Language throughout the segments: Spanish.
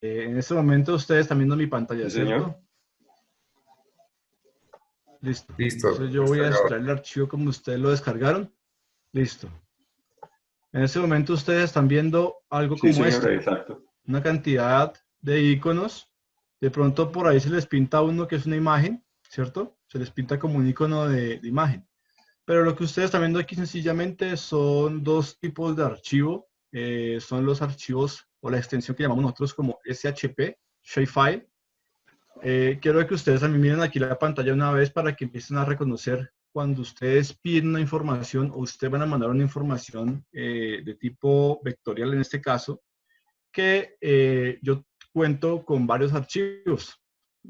En este momento ustedes están viendo mi pantalla, Sí, ¿cierto? señor. Listo. Listo, Entonces yo voy a descargado. extraer el archivo como ustedes lo descargaron. Listo. En este momento ustedes están viendo algo Sí, como señor, esto. exacto. Una cantidad de iconos. De pronto por ahí se les pinta uno que es una imagen, ¿cierto? Se les pinta como un icono de imagen. Pero lo que ustedes están viendo aquí sencillamente son dos tipos de archivo. Son los archivos o la extensión que llamamos nosotros como SHP, Shapefile. Quiero que ustedes también miren aquí la pantalla una vez para que empiecen a reconocer cuando ustedes piden una información o ustedes van a mandar una información de tipo vectorial en este caso, que yo cuento con varios archivos.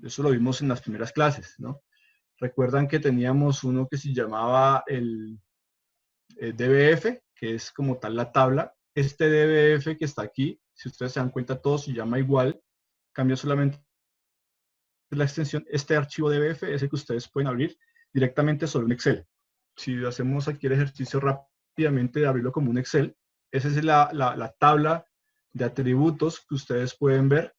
Eso lo vimos en las primeras clases, ¿no? Recuerdan que teníamos uno que se llamaba el DBF, que es como tal la tabla. Este DBF que está aquí, si ustedes se dan cuenta, todo se llama igual, cambia solamente la extensión. Este archivo DBF es el que ustedes pueden abrir directamente sobre un Excel. Si hacemos aquí el ejercicio rápidamente de abrirlo como un Excel, esa es la tabla de atributos que ustedes pueden ver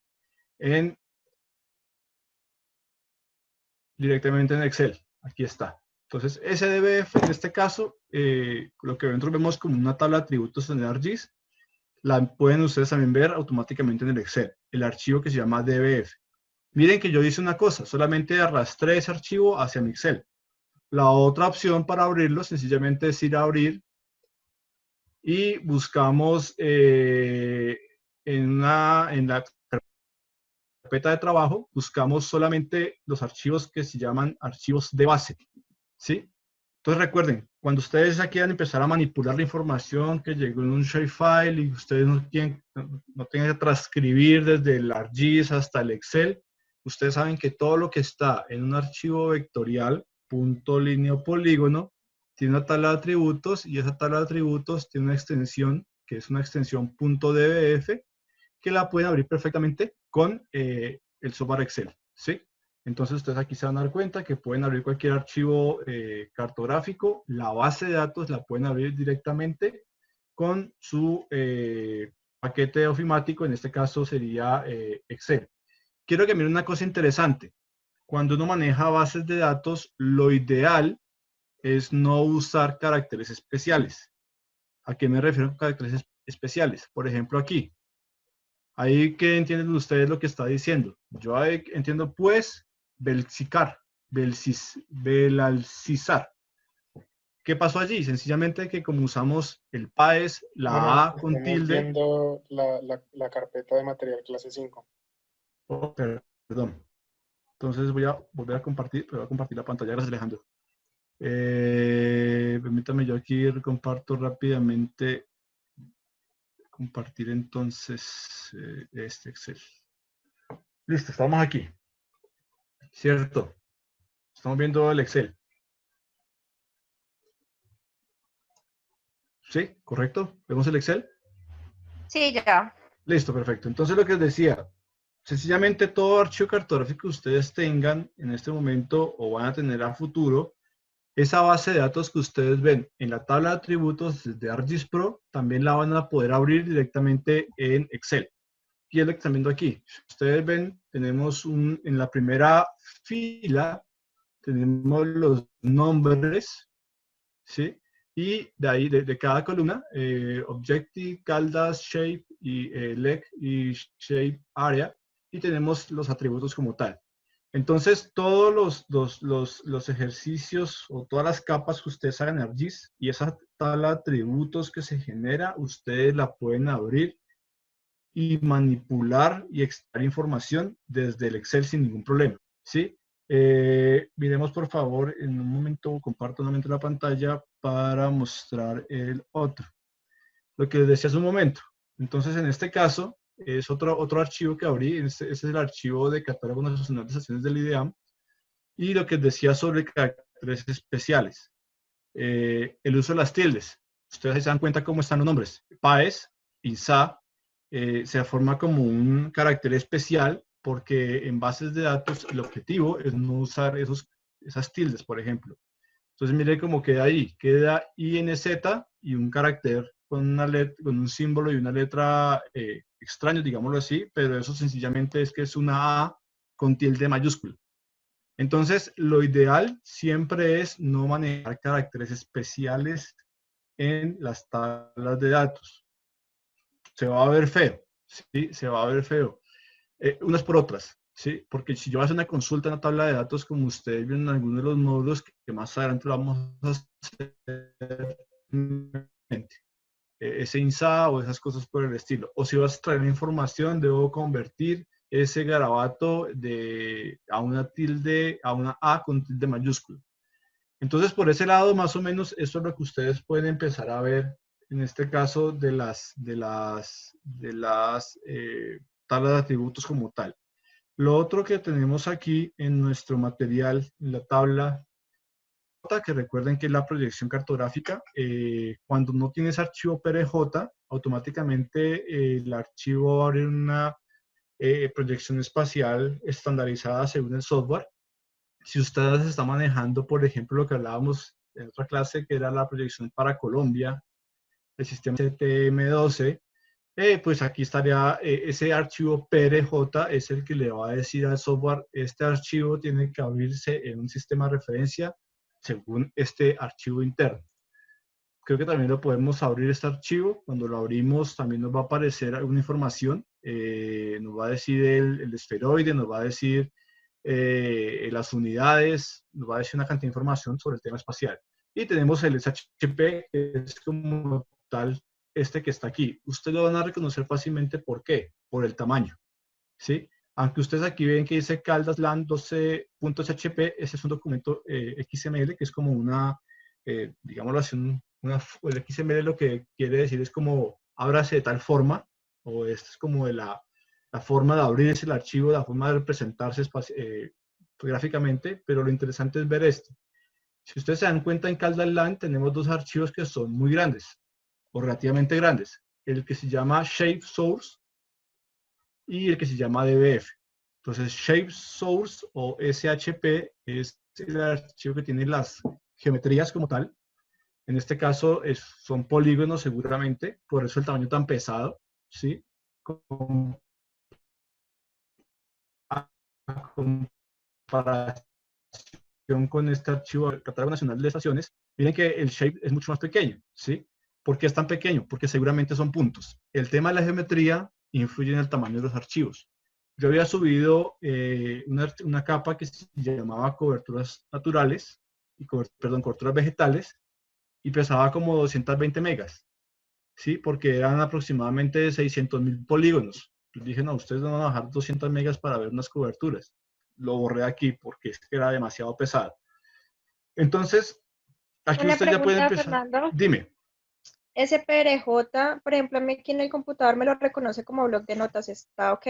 directamente en Excel. Aquí está. Entonces, SDBF, en este caso, lo que nosotros vemos como una tabla de atributos en el ArcGIS, la pueden ustedes también ver automáticamente en el Excel, el archivo que se llama DBF. Miren que yo hice una cosa, solamente arrastré ese archivo hacia mi Excel. La otra opción para abrirlo, sencillamente es ir a abrir y buscamos en la carpeta de trabajo, buscamos solamente los archivos que se llaman archivos de base, ¿sí? Entonces recuerden, cuando ustedes ya quieran empezar a manipular la información que llegó en un shapefile y ustedes no tengan que transcribir desde el ArcGIS hasta el Excel, ustedes saben que todo lo que está en un archivo vectorial, punto, línea o polígono, tiene una tabla de atributos y esa tabla de atributos tiene una extensión que es una extensión .dbf que la pueden abrir perfectamente con el software Excel, ¿sí? Entonces ustedes aquí se van a dar cuenta que pueden abrir cualquier archivo cartográfico, la base de datos la pueden abrir directamente con su paquete ofimático, en este caso sería Excel. Quiero que miren una cosa interesante. Cuando uno maneja bases de datos, lo ideal es no usar caracteres especiales. ¿A qué me refiero con caracteres especiales? Por ejemplo, aquí. Ahí que entienden ustedes lo que está diciendo. Yo ahí entiendo pues belcicar, belalcizar. ¿Qué pasó allí? Sencillamente que como usamos el PAES, la Bueno, A con estamos tilde, viendo la carpeta de material clase 5. oh, perdón. Entonces voy a volver a compartir, pero voy a compartir la pantalla. Gracias, Alejandro. Permítame yo aquí comparto rápidamente, compartir entonces este Excel. Listo, estamos aquí. ¿Cierto? Estamos viendo el Excel. ¿Sí? ¿Correcto? ¿Vemos el Excel? Sí, ya. Listo, perfecto. Entonces lo que les decía, sencillamente todo archivo cartográfico que ustedes tengan en este momento o van a tener a futuro, esa base de datos que ustedes ven en la tabla de atributos de ArcGIS Pro, también la van a poder abrir directamente en Excel. Y es lo que están viendo aquí. Si ustedes ven, tenemos en la primera fila, tenemos los nombres, ¿sí? Y de ahí, de cada columna, Objective, Caldas, Shape, y Leg y Shape Area, y tenemos los atributos como tal. Entonces, todos los ejercicios o todas las capas que ustedes hagan en ArcGIS y esa tabla de atributos que se genera, ustedes la pueden abrir y manipular y extraer información desde el Excel sin ningún problema, ¿sí? Miremos por favor, en un momento comparto nuevamente la pantalla para mostrar el otro. Lo que les decía hace un momento. Entonces, en este caso, es otro archivo que abrí. Este es el archivo de catálogo nacional de estaciones del IDEAM. Y lo que les decía sobre caracteres especiales. El uso de las tildes. Ustedes se dan cuenta cómo están los nombres. PAES, INSA, se forma como un carácter especial porque en bases de datos el objetivo es no usar esas tildes, por ejemplo. Entonces mire cómo queda ahí, queda INZ y un carácter con, con un símbolo y una letra extraños, digámoslo así, pero eso sencillamente es que es una A con tilde mayúscula. Entonces, lo ideal siempre es no manejar caracteres especiales en las tablas de datos. Se va a ver feo, ¿sí? Se va a ver feo. Unas por otras, ¿sí? Porque si yo voy a hacer una consulta en una tabla de datos, como ustedes ven en algunos de los módulos que más adelante lo vamos a hacer, ese INSA o esas cosas por el estilo. O si vas a traer información, debo convertir ese garabato a una tilde, a una A con tilde mayúscula. Entonces, por ese lado, más o menos, esto es lo que ustedes pueden empezar a ver en este caso de las tablas de atributos como tal. Lo otro que tenemos aquí en nuestro material, en la tabla, que recuerden que es la proyección cartográfica, cuando no tienes archivo PRJ, automáticamente el archivo va a abrir una proyección espacial estandarizada según el software. Si ustedes están manejando, por ejemplo, lo que hablábamos en otra clase, que era la proyección para Colombia, el sistema CTM12, pues aquí estaría ese archivo PRJ, es el que le va a decir al software, este archivo tiene que abrirse en un sistema de referencia según este archivo interno. Creo que también lo podemos abrir este archivo. Cuando lo abrimos también nos va a aparecer alguna información. Nos va a decir el esferoide, nos va a decir las unidades, nos va a decir una cantidad de información sobre el tema espacial. Y tenemos el SHP, que es como tal este que está aquí. Ustedes lo van a reconocer fácilmente. ¿Por qué? Por el tamaño, ¿sí? Aunque ustedes aquí ven que dice Caldas LAN 12.shp, ese es un documento XML, que es como una, digámoslo así, el XML lo que quiere decir es como, ábrase de tal forma, o esta es como de la forma de abrirse el archivo, la forma de representarse gráficamente, pero lo interesante es ver esto. Si ustedes se dan cuenta, en Caldas LAN tenemos dos archivos que son muy grandes, o relativamente grandes. El que se llama Shape Source y el que se llama DBF. Entonces, Shape Source o SHP es el archivo que tiene las geometrías como tal. En este caso son polígonos seguramente, por eso el tamaño tan pesado, ¿sí? A comparación con este archivo del Catálogo Nacional de Estaciones, miren que el shape es mucho más pequeño, ¿sí? ¿Por qué es tan pequeño? Porque seguramente son puntos. El tema de la geometría influye en el tamaño de los archivos. Yo había subido una capa que se llamaba coberturas naturales, coberturas vegetales, y pesaba como 220 megas, ¿sí? Porque eran aproximadamente 600.000 polígonos. Les dije, no, ustedes no van a bajar 200 megas para ver unas coberturas. Lo borré aquí porque es que era demasiado pesado. Entonces, aquí Una usted ya puede pregunta, empezar. Fernando. Dime. Ese PRJ, por ejemplo, a mí aquí en el computador me lo reconoce como bloc de notas. ¿Está ok?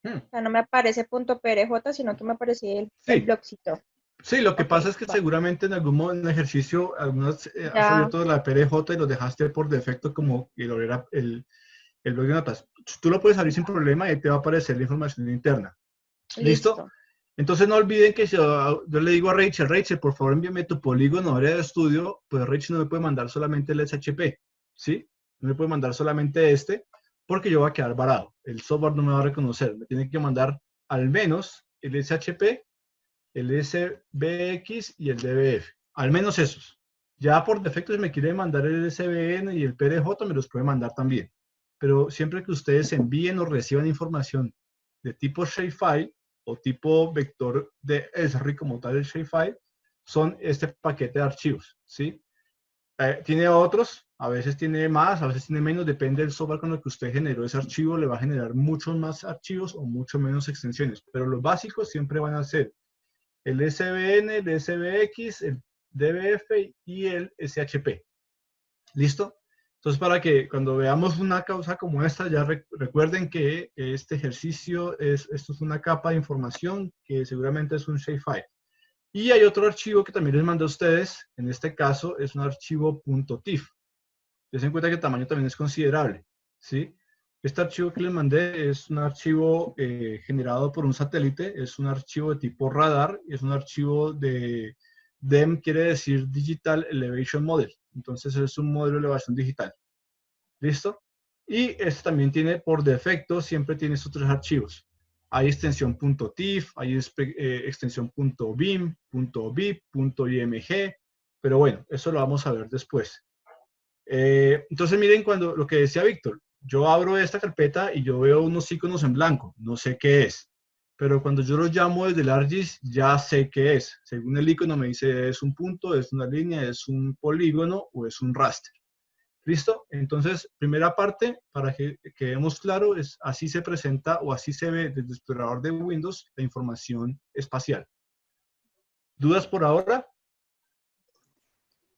O sea, no me aparece .prj, sino que me aparece el Sí, bloccito. sí, lo que Ok, pasa es que va. seguramente en algún ejercicio has Ya, abierto la PRJ y lo dejaste por defecto como que lo era el bloc de notas. Tú lo puedes abrir sin problema y ahí te va a aparecer la información interna. ¿Listo? listo. Entonces no olviden que si yo le digo a Rachel, por favor envíame tu polígono área de estudio, pues Rachel no me puede mandar solamente el SHP, ¿sí? No me puede mandar solamente este, porque yo voy a quedar varado. El software no me va a reconocer. Me tiene que mandar al menos el SHP, el SBX y el DBF. Al menos esos. Ya por defecto, si me quiere mandar el SBN y el PDJ, me los puede mandar también. Pero siempre que ustedes envíen o reciban información de tipo shapefile o tipo vector de SRI como tal el shapefile, son este paquete de archivos, ¿sí? Tiene otros, a veces tiene más, a veces tiene menos, depende del software con el que usted generó ese archivo, le va a generar muchos más archivos o mucho menos extensiones, pero los básicos siempre van a ser el SBN, el SBX, el DBF y el SHP. ¿Listo? Entonces, para que cuando veamos una causa como esta, ya recuerden que este ejercicio esto es una capa de información que seguramente es un shapefile. Y hay otro archivo que también les mandé a ustedes, en este caso es un archivo .tif. Tengan en cuenta que el tamaño también es considerable, ¿sí? Este archivo que les mandé es un archivo generado por un satélite, es un archivo de tipo radar, es un archivo de DEM, quiere decir Digital Elevation Model. Entonces es un modelo de elevación digital. ¿Listo? Y este también tiene por defecto, siempre tiene estos 3 archivos. Hay extensión .tif, hay extensión .bim, .bib, .img, pero bueno, eso lo vamos a ver después. Entonces miren lo que decía Víctor, yo abro esta carpeta y yo veo unos iconos en blanco, no sé qué es, pero cuando yo lo llamo desde el ArcGIS ya sé qué es. Según el icono me dice es un punto, es una línea, es un polígono o es un raster. ¿Listo? Entonces, primera parte, para que quedemos claro, es así se presenta o así se ve desde el explorador de Windows la información espacial. ¿Dudas por ahora?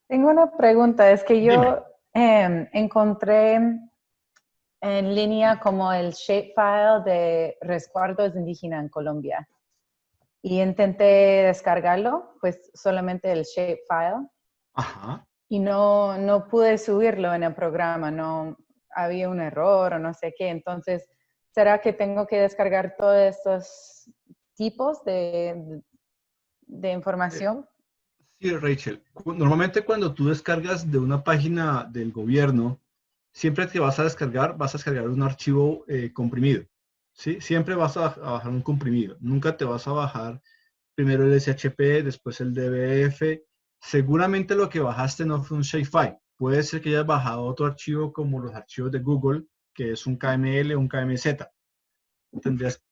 Tengo una pregunta, es que yo encontré en línea como el shapefile de resguardos indígenas en Colombia y intenté descargarlo, pues solamente el shapefile. Ajá. Y no pude subirlo en el programa, no había un error o no sé qué. Entonces, ¿será que tengo que descargar todos estos tipos de información? Sí, Rachel. Normalmente cuando tú descargas de una página del gobierno, siempre que vas a descargar un archivo comprimido. ¿Sí? Siempre vas a bajar un comprimido. Nunca te vas a bajar primero el SHP, después el DBF. Seguramente lo que bajaste no fue un shapefile. Puede ser que hayas bajado otro archivo como los archivos de Google, que es un KML o un KMZ. Tendrías que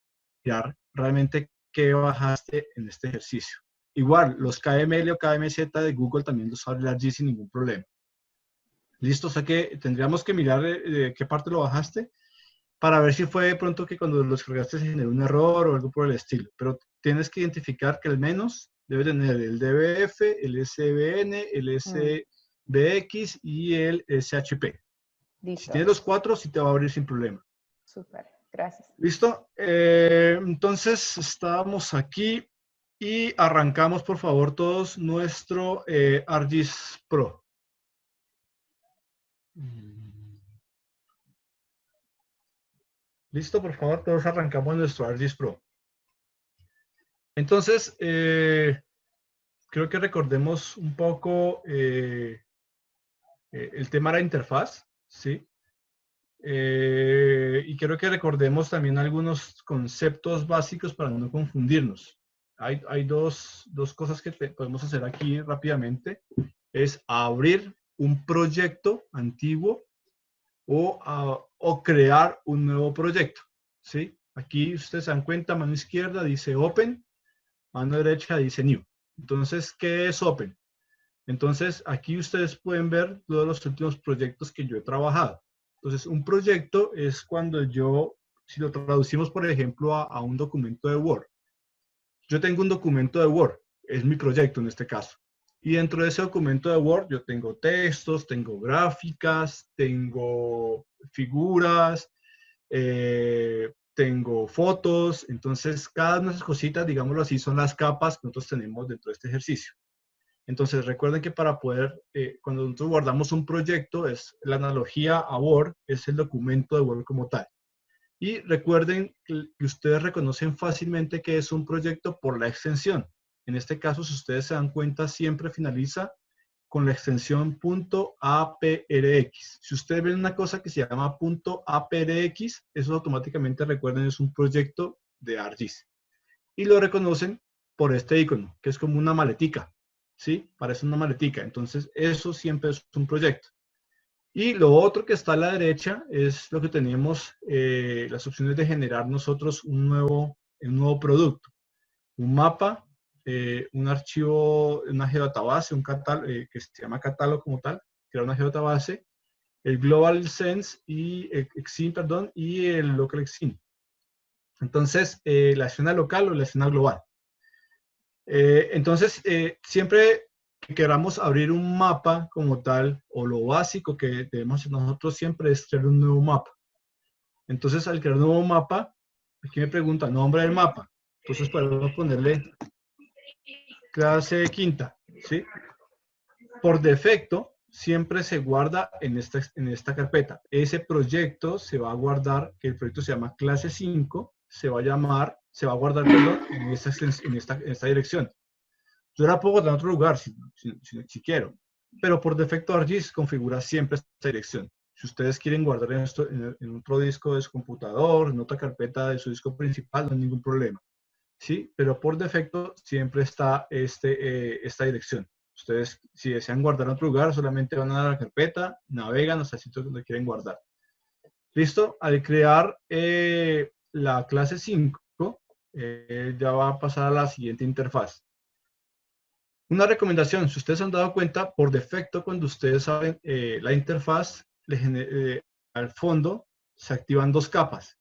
mirar realmente qué bajaste en este ejercicio. Igual, los KML o KMZ de Google también los abre el ArcGIS sin ningún problema. ¿Listo? O sea que tendríamos que mirar qué parte lo bajaste para ver si fue de pronto que cuando lo descargaste se generó un error o algo por el estilo. Pero tienes que identificar que al menos debe tener el DBF, el SBN, el SBX y el SHP. Listo. Si tienes los 4, sí te va a abrir sin problema. Súper, gracias. ¿Listo? Entonces, estábamos aquí y arrancamos, por favor, todos nuestro ArcGIS Pro. ¿Listo? Por favor, todos arrancamos nuestro ArcGIS Pro. Entonces, creo que recordemos un poco el tema de la interfaz, ¿sí? Y creo que recordemos también algunos conceptos básicos para no confundirnos. Hay dos cosas que podemos hacer aquí rápidamente. Es abrir un proyecto antiguo o crear un nuevo proyecto, ¿sí? Aquí ustedes se dan cuenta, mano izquierda dice Open, mano derecha dice New. Entonces, ¿qué es Open? Entonces, aquí ustedes pueden ver todos los últimos proyectos que yo he trabajado. Entonces, un proyecto es cuando si lo traducimos, por ejemplo, a un documento de Word. Yo tengo un documento de Word, es mi proyecto en este caso. Y dentro de ese documento de Word yo tengo textos, tengo gráficas, tengo figuras, tengo fotos. Entonces, cada una de esas cositas, digámoslo así, son las capas que nosotros tenemos dentro de este ejercicio. Entonces, recuerden que para poder, cuando nosotros guardamos un proyecto, la analogía a Word es el documento de Word como tal. Y recuerden que ustedes reconocen fácilmente que es un proyecto por la extensión. En este caso, si ustedes se dan cuenta, siempre finaliza con la extensión .aprx. Si ustedes ven una cosa que se llama .aprx, eso automáticamente, recuerden, es un proyecto de ArcGIS. Y lo reconocen por este icono, que es como una maletica. ¿Sí? Parece una maletica. Entonces, eso siempre es un proyecto. Y lo otro que está a la derecha es lo que tenemos, las opciones de generar nosotros un nuevo producto. Un mapa, un archivo, una geodatabase, un catálogo, que se llama catálogo como tal, crear una geodatabase, el Global Sense y Exim, perdón, y el Local Exim. Entonces, la escena local o la escena global. Entonces, siempre que queramos abrir un mapa como tal, o lo básico que debemos hacer nosotros siempre es crear un nuevo mapa. Entonces, al crear un nuevo mapa, aquí me pregunta, nombre del mapa. Entonces, podemos ponerle clase quinta, ¿sí? Por defecto, siempre se guarda en esta carpeta. Ese proyecto se va a guardar, que el proyecto se llama clase 5, se va a guardar, perdón, en esta dirección. Yo la puedo guardar en otro lugar si quiero. pero por defecto ArcGIS configura siempre esta dirección. Si ustedes quieren guardar esto en otro disco de su computador, en otra carpeta de su disco principal, no hay ningún problema. ¿Sí? Pero por defecto siempre está esta dirección. Ustedes, si desean guardar en otro lugar, solamente van a la carpeta, navegan hasta el sitio donde quieren guardar. ¿Listo? Al crear la clase 5, ya va a pasar a la siguiente interfaz. Una recomendación, si ustedes se han dado cuenta, por defecto, cuando ustedes abren la interfaz, al fondo se activan 2 capas.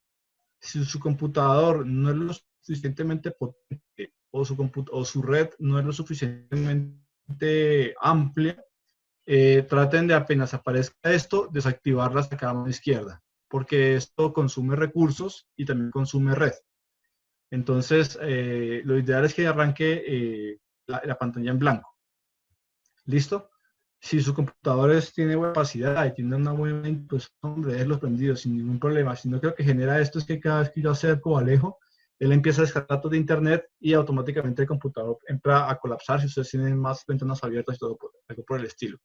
Si su computador no es lo suficientemente potente o su red no es lo suficientemente amplia, traten de apenas aparezca esto, desactivarla hasta acá a la mano izquierda, porque esto consume recursos y también consume red. Entonces, lo ideal es que arranque la pantalla en blanco. ¿Listo? Si su computador tiene buena capacidad y tiene una buena, pues hombre, déjenlo prendido sin ningún problema. Si no, creo que genera esto es que cada vez que yo acerco o alejo, él empieza a descargar datos de internet y automáticamente el computador entra a colapsar si ustedes tienen más ventanas abiertas y todo algo por el estilo.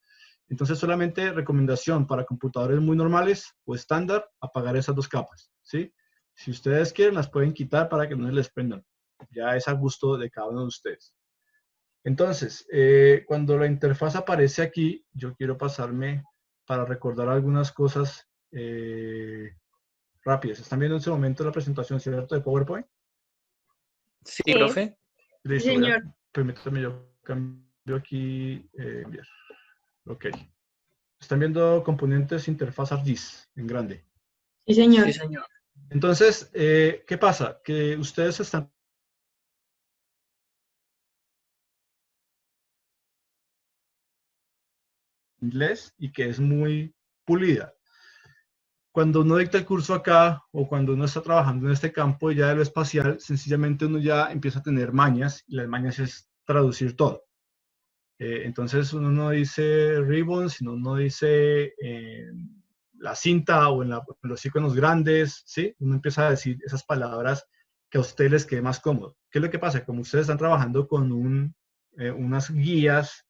Entonces, solamente recomendación para computadores muy normales o estándar, apagar esas 2 capas, ¿sí? Si ustedes quieren, las pueden quitar para que no se les prendan. Ya es a gusto de cada uno de ustedes. Entonces, cuando la interfaz aparece aquí, yo quiero pasarme para recordar algunas cosas rápidas. ¿Están viendo en este momento la presentación, cierto, de PowerPoint? Sí, profe. Listo, Sí, señor. Permítanme, yo cambio aquí. Enviar. Ok. Están viendo componentes interfaz ArcGIS en grande. Sí, señor. Sí, señor. Entonces, ¿qué pasa? Que ustedes están inglés y que es muy pulida. Cuando uno dicta el curso acá o cuando uno está trabajando en este campo ya de lo espacial, sencillamente uno ya empieza a tener mañas y las mañas es traducir todo. Entonces uno no dice ribbon, sino uno dice la cinta o en los iconos grandes, ¿sí? Uno empieza a decir esas palabras que a ustedes les quede más cómodo. ¿Qué es lo que pasa? Como ustedes están trabajando con unas guías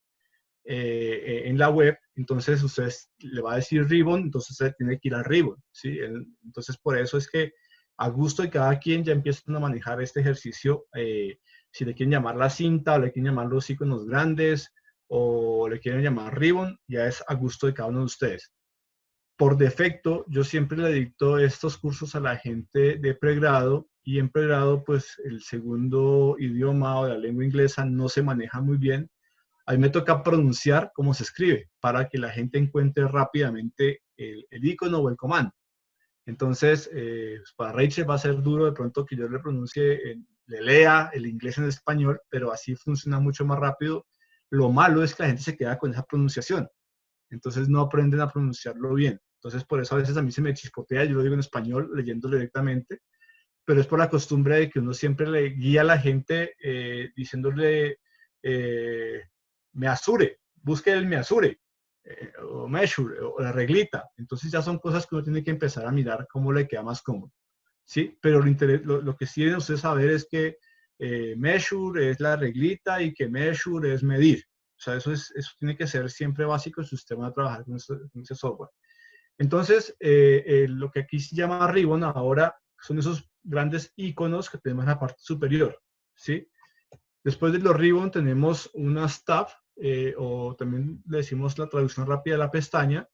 en la web, entonces usted le va a decir ribbon, entonces usted tiene que ir al ribbon, ¿sí? Entonces por eso es que a gusto de cada quien ya empiezan a manejar este ejercicio, si le quieren llamar la cinta o le quieren llamar los iconos grandes o le quieren llamar ribbon, ya es a gusto de cada uno de ustedes. Por defecto, yo siempre le dicto estos cursos a la gente de pregrado y en pregrado pues el segundo idioma o la lengua inglesa no se maneja muy bien. A mí me toca pronunciar cómo se escribe para que la gente encuentre rápidamente el icono o el comando. Entonces, para Rachel va a ser duro de pronto que yo le pronuncie, le lea el inglés en español, pero así funciona mucho más rápido. Lo malo es que la gente se queda con esa pronunciación. Entonces no aprenden a pronunciarlo bien. Entonces por eso a veces a mí se me chispotea, yo lo digo en español leyéndolo directamente, pero es por la costumbre de que uno siempre le guía a la gente diciéndole measure, busque el measure, o measure, o la reglita. Entonces ya son cosas que uno tiene que empezar a mirar cómo le queda más cómodo. ¿Sí? Pero lo que sí deben ustedes saber es que measure es la reglita y que measure es medir. O sea, eso tiene que ser siempre básico si usted va a trabajar con ese software. Entonces, lo que aquí se llama ribbon ahora son esos grandes iconos que tenemos en la parte superior, ¿sí? Después de los ribbon tenemos unas tab, o también le decimos la traducción rápida de la pestaña.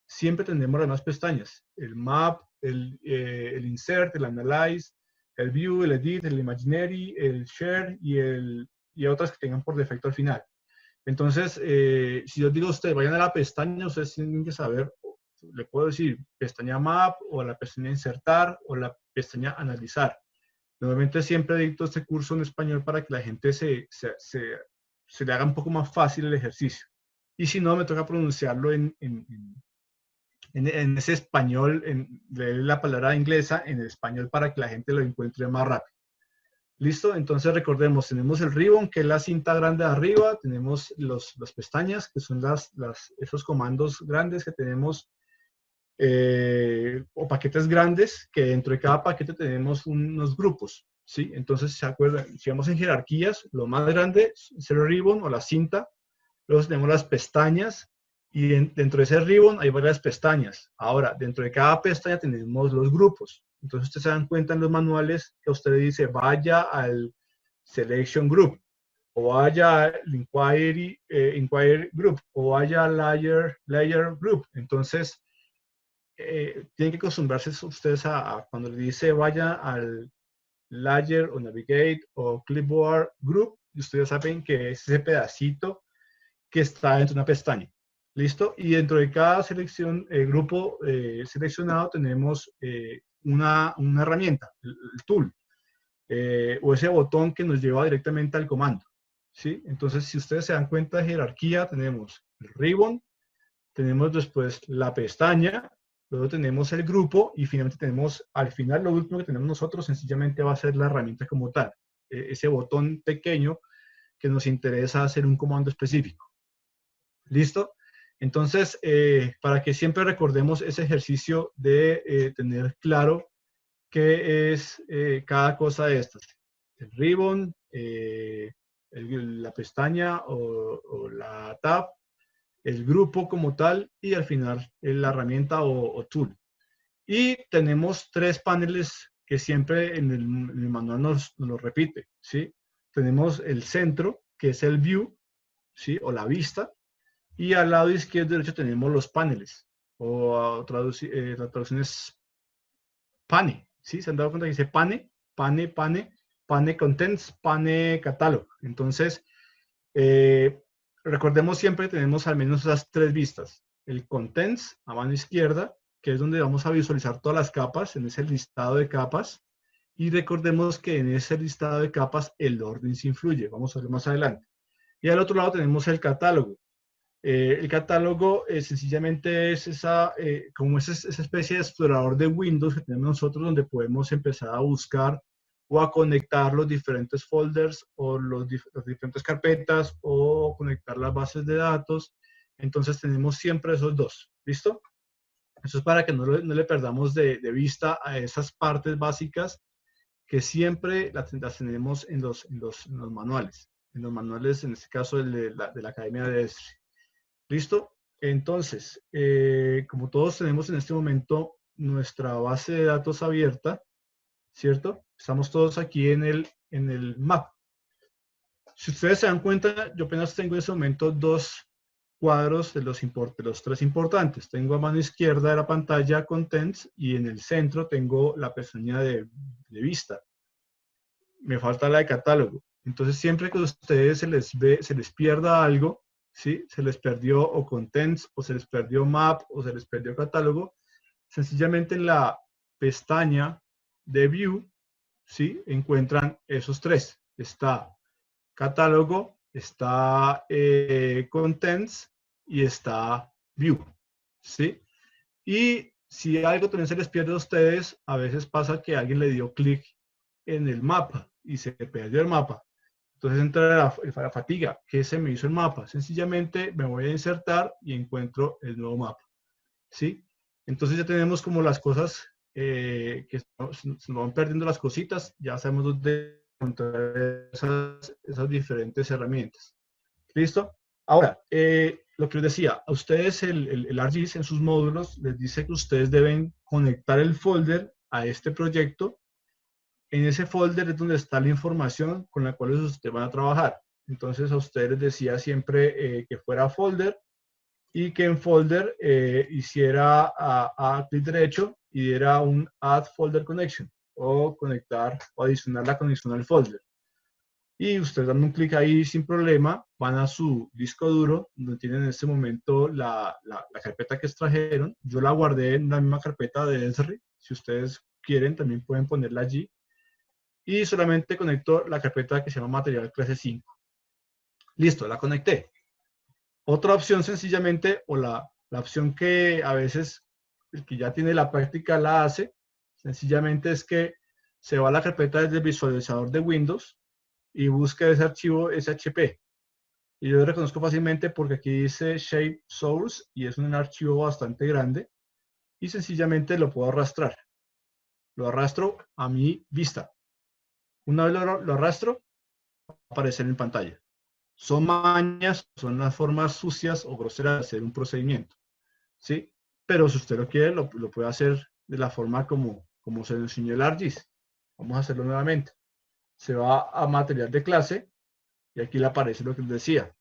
Siempre tenemos las más pestañas, el map, el insert, el analyze, el view, el edit, el imaginary, el share y otras que tengan por defecto al final. Entonces, si yo digo a usted, vayan a la pestaña, ustedes tienen que saber, le puedo decir pestaña map o la pestaña insertar o la pestaña analizar. Normalmente siempre dicto este curso en español para que la gente se le haga un poco más fácil el ejercicio. Y si no, me toca pronunciarlo en ese español, leer la palabra inglesa en el español para que la gente lo encuentre más rápido. ¿Listo? Entonces recordemos, tenemos el ribbon, que es la cinta grande de arriba, tenemos las pestañas, que son esos comandos grandes que tenemos, o paquetes grandes, que dentro de cada paquete tenemos unos grupos, ¿sí? Entonces, ¿se acuerdan? Si vamos en jerarquías, lo más grande es el ribbon o la cinta, luego tenemos las pestañas, Y dentro de ese ribbon hay varias pestañas. Ahora, dentro de cada pestaña tenemos los grupos. Entonces, ustedes se dan cuenta en los manuales que usted dice, vaya al Selection Group, o vaya al Inquiry Group, o vaya al Layer Group. Entonces, tienen que acostumbrarse ustedes a cuando le dice vaya al Layer o Navigate o Clipboard Group, y ustedes saben que es ese pedacito que está dentro de una pestaña. ¿Listo? Y dentro de cada grupo seleccionado tenemos una herramienta, el tool, o ese botón que nos lleva directamente al comando. ¿Sí? Entonces, si ustedes se dan cuenta de jerarquía, tenemos el ribbon, tenemos después la pestaña, luego tenemos el grupo y finalmente tenemos, al final, lo último que tenemos nosotros sencillamente va a ser la herramienta como tal, ese botón pequeño que nos interesa hacer un comando específico. ¿Listo? Entonces, para que siempre recordemos ese ejercicio de tener claro qué es cada cosa de estas. El ribbon, la pestaña o la tab, el grupo como tal y al final la herramienta o tool. Y tenemos 3 paneles que siempre en el manual nos lo repite, ¿sí? Tenemos el centro, que es el view, ¿sí? O la vista. Y al lado izquierdo y derecho tenemos los paneles, o la traducción es pane, ¿sí? ¿Se han dado cuenta que dice pane, pane, pane, pane contents, pane catalog? Entonces, recordemos siempre que tenemos al menos esas 3 vistas. El contents a mano izquierda, que es donde vamos a visualizar todas las capas, en ese listado de capas. Y recordemos que en ese listado de capas el orden se influye, vamos a ver más adelante. Y al otro lado tenemos el catálogo. El catálogo sencillamente es esa especie de explorador de Windows que tenemos nosotros donde podemos empezar a buscar o a conectar los diferentes folders o las diferentes carpetas o conectar las bases de datos. Entonces tenemos siempre esos dos. ¿Listo? Eso es para que no le perdamos de vista a esas partes básicas que siempre las tenemos en los manuales. En los manuales, en este caso, de la Academia de Esri. ¿Listo? Entonces, como todos tenemos en este momento nuestra base de datos abierta, ¿cierto? Estamos todos aquí en el map. Si ustedes se dan cuenta, yo apenas tengo en este momento 2 cuadros de los 3 importantes. Tengo a mano izquierda de la pantalla Contents y en el centro tengo la pestaña de vista. Me falta la de catálogo. Entonces, siempre que a ustedes se les pierda algo, ¿sí? Se les perdió o Contents, o se les perdió Map, o se les perdió Catálogo, sencillamente en la pestaña de View, ¿sí? Encuentran esos 3. Está Catálogo, está Contents y está View, ¿sí? Y si algo también se les pierde a ustedes, a veces pasa que alguien le dio clic en el mapa y se perdió el mapa. Entonces entra la fatiga. ¿Qué se me hizo el mapa? Sencillamente me voy a insertar y encuentro el nuevo mapa. ¿Sí? Entonces ya tenemos como las cosas que se nos van perdiendo las cositas. Ya sabemos dónde encontrar esas diferentes herramientas. ¿Listo? Ahora, lo que les decía, a ustedes el ArcGIS en sus módulos les dice que ustedes deben conectar el folder a este proyecto. En ese folder es donde está la información con la cual ustedes van a trabajar. Entonces a ustedes les decía siempre que fuera folder y que en folder hiciera a clic derecho y diera un Add Folder Connection o conectar o adicionar la conexión al folder. Y ustedes dando un clic ahí sin problema van a su disco duro donde tienen en este momento la carpeta que extrajeron. Yo la guardé en la misma carpeta de Esri. Si ustedes quieren también pueden ponerla allí. Y solamente conecto la carpeta que se llama material clase 5. Listo, la conecté. Otra opción sencillamente, o la opción que a veces el que ya tiene la práctica la hace, sencillamente es que se va a la carpeta desde el visualizador de Windows y busca ese archivo SHP. Y yo lo reconozco fácilmente porque aquí dice Shape Source y es un archivo bastante grande y sencillamente lo puedo arrastrar. Lo arrastro a mi vista. Una vez lo arrastro, va a aparecer en pantalla. Son mañas, son las formas sucias o groseras de hacer un procedimiento, ¿sí? Pero si usted lo quiere, lo puede hacer de la forma como se le enseñó el ArcGIS. Vamos a hacerlo nuevamente. Se va a material de clase y aquí le aparece lo que les decía.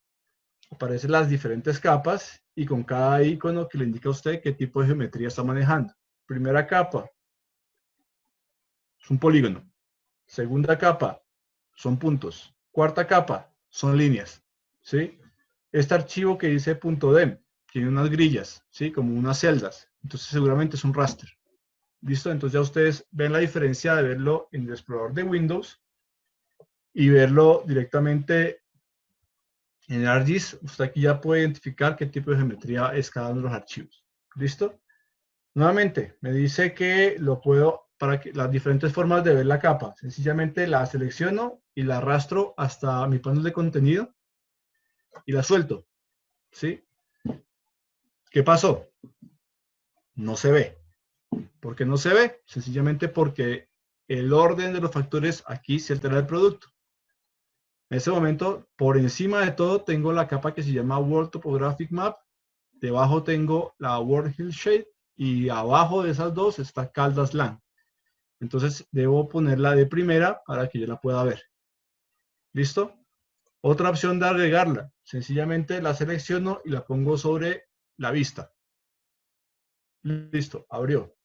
Aparecen las diferentes capas y con cada icono que le indica a usted qué tipo de geometría está manejando. Primera capa es un polígono. Segunda capa son puntos. Cuarta capa son líneas, ¿sí? Este archivo que dice .dem tiene unas grillas, ¿sí? Como unas celdas. Entonces seguramente es un raster. ¿Listo? Entonces ya ustedes ven la diferencia de verlo en el explorador de Windows y verlo directamente en el ArcGIS. Usted aquí ya puede identificar qué tipo de geometría es cada uno de los archivos. ¿Listo? Nuevamente, me dice que lo puedo, para que las diferentes formas de ver la capa. Sencillamente la selecciono y la arrastro hasta mi panel de contenido y la suelto. ¿Sí? ¿Qué pasó? No se ve. ¿Por qué no se ve? Sencillamente porque el orden de los factores aquí se altera el producto. En ese momento, por encima de todo, tengo la capa que se llama World Topographic Map. Debajo tengo la World Hillshade y abajo de esas dos está Caldas Land. Entonces, debo ponerla de primera para que yo la pueda ver. ¿Listo? Otra opción de agregarla. Sencillamente la selecciono y la pongo sobre la vista. Listo, abrió.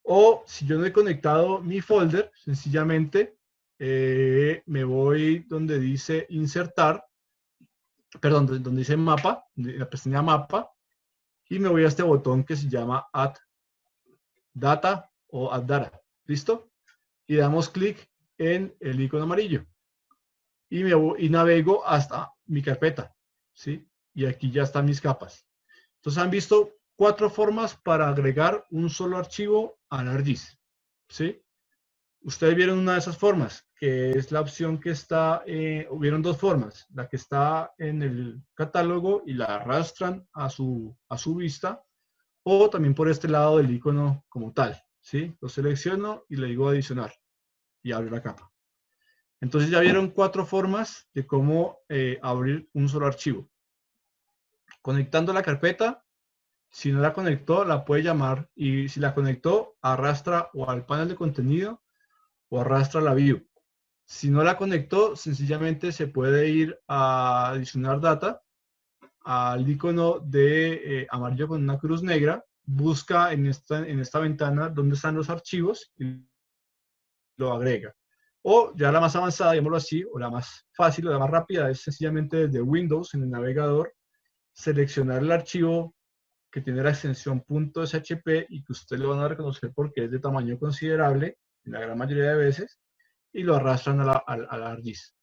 O si yo no he conectado mi folder, sencillamente me voy donde dice insertar, perdón, donde dice mapa, la pestaña mapa, y me voy a este botón que se llama Add Data o Add Data. ¿Listo? Y damos clic en el icono amarillo. Y navego hasta mi carpeta. ¿Sí? Y aquí ya están mis capas. Entonces han visto 4 formas para agregar un solo archivo al ArcGIS. ¿Sí? Ustedes vieron una de esas formas, que es la opción que está, hubieron 2 formas, la que está en el catálogo y la arrastran a su vista, o también por este lado del icono como tal, ¿sí? Lo selecciono y le digo adicionar y abre la capa. Entonces ya vieron 4 formas de cómo abrir un solo archivo. Conectando la carpeta, si no la conectó, la puede llamar y si la conectó, arrastra o al panel de contenido o arrastra la view. Si no la conectó, sencillamente se puede ir a adicionar data al icono de amarillo con una cruz negra, busca en esta ventana dónde están los archivos y lo agrega. O ya la más avanzada, digámoslo así, o la más fácil o la más rápida es sencillamente desde Windows en el navegador seleccionar el archivo que tiene la extensión .shp y que usted lo van a reconocer porque es de tamaño considerable en la gran mayoría de veces y lo arrastran a la ArcGIS.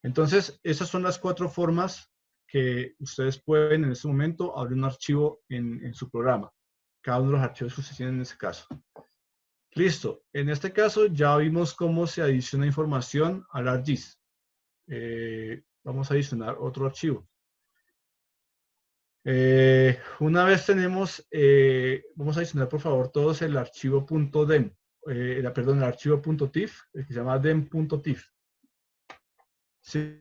Entonces, esas son las 4 formas que ustedes pueden en este momento abrir un archivo en su programa. Cada uno de los archivos que ustedes tienen en ese caso. Listo. En este caso ya vimos cómo se adiciona información al ArcGIS. Vamos a adicionar otro archivo. Una vez tenemos, vamos a adicionar por favor todos el archivo .dem. Perdón, el archivo .tif, el que se llama dem.tif. ¿Sí?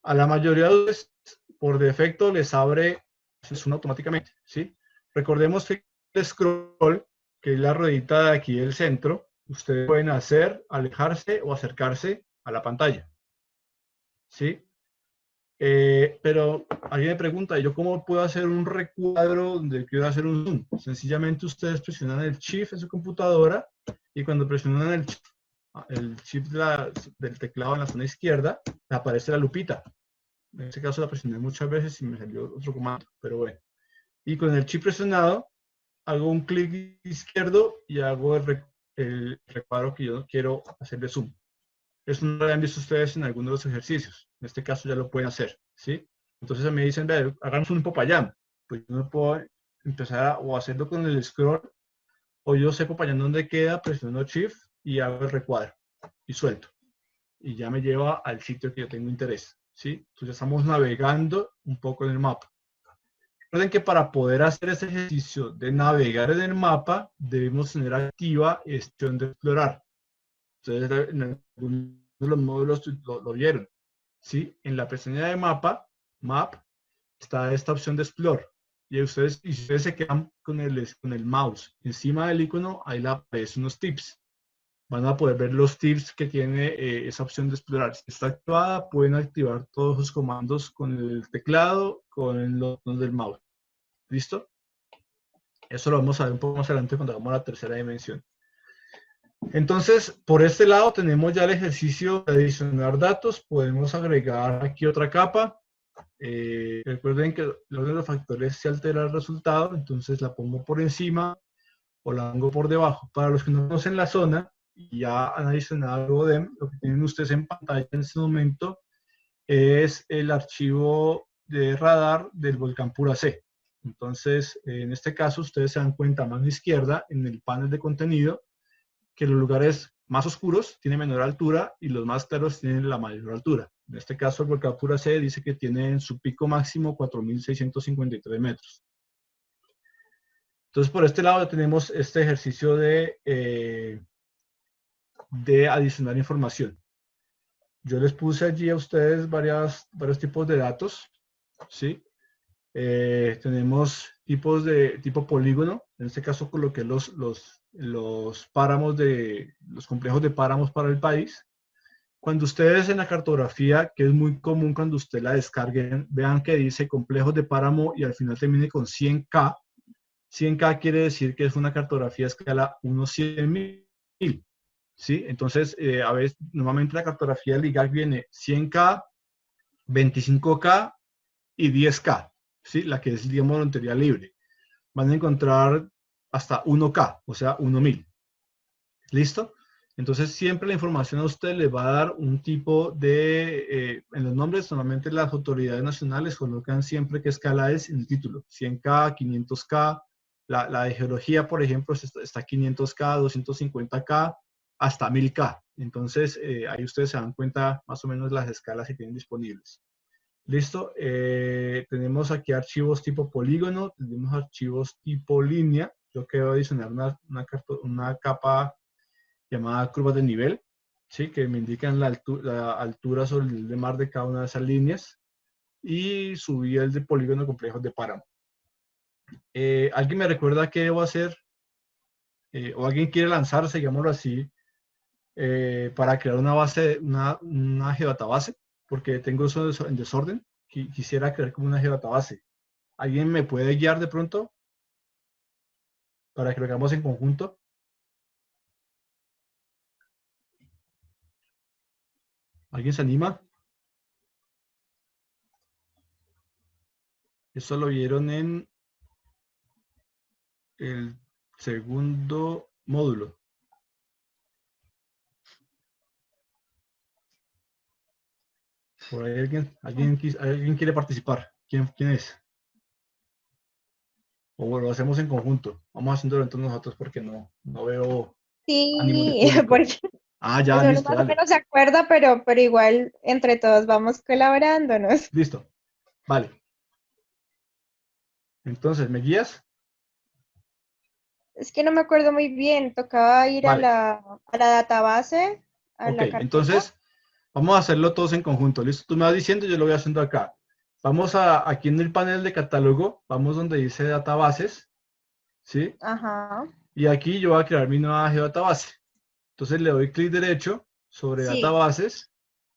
A la mayoría de ustedes, por defecto, les abre automáticamente. ¿Sí? Recordemos que el scroll, que es la ruedita de aquí del centro, ustedes pueden hacer, alejarse o acercarse a la pantalla. ¿Sí? Pero alguien me pregunta, ¿yo cómo puedo hacer un recuadro donde quiero hacer un zoom? Sencillamente ustedes presionan el Shift en su computadora y cuando presionan el Shift del teclado en la zona izquierda, aparece la lupita. En este caso la presioné muchas veces y me salió otro comando, pero bueno. Y con el Shift presionado, hago un clic izquierdo y hago el recuadro que yo quiero hacer de zoom. Eso no lo han visto ustedes en algunos de los ejercicios. En este caso ya lo pueden hacer, ¿sí? Entonces me dicen, hagamos un Popayán. Pues yo no puedo empezar o hacerlo con el scroll, o yo sé Popayán dónde queda, presiono Shift y hago el recuadro y suelto. Y ya me lleva al sitio que yo tengo interés, ¿sí? Entonces estamos navegando un poco en el mapa. Recuerden que para poder hacer este ejercicio de navegar en el mapa, debemos tener activa esta opción de explorar. Entonces, en algunos de los módulos lo vieron. ¿sí? En la pestaña de mapa, Map, está esta opción de Explore. Y ustedes se quedan con el mouse encima del icono, ahí le aparecen unos tips. Van a poder ver los tips que tiene esa opción de explorar. Si está activada, pueden activar todos sus comandos con el teclado, con los botones del mouse. ¿Listo? Eso lo vamos a ver un poco más adelante cuando hagamos la tercera dimensión. Entonces, por este lado tenemos ya el ejercicio de adicionar datos. Podemos agregar aquí otra capa. Recuerden que los de los factores se altera el resultado, entonces la pongo por encima o la pongo por debajo. Para los que no conocen la zona y ya han adicionado el ODEM, lo que tienen ustedes en pantalla en este momento es el archivo de radar del volcán Pura C. Entonces, en este caso, ustedes se dan cuenta a mano izquierda en el panel de contenido que los lugares más oscuros tienen menor altura y los más claros tienen la mayor altura. En este caso, el volcán Pura C dice que tiene en su pico máximo 4.653 metros. Entonces, por este lado tenemos este ejercicio de adicionar información. Yo les puse allí a ustedes varios tipos de datos, ¿sí? Tenemos tipos de tipo polígono. En este caso coloqué los páramos los complejos de páramos para el país. Cuando ustedes en la cartografía, que es muy común cuando usted la descarguen, vean que dice complejos de páramo y al final termine con 100K. 100K quiere decir que es una cartografía a escala 1/100.000. ¿Sí? Entonces, a veces, normalmente la cartografía del IGAC viene 100K, 25K y 10K, ¿sí? La que es, digamos, en teoría libre. Van a encontrar hasta 1K, o sea, 1.000. ¿Listo? Entonces, siempre la información a usted le va a dar un tipo de, en los nombres, normalmente las autoridades nacionales colocan siempre qué escala es en el título, 100K, 500K, la de geología, por ejemplo, está 500K, 250K, hasta 1000K. Entonces, ahí ustedes se dan cuenta más o menos las escalas que tienen disponibles. Listo. Tenemos aquí archivos tipo polígono, tenemos archivos tipo línea. Yo quiero adicionar una capa llamada curva de nivel, ¿sí? Que me indican la altura sobre el nivel de mar de cada una de esas líneas. Y subí el de polígono complejos de páramo. ¿Alguien me recuerda qué debo hacer? ¿O alguien quiere lanzarse, digámoslo así, para crear una base, una geodatabase? Porque tengo eso en desorden. Quisiera crear como una geodatabase. ¿Alguien me puede guiar de pronto? Para que lo hagamos en conjunto. ¿Alguien se anima? Eso lo vieron en el segundo módulo. Por ahí alguien quiere participar. ¿Quién es? O bueno, lo hacemos en conjunto. Vamos haciéndolo entre nosotros porque no veo ánimo de Sí, público. porque Ah, ya, uno listo, más o dale. menos se acuerda, pero igual entre todos vamos colaborándonos. Listo. Vale. Entonces, ¿me guías? Es que no me acuerdo muy bien, tocaba ir Vale. a la database, a Ok, la carpeta. entonces vamos a hacerlo todos en conjunto. Listo, tú me vas diciendo, yo lo voy haciendo acá. Vamos aquí en el panel de catálogo, vamos donde dice databases, ¿sí? Ajá. Y aquí yo voy a crear mi nueva geodatabase. Entonces le doy clic derecho sobre Sí. databases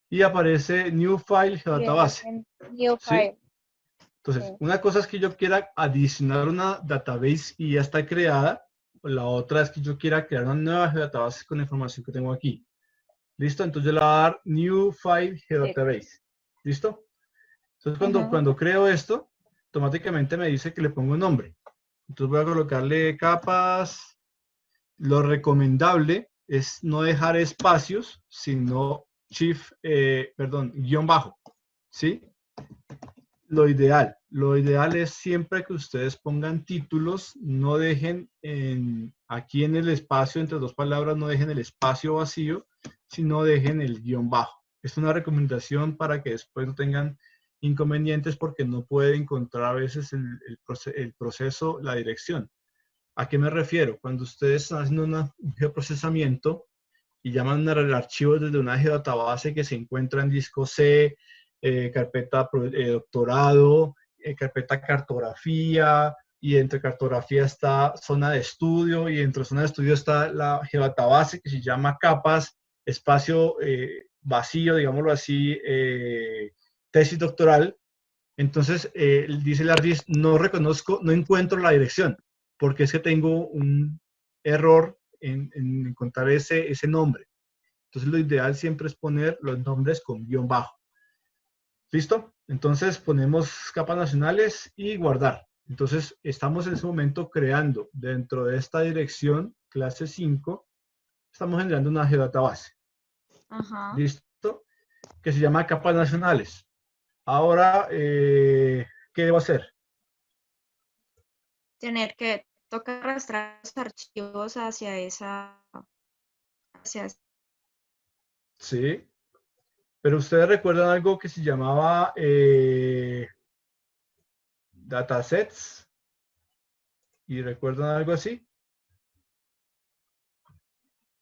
y aparece New File Geodatabase. New ¿Sí? file. Entonces, Sí. una cosa es que yo quiera adicionar una database y ya está creada. La otra es que yo quiera crear una nueva geodatabase con la información que tengo aquí. ¿Listo? Entonces yo le voy a dar New File Geodatabase. ¿Listo? Entonces cuando creo esto, automáticamente me dice que le pongo un nombre. Entonces voy a colocarle capas. Lo recomendable es no dejar espacios, sino guión bajo. ¿Sí? Lo ideal es siempre que ustedes pongan títulos, no dejen aquí en el espacio entre dos palabras, no dejen el espacio vacío, sino dejen el guión bajo. Es una recomendación para que después no tengan inconvenientes porque no pueden encontrar a veces el proceso, la dirección. ¿A qué me refiero? Cuando ustedes están haciendo un geoprocesamiento y llaman al archivo desde una geodatabase que se encuentra en disco C, carpeta doctorado, carpeta cartografía, y entre cartografía está zona de estudio, y dentro de zona de estudio está la geodatabase, que se llama capas, espacio vacío, digámoslo así, tesis doctoral. Entonces, dice el ArcGIS, no reconozco, no encuentro la dirección, porque es que tengo un error en encontrar ese nombre. Entonces, lo ideal siempre es poner los nombres con guión bajo. ¿Listo? Entonces, ponemos capas nacionales y guardar. Entonces, estamos en ese momento creando dentro de esta dirección, clase 5, estamos generando una geodatabase. Ajá. ¿Listo? Que se llama capas nacionales. Ahora, ¿qué debo hacer? Tener que tocar arrastrar los archivos hacia Sí. Pero ustedes recuerdan algo que se llamaba datasets. ¿Y recuerdan algo así?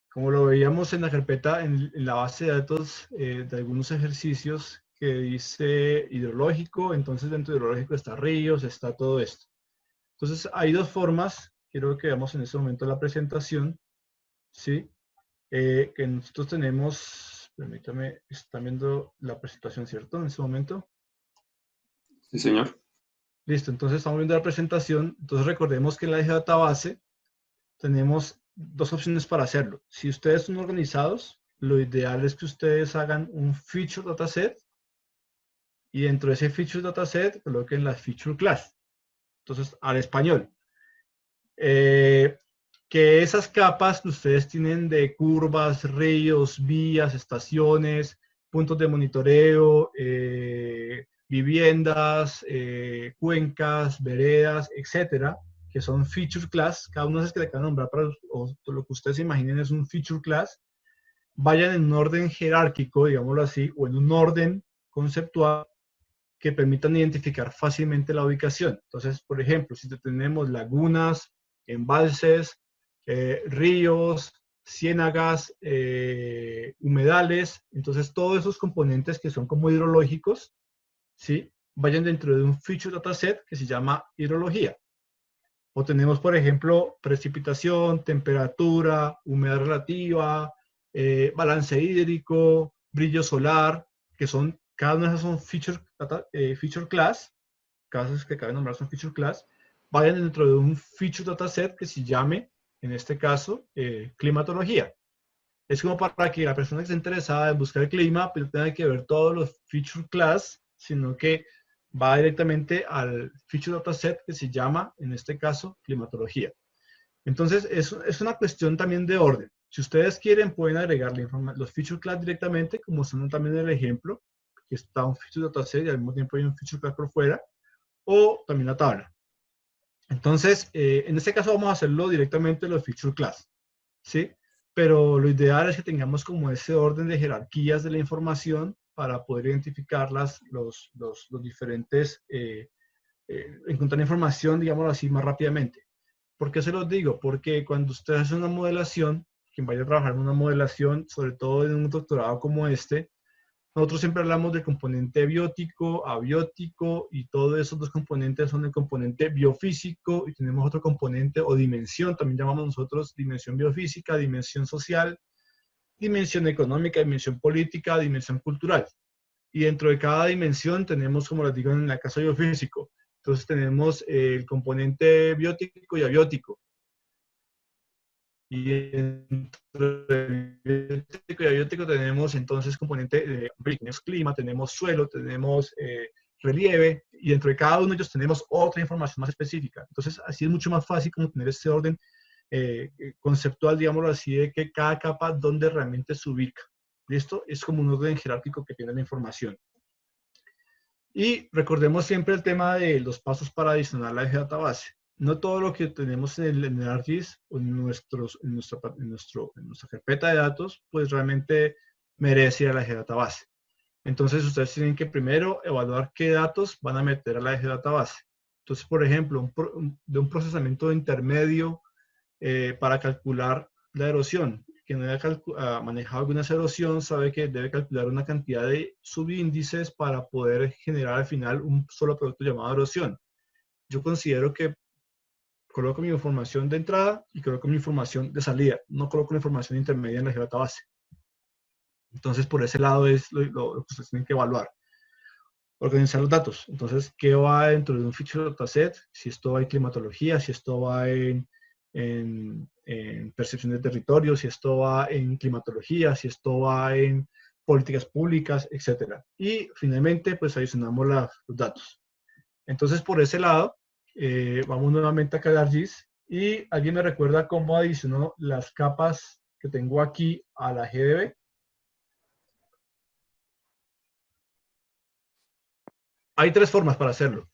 Como lo veíamos en la carpeta, en la base de datos de algunos ejercicios que dice hidrológico, entonces dentro de hidrológico está ríos, está todo esto. Entonces hay dos formas, quiero que veamos en este momento la presentación, ¿sí? Que nosotros tenemos, permítame, están viendo la presentación, ¿cierto? En este momento. Sí, señor. Listo, entonces estamos viendo la presentación. Entonces recordemos que en la database tenemos dos opciones para hacerlo. Si ustedes son organizados, lo ideal es que ustedes hagan un feature dataset y dentro de ese feature dataset coloquen la feature class. Entonces, al español. Que esas capas que ustedes tienen de curvas, ríos, vías, estaciones, puntos de monitoreo, viviendas, cuencas, veredas, etcétera, que son feature class, cada uno de esos que le acaban de nombrar para lo que ustedes imaginen es un feature class, vayan en un orden jerárquico, digámoslo así, o en un orden conceptual que permitan identificar fácilmente la ubicación. Entonces, por ejemplo, si tenemos lagunas, embalses, ríos, ciénagas, humedales, entonces todos esos componentes que son como hidrológicos, ¿sí? Vayan dentro de un feature dataset que se llama hidrología. O tenemos, por ejemplo, precipitación, temperatura, humedad relativa, balance hídrico, brillo solar, que son, cada una de esas son feature class, casos que cabe nombrar son feature class, vayan dentro de un feature dataset que se llame, en este caso, climatología. Es como para que la persona que esté interesada en buscar el clima, pero no tenga que ver todos los feature class, sino que va directamente al feature dataset que se llama, en este caso, climatología. Entonces, es una cuestión también de orden. Si ustedes quieren, pueden agregarle los feature class directamente, como son también el ejemplo, que está un feature dataset y al mismo tiempo hay un feature class por fuera, o también la tabla. Entonces, en este caso vamos a hacerlo directamente los feature class, ¿sí? Pero lo ideal es que tengamos como ese orden de jerarquías de la información para poder identificar los diferentes, encontrar información, digámoslo así, más rápidamente. ¿Por qué se los digo? Porque cuando usted hace una modelación, quien vaya a trabajar en una modelación, sobre todo en un doctorado como este, nosotros siempre hablamos del componente biótico, abiótico, y todos esos dos componentes son el componente biofísico, y tenemos otro componente o dimensión, también llamamos nosotros dimensión biofísica, dimensión social, dimensión económica, dimensión política, dimensión cultural. Y dentro de cada dimensión tenemos, como les digo en el caso biofísico, entonces tenemos el componente biótico y abiótico. Y dentro del biótico y abiótico tenemos entonces componente de tenemos clima, tenemos suelo, tenemos relieve, y dentro de cada uno de ellos tenemos otra información más específica. Entonces así es mucho más fácil como tener este orden conceptual, digámoslo así, de que cada capa donde realmente se ubica. ¿Listo? Es como un orden jerárquico que tiene la información. Y recordemos siempre el tema de los pasos para adicionar la database. No todo lo que tenemos en el ArcGIS o en nuestra carpeta de datos, pues realmente merece ir a la database. Entonces ustedes tienen que primero evaluar qué datos van a meter a la database. Entonces, por ejemplo, de un procesamiento intermedio para calcular la erosión. que no haya manejado alguna erosión sabe que debe calcular una cantidad de subíndices para poder generar al final un solo producto llamado erosión. Yo considero que coloco mi información de entrada y coloco mi información de salida. No coloco la información intermedia en la GeoData base. Entonces, por ese lado es lo que ustedes tienen que evaluar. Organizar los datos. Entonces, ¿qué va dentro de un feature dataset? Si esto va en climatología, si esto va en percepción de territorio, si esto va en climatología, si esto va en políticas públicas, etc. Y finalmente, pues adicionamos los datos. Entonces, por ese lado, vamos nuevamente acá a ArcGIS y alguien me recuerda cómo adicionó las capas que tengo aquí a la GDB. Hay 3 formas para hacerlo.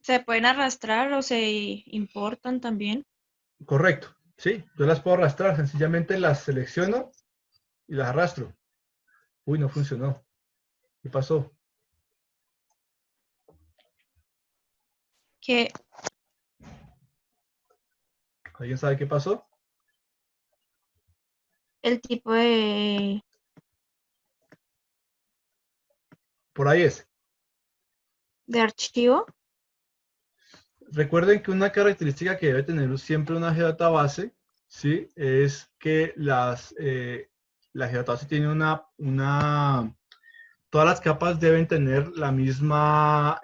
¿Se pueden arrastrar o se importan también? Correcto, sí, yo las puedo arrastrar, sencillamente las selecciono y las arrastro. Uy, no funcionó. ¿Qué pasó? Que ¿Alguien sabe qué pasó? el tipo de... Por ahí es. de archivo. Recuerden que una característica que debe tener siempre una GeoData base, ¿sí? Es que la GeoData base tiene todas las capas deben tener la misma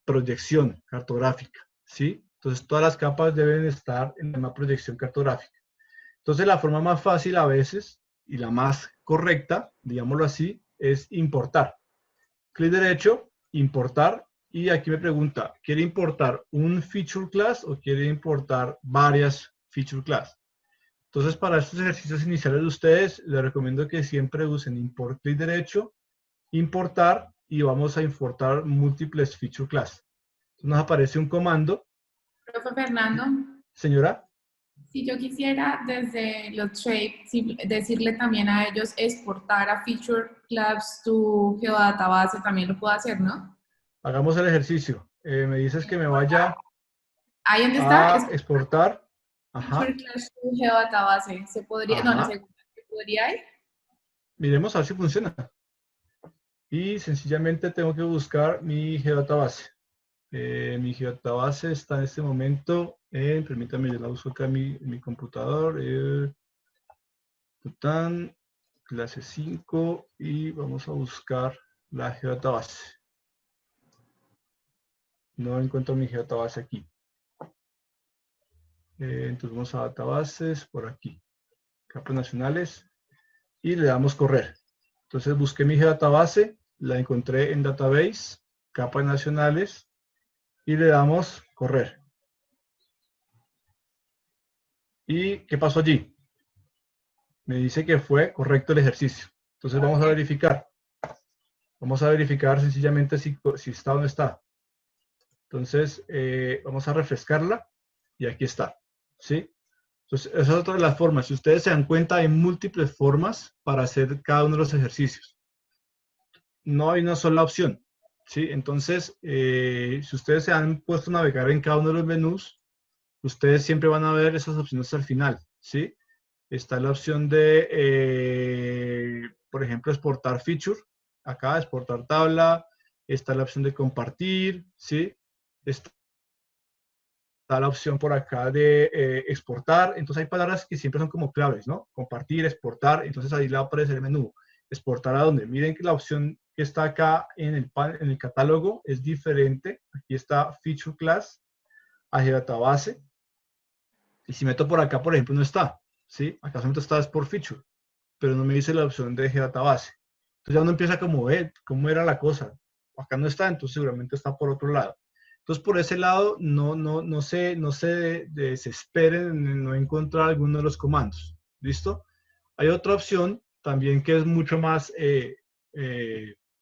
proyección cartográfica, ¿sí? Entonces, todas las capas deben estar en la misma proyección cartográfica. Entonces, la forma más fácil a veces y la más correcta, digámoslo así, es importar. Clic derecho, importar, y aquí me pregunta, ¿quiere importar un feature class o quiere importar varias feature class? Entonces, para estos ejercicios iniciales de ustedes, les recomiendo que siempre usen import clic derecho, importar, y vamos a importar múltiples feature class. Entonces, nos aparece un comando. Profe Fernando, Señora. si yo quisiera desde los shapes decirle también a ellos exportar a Feature Class tu geodatabase, también lo puedo hacer, ¿no? Hagamos el ejercicio. Me dices que me vaya ahí donde está, a exportar. Feature Ajá. Class tu geodatabase. ¿Se podría? Ajá. No, la segunda. ¿Se podría ir? Miremos a ver si funciona. Y sencillamente tengo que buscar mi geodatabase. Mi geodatabase está en este momento permítame, yo la uso acá en mi computador. Clase 5 y vamos a buscar la geodatabase. No encuentro mi geodatabase aquí. Entonces vamos a databases por aquí. Capas nacionales y le damos correr. Entonces busqué mi geodatabase, la encontré en database, capas nacionales y le damos correr. ¿Y qué pasó allí? Me dice que fue correcto el ejercicio. Entonces vamos a verificar. Vamos a verificar sencillamente si está o no está. Entonces vamos a refrescarla y aquí está. ¿Sí? Entonces esa es otra de las formas. Si ustedes se dan cuenta, hay múltiples formas para hacer cada uno de los ejercicios. No hay una sola opción. ¿Sí? Entonces, si ustedes se han puesto a navegar en cada uno de los menús, ustedes siempre van a ver esas opciones al final. ¿Sí? Está la opción de, por ejemplo, exportar feature. Acá, exportar tabla. Está la opción de compartir. ¿Sí? Está la opción por acá de exportar. Entonces hay palabras que siempre son como claves, ¿no? Compartir, exportar. Entonces ahí le va a aparecer el menú. ¿Exportar a dónde? Miren que la opción que está acá en el catálogo es diferente. Aquí está Feature Class, a Geodatabase. Y si meto por acá, por ejemplo, no está. ¿Sí? Acá solamente está es por Feature, pero no me dice la opción de Geodatabase. Entonces ya uno empieza como, ¿cómo era la cosa? Acá no está, entonces seguramente está por otro lado. Entonces, por ese lado, no se desesperen en no encontrar alguno de los comandos. ¿Listo? Hay otra opción también que es mucho más,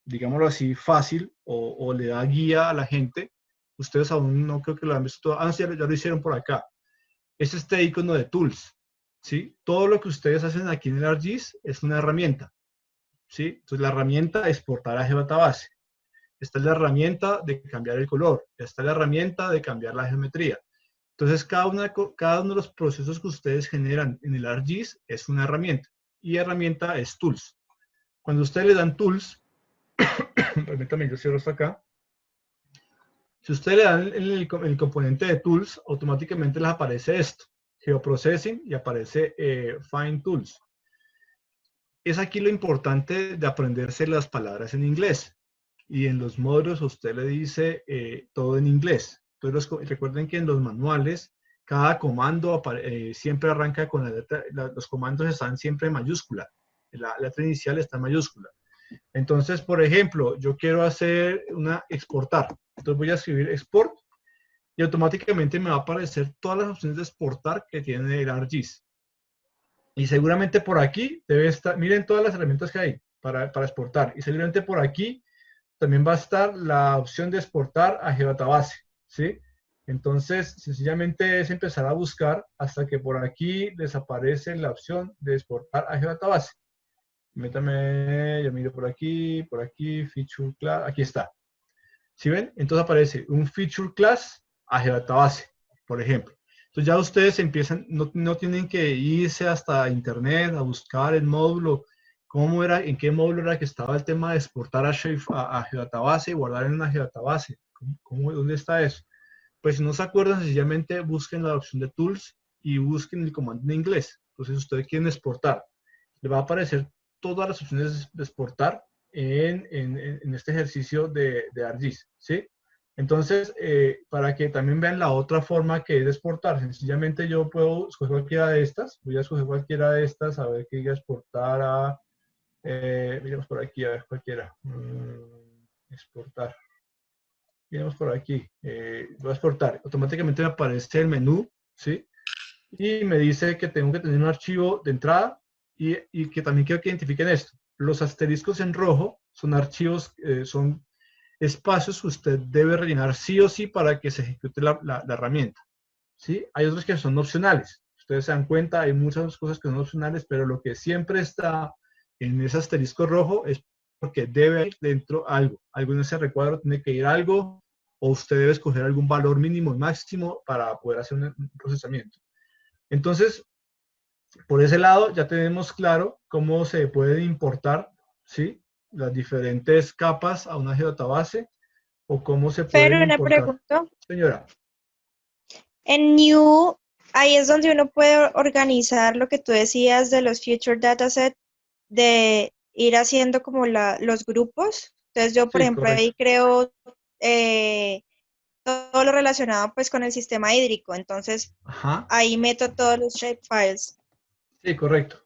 digámoslo así, fácil o le da guía a la gente. Ustedes aún no creo que lo han visto todo. Sí, ya lo hicieron por acá. Es este icono de Tools. ¿Sí? Todo lo que ustedes hacen aquí en el ArcGIS es una herramienta. ¿Sí? Entonces, la herramienta es exportar a GeoDatabase. Esta es la herramienta de cambiar el color. Esta es la herramienta de cambiar la geometría. Entonces, cada uno de los procesos que ustedes generan en el ArcGIS es una herramienta. Y herramienta es Tools. Cuando ustedes le dan Tools, permítame, yo cierro hasta acá. Si ustedes le dan el componente de Tools, automáticamente les aparece esto, Geoprocessing, y aparece Find Tools. Es aquí lo importante de aprenderse las palabras en inglés. Y en los módulos usted le dice todo en inglés. Entonces recuerden que en los manuales cada comando siempre arranca con la letra, los comandos están siempre en mayúscula. La letra inicial está en mayúscula. Entonces, por ejemplo, yo quiero hacer exportar. Entonces voy a escribir export y automáticamente me va a aparecer todas las opciones de exportar que tiene el ArcGIS. Y seguramente por aquí debe estar, miren todas las herramientas que hay para exportar. Y seguramente por aquí también va a estar la opción de exportar a Geodatabase, ¿sí? Entonces, sencillamente es empezar a buscar hasta que por aquí les aparece la opción de exportar a Geodatabase. Métame, yo miro por aquí, Feature Class, aquí está. ¿Sí ven? Entonces aparece un Feature Class a Geodatabase, por ejemplo. Entonces ya ustedes empiezan, no tienen que irse hasta internet a buscar el módulo, en qué módulo era que estaba el tema de exportar a Geodatabase y guardar en una Geodatabase. ¿Dónde está eso? Pues si no se acuerdan, sencillamente busquen la opción de Tools y busquen el comando en inglés. Entonces, si ustedes quieren exportar, le va a aparecer todas las opciones de exportar en este ejercicio de ArcGIS, ¿sí? Entonces, para que también vean la otra forma que es de exportar, sencillamente yo puedo escoger cualquiera de estas, voy a escoger cualquiera de estas, a ver qué diga exportar a, miremos por aquí, a ver cualquiera, exportar. Miremos por aquí, voy a exportar, automáticamente me aparece el menú, ¿sí? Y me dice que tengo que tener un archivo de entrada y que también quiero que identifiquen esto. Los asteriscos en rojo son archivos, son espacios que usted debe rellenar sí o sí para que se ejecute la herramienta, ¿sí? Hay otros que son opcionales. Ustedes se dan cuenta, hay muchas cosas que son opcionales, pero lo que siempre está en ese asterisco rojo es porque debe ir dentro algo en ese recuadro tiene que ir algo, o usted debe escoger algún valor mínimo y máximo para poder hacer un procesamiento. Entonces, por ese lado ya tenemos claro cómo se pueden importar, ¿sí?, las diferentes capas a una geodatabase o cómo se pueden Pero una importar. pregunta. Señora. En New, ahí es donde uno puede organizar lo que tú decías de los Future Dataset, de ir haciendo como los grupos. Entonces yo, por Sí, ejemplo, correcto. ahí creo todo lo relacionado pues con el sistema hídrico. Entonces Ajá. ahí meto todos los shapefiles. Sí, correcto.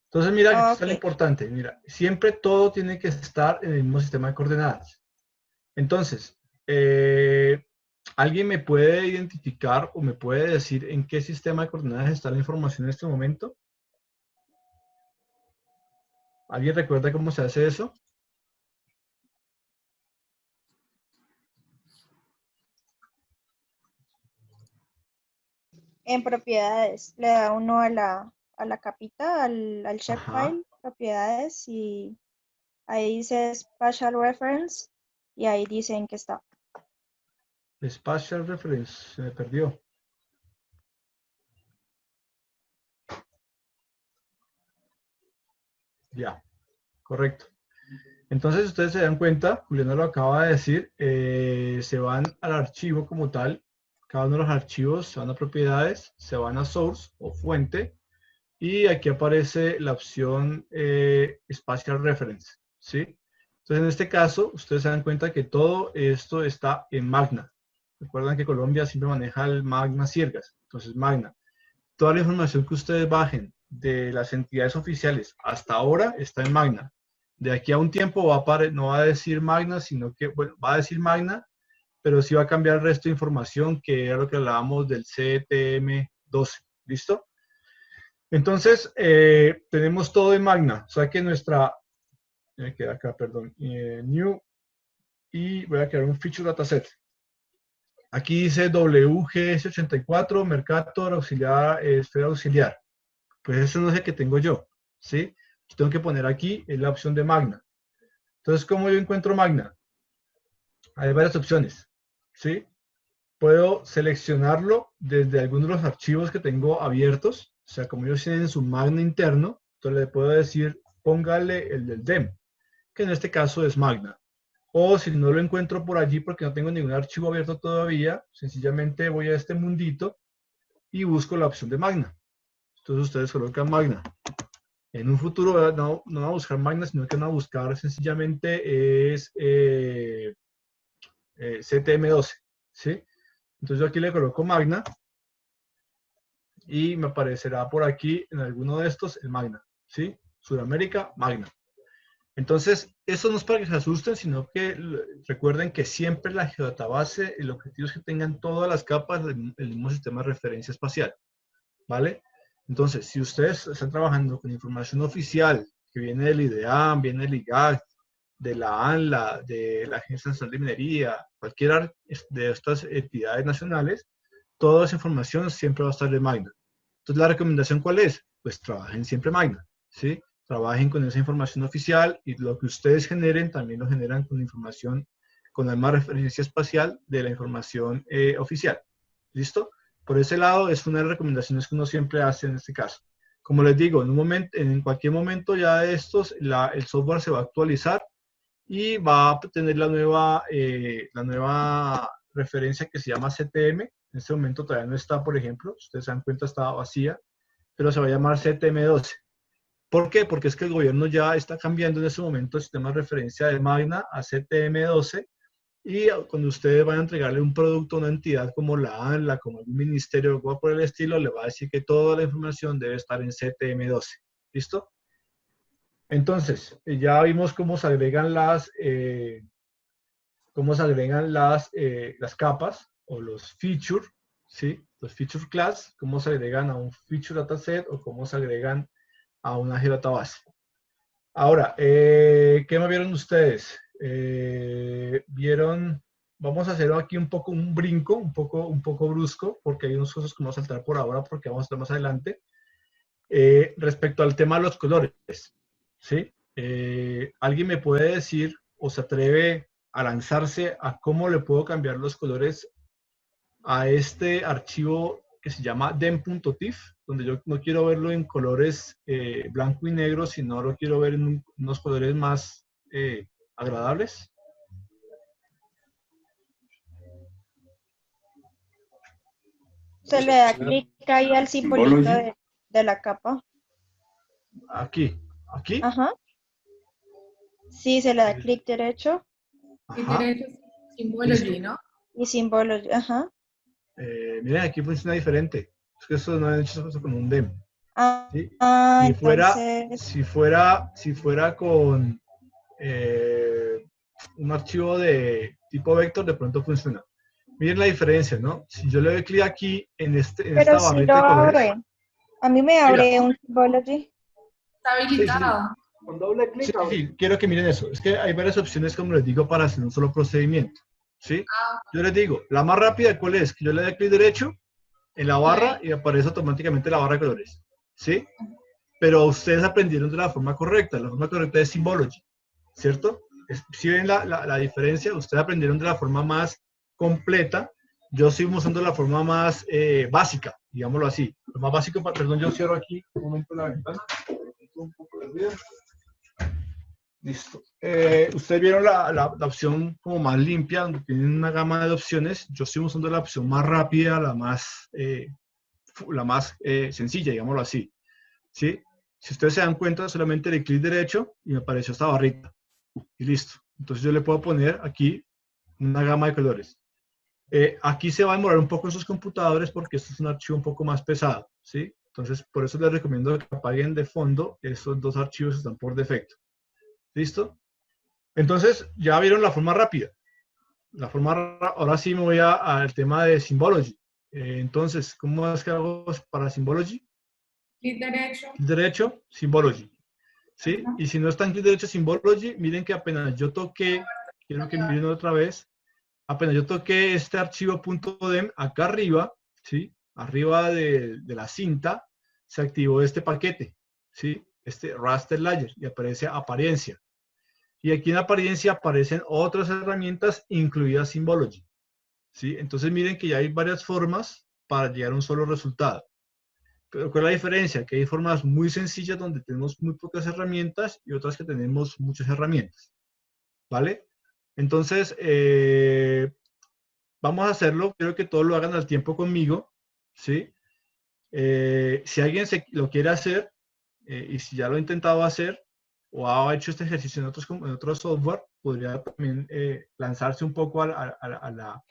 Entonces, mira, aquí está lo Ok. importante. Mira, siempre todo tiene que estar en el mismo sistema de coordenadas. Entonces, ¿alguien me puede identificar o me puede decir en qué sistema de coordenadas está la información en este momento? ¿Alguien recuerda cómo se hace eso? En propiedades, le da uno a la capita, al shapefile, propiedades, y ahí dice Spatial Reference, y ahí dice en qué está. Spatial Reference, se me perdió. Ya, correcto. Entonces, ustedes se dan cuenta, Juliana lo acaba de decir, se van al archivo como tal, cada uno de los archivos se van a propiedades, se van a source o fuente, y aquí aparece la opción Spatial Reference, ¿sí? Entonces, en este caso, ustedes se dan cuenta que todo esto está en Magna. Recuerdan que Colombia siempre maneja el Magna Ciergas, entonces Magna. Toda la información que ustedes bajen de las entidades oficiales hasta ahora está en Magna. De aquí a un tiempo no va a decir Magna, sino que, bueno, va a decir Magna, pero sí va a cambiar el resto de información, que era lo que hablábamos del CTM12. ¿Listo? Entonces, tenemos todo en Magna. O sea que me queda acá, perdón, New, y voy a crear un Feature Dataset. Aquí dice WGS84, Mercator, auxiliar, esfera auxiliar. Pues eso no es el que tengo yo, ¿sí? Tengo que poner aquí la opción de Magna. Entonces, ¿cómo yo encuentro Magna? Hay varias opciones, ¿sí? puedo seleccionarlo desde algunos de los archivos que tengo abiertos. O sea, como ellos tienen su Magna interno, entonces le puedo decir, póngale el del DEM, que en este caso es Magna. O si no lo encuentro por allí porque no tengo ningún archivo abierto todavía, sencillamente voy a este mundito y busco la opción de Magna. Entonces ustedes colocan Magna. En un futuro no van a buscar Magna, sino que van a buscar sencillamente es CTM12, ¿sí? Entonces yo aquí le coloco Magna y me aparecerá por aquí en alguno de estos el Magna, ¿sí? Sudamérica, Magna. Entonces, eso no es para que se asusten, sino que recuerden que siempre la geodatabase, el objetivo es que tengan todas las capas del mismo sistema de referencia espacial, ¿vale? Entonces, si ustedes están trabajando con información oficial, que viene del IDEAM, viene del IGAC, de la ANLA, de la Agencia Nacional de Minería, cualquiera de estas entidades nacionales, toda esa información siempre va a estar de Magna. Entonces, ¿la recomendación cuál es? Pues trabajen siempre Magna, ¿sí? Trabajen con esa información oficial y lo que ustedes generen también lo generan con información, con la misma referencia espacial de la información oficial. ¿Listo? Por ese lado es una de las recomendaciones que uno siempre hace en este caso. Como les digo, en cualquier momento ya de estos, el software se va a actualizar y va a tener la nueva referencia que se llama CTM. En este momento todavía no está, por ejemplo, si ustedes se dan cuenta está vacía, pero se va a llamar CTM12. ¿Por qué? Porque es que el gobierno ya está cambiando en ese momento el sistema de referencia de Magna a CTM12 y cuando ustedes van a entregarle un producto a una entidad como la ANLA, como algún ministerio o algo por el estilo, le va a decir que toda la información debe estar en CTM12. ¿Listo? Entonces, ya vimos cómo se agregan las capas o los features, ¿sí? Los feature class, cómo se agregan a un feature dataset o cómo se agregan a una geodatabase. Ahora, ¿qué me vieron ustedes? Vamos a hacer aquí un poco un brinco, un poco brusco, porque hay unas cosas que vamos a saltar por ahora, porque vamos a estar más adelante. Respecto al tema de los colores, ¿sí? ¿Alguien me puede decir o se atreve a lanzarse a cómo le puedo cambiar los colores a este archivo que se llama dem.tif, donde yo no quiero verlo en colores blanco y negro, sino lo quiero ver en unos colores más agradables? Se le da clic ahí al simbolito de la capa. Aquí. Ajá. Sí, se le da clic derecho. Clic Ajá. derecho, Symbology, ¿no? Y Symbology, ajá. Miren, aquí funciona diferente. Es que eso no han hecho eso con un dem. ¿Sí? Entonces... Si fuera con un archivo de tipo vector, de pronto funciona. Miren la diferencia, ¿no? Si yo le doy clic aquí en esta barrita de colores. A mí me abre un Symbology. Está habilitado. Con doble clic. Sí, quiero que miren eso. Es que hay varias opciones, como les digo, para hacer un solo procedimiento. ¿Sí? Yo les digo, la más rápida, ¿cuál es? Que yo le doy clic derecho en la barra y aparece automáticamente la barra de colores. ¿Sí? Pero ustedes aprendieron de la forma correcta. La forma correcta es Symbology, ¿cierto? Si ven la diferencia, ustedes aprendieron de la forma más completa. Yo estoy usando la forma más básica, digámoslo así. Lo más básico, perdón, yo cierro aquí un momento la ventana. Un poco de ruido. Listo. Ustedes vieron la opción como más limpia, donde tienen una gama de opciones. Yo estoy usando la opción más rápida, la más sencilla, digámoslo así. ¿Sí? Si ustedes se dan cuenta, solamente le clic derecho y me apareció esta barrita. Y listo. Entonces yo le puedo poner aquí una gama de colores. Aquí se va a demorar un poco en sus computadores porque esto es un archivo un poco más pesado. ¿Sí? Entonces, por eso les recomiendo que apaguen de fondo esos dos archivos que están por defecto. ¿Listo? Entonces, ya vieron la forma rápida. Ahora sí me voy al tema de Symbology. Entonces, ¿cómo es que hago para Symbology? Clic derecho. Clic derecho, Symbology. ¿Sí? Y si no está en clic derecho Symbology, miren que apenas yo toqué, quiero que miren otra vez, apenas yo toqué este archivo .dem acá arriba, ¿sí? Arriba de la cinta, se activó este paquete, ¿sí? Este raster layer, y aparece apariencia. Y aquí en apariencia aparecen otras herramientas, incluidas Symbology, ¿sí? Entonces miren que ya hay varias formas para llegar a un solo resultado. Pero ¿cuál es la diferencia? Que hay formas muy sencillas donde tenemos muy pocas herramientas y otras que tenemos muchas herramientas, ¿vale? Entonces, vamos a hacerlo. Quiero que todos lo hagan al tiempo conmigo, ¿sí? Si alguien lo quiere hacer, y si ya lo ha intentado hacer o ha hecho este ejercicio en otros software, podría también lanzarse un poco al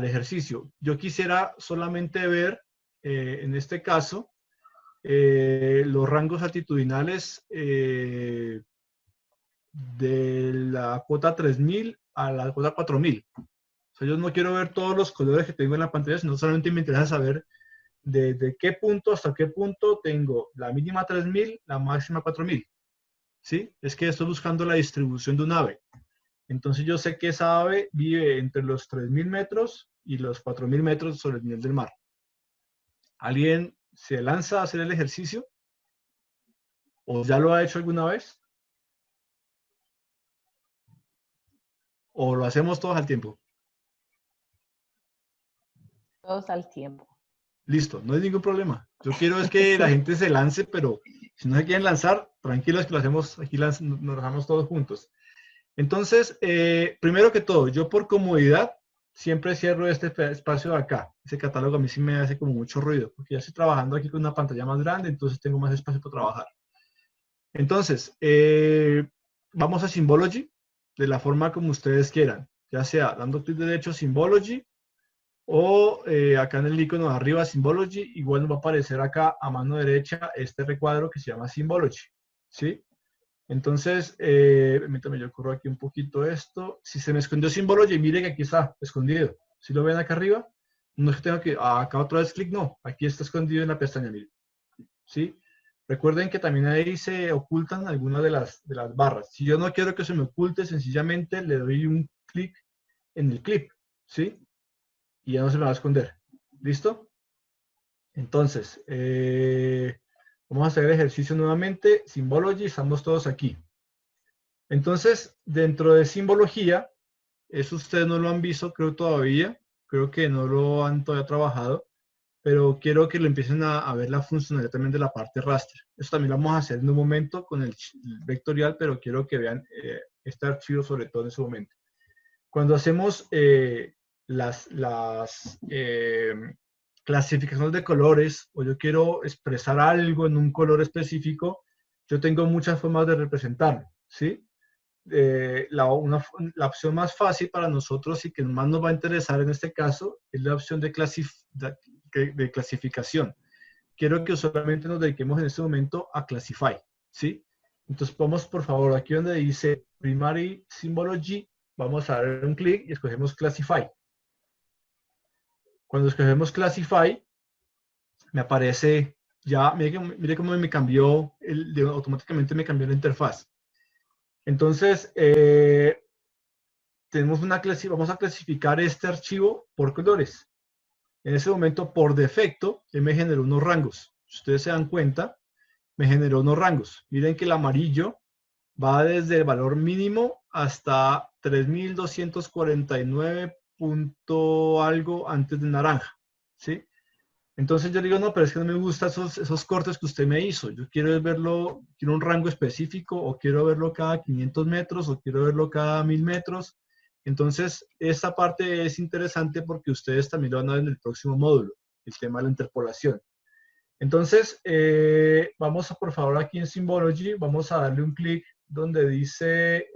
ejercicio. Yo quisiera solamente ver, en este caso, los rangos altitudinales de la cuota 3000 a la cuota 4000. O sea, yo no quiero ver todos los colores que tengo en la pantalla, sino solamente me interesa saber desde qué punto hasta qué punto tengo la mínima 3000, la máxima 4000. ¿Sí? Es que estoy buscando la distribución de un ave. Entonces yo sé que esa ave vive entre los 3000 metros y los 4000 metros sobre el nivel del mar. ¿Alguien se lanza a hacer el ejercicio? ¿O ya lo ha hecho alguna vez? ¿O lo hacemos todos al tiempo? Todos al tiempo. Listo, no hay ningún problema. Yo quiero es que la gente se lance, pero si no se quieren lanzar, tranquilos que lo hacemos, aquí nos lanzamos todos juntos. Entonces, primero que todo, yo por comodidad siempre cierro este espacio de acá. Ese catálogo a mí sí me hace como mucho ruido, porque ya estoy trabajando aquí con una pantalla más grande, entonces tengo más espacio para trabajar. Entonces, vamos a Symbology de la forma como ustedes quieran, ya sea dando clic derecho Symbology o acá en el icono de arriba Symbology, igual nos va a aparecer acá a mano derecha este recuadro que se llama Symbology, ¿sí? Entonces, permítame, yo corro aquí un poquito esto. Si se me escondió Symbology, mire que aquí está escondido. Si lo ven acá arriba, no es que tenga que, acá otra vez clic, no. Aquí está escondido en la pestaña, mire. ¿Sí? Recuerden que también ahí se ocultan algunas de las barras. Si yo no quiero que se me oculte, sencillamente le doy un clic en el clip, ¿sí? Y ya no se me va a esconder. ¿Listo? Entonces, vamos a hacer el ejercicio nuevamente. Symbology, estamos todos aquí. Entonces, dentro de simbología, eso ustedes no lo han visto, creo todavía. Creo que no lo han todavía trabajado, pero quiero que lo empiecen a ver la funcionalidad también de la parte raster. Eso también lo vamos a hacer en un momento con el vectorial, pero quiero que vean este archivo sobre todo en ese momento. Cuando hacemos las clasificaciones de colores, o yo quiero expresar algo en un color específico, yo tengo muchas formas de representarlo, ¿sí? La opción más fácil para nosotros y que más nos va a interesar en este caso es la opción de clasificación. Quiero que solamente nos dediquemos en este momento a Classify, ¿sí? Entonces vamos por favor aquí donde dice Primary Symbology, vamos a dar un clic y escogemos Classify. Cuando escogemos Classify, me aparece ya, mire cómo me cambió, automáticamente me cambió la interfaz. Entonces, vamos a clasificar este archivo por colores. En ese momento, por defecto, él me generó unos rangos. Si ustedes se dan cuenta, me generó unos rangos. Miren que el amarillo va desde el valor mínimo hasta 3249 punto algo antes de naranja, ¿sí? Entonces yo digo, no, pero es que no me gustan esos cortes que usted me hizo. Yo quiero verlo, quiero un rango específico, o quiero verlo cada 500 metros, o quiero verlo cada 1000 metros. Entonces, esta parte es interesante porque ustedes también lo van a ver en el próximo módulo, el tema de la interpolación. Entonces, vamos a, por favor, aquí en Symbology, vamos a darle un clic donde dice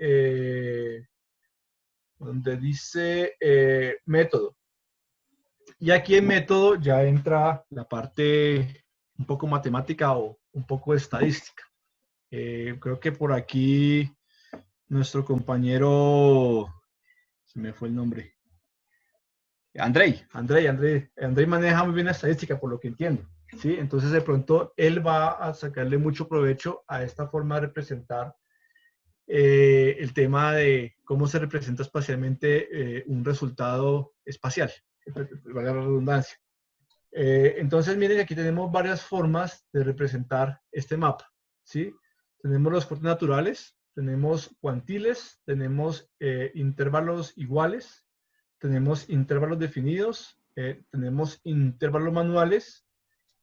método. Y aquí en método ya entra la parte un poco matemática o un poco estadística. Creo que por aquí nuestro compañero, se me fue el nombre, Andrei maneja muy bien la estadística por lo que entiendo, ¿sí? Entonces de pronto él va a sacarle mucho provecho a esta forma de representar el tema de cómo se representa espacialmente un resultado espacial, valga la redundancia. Entonces miren, aquí tenemos varias formas de representar este mapa, ¿sí? Tenemos los cortes naturales, tenemos cuantiles, tenemos intervalos iguales, tenemos intervalos definidos, tenemos intervalos manuales,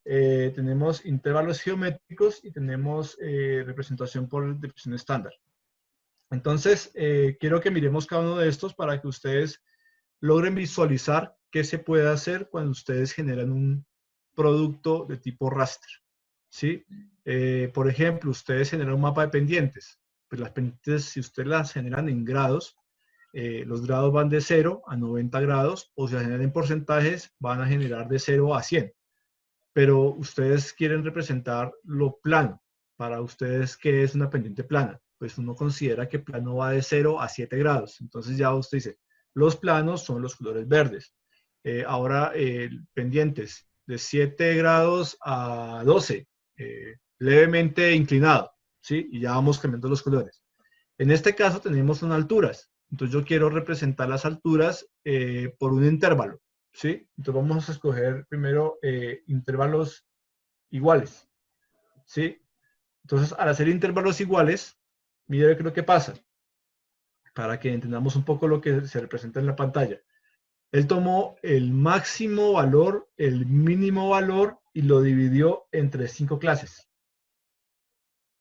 tenemos intervalos geométricos y tenemos representación por descripción estándar. Entonces, quiero que miremos cada uno de estos para que ustedes logren visualizar qué se puede hacer cuando ustedes generan un producto de tipo raster, ¿sí? Por ejemplo, ustedes generan un mapa de pendientes. Pues las pendientes, si ustedes las generan en grados, los grados van de 0 a 90 grados, o si las generan en porcentajes, van a generar de 0 a 100. Pero ustedes quieren representar lo plano. Para ustedes, ¿qué es una pendiente plana? Pues uno considera que plano va de 0 a 7 grados. Entonces ya usted dice, los planos son los colores verdes. Ahora, pendientes de 7 grados a 12, levemente inclinado, ¿sí? Y ya vamos cambiando los colores. En este caso tenemos unas alturas. Entonces yo quiero representar las alturas por un intervalo, ¿sí? Entonces vamos a escoger primero intervalos iguales, ¿sí? Entonces, al hacer intervalos iguales, mire qué es lo que pasa, para que entendamos un poco lo que se representa en la pantalla. Él tomó el máximo valor, el mínimo valor y lo dividió entre 5 clases.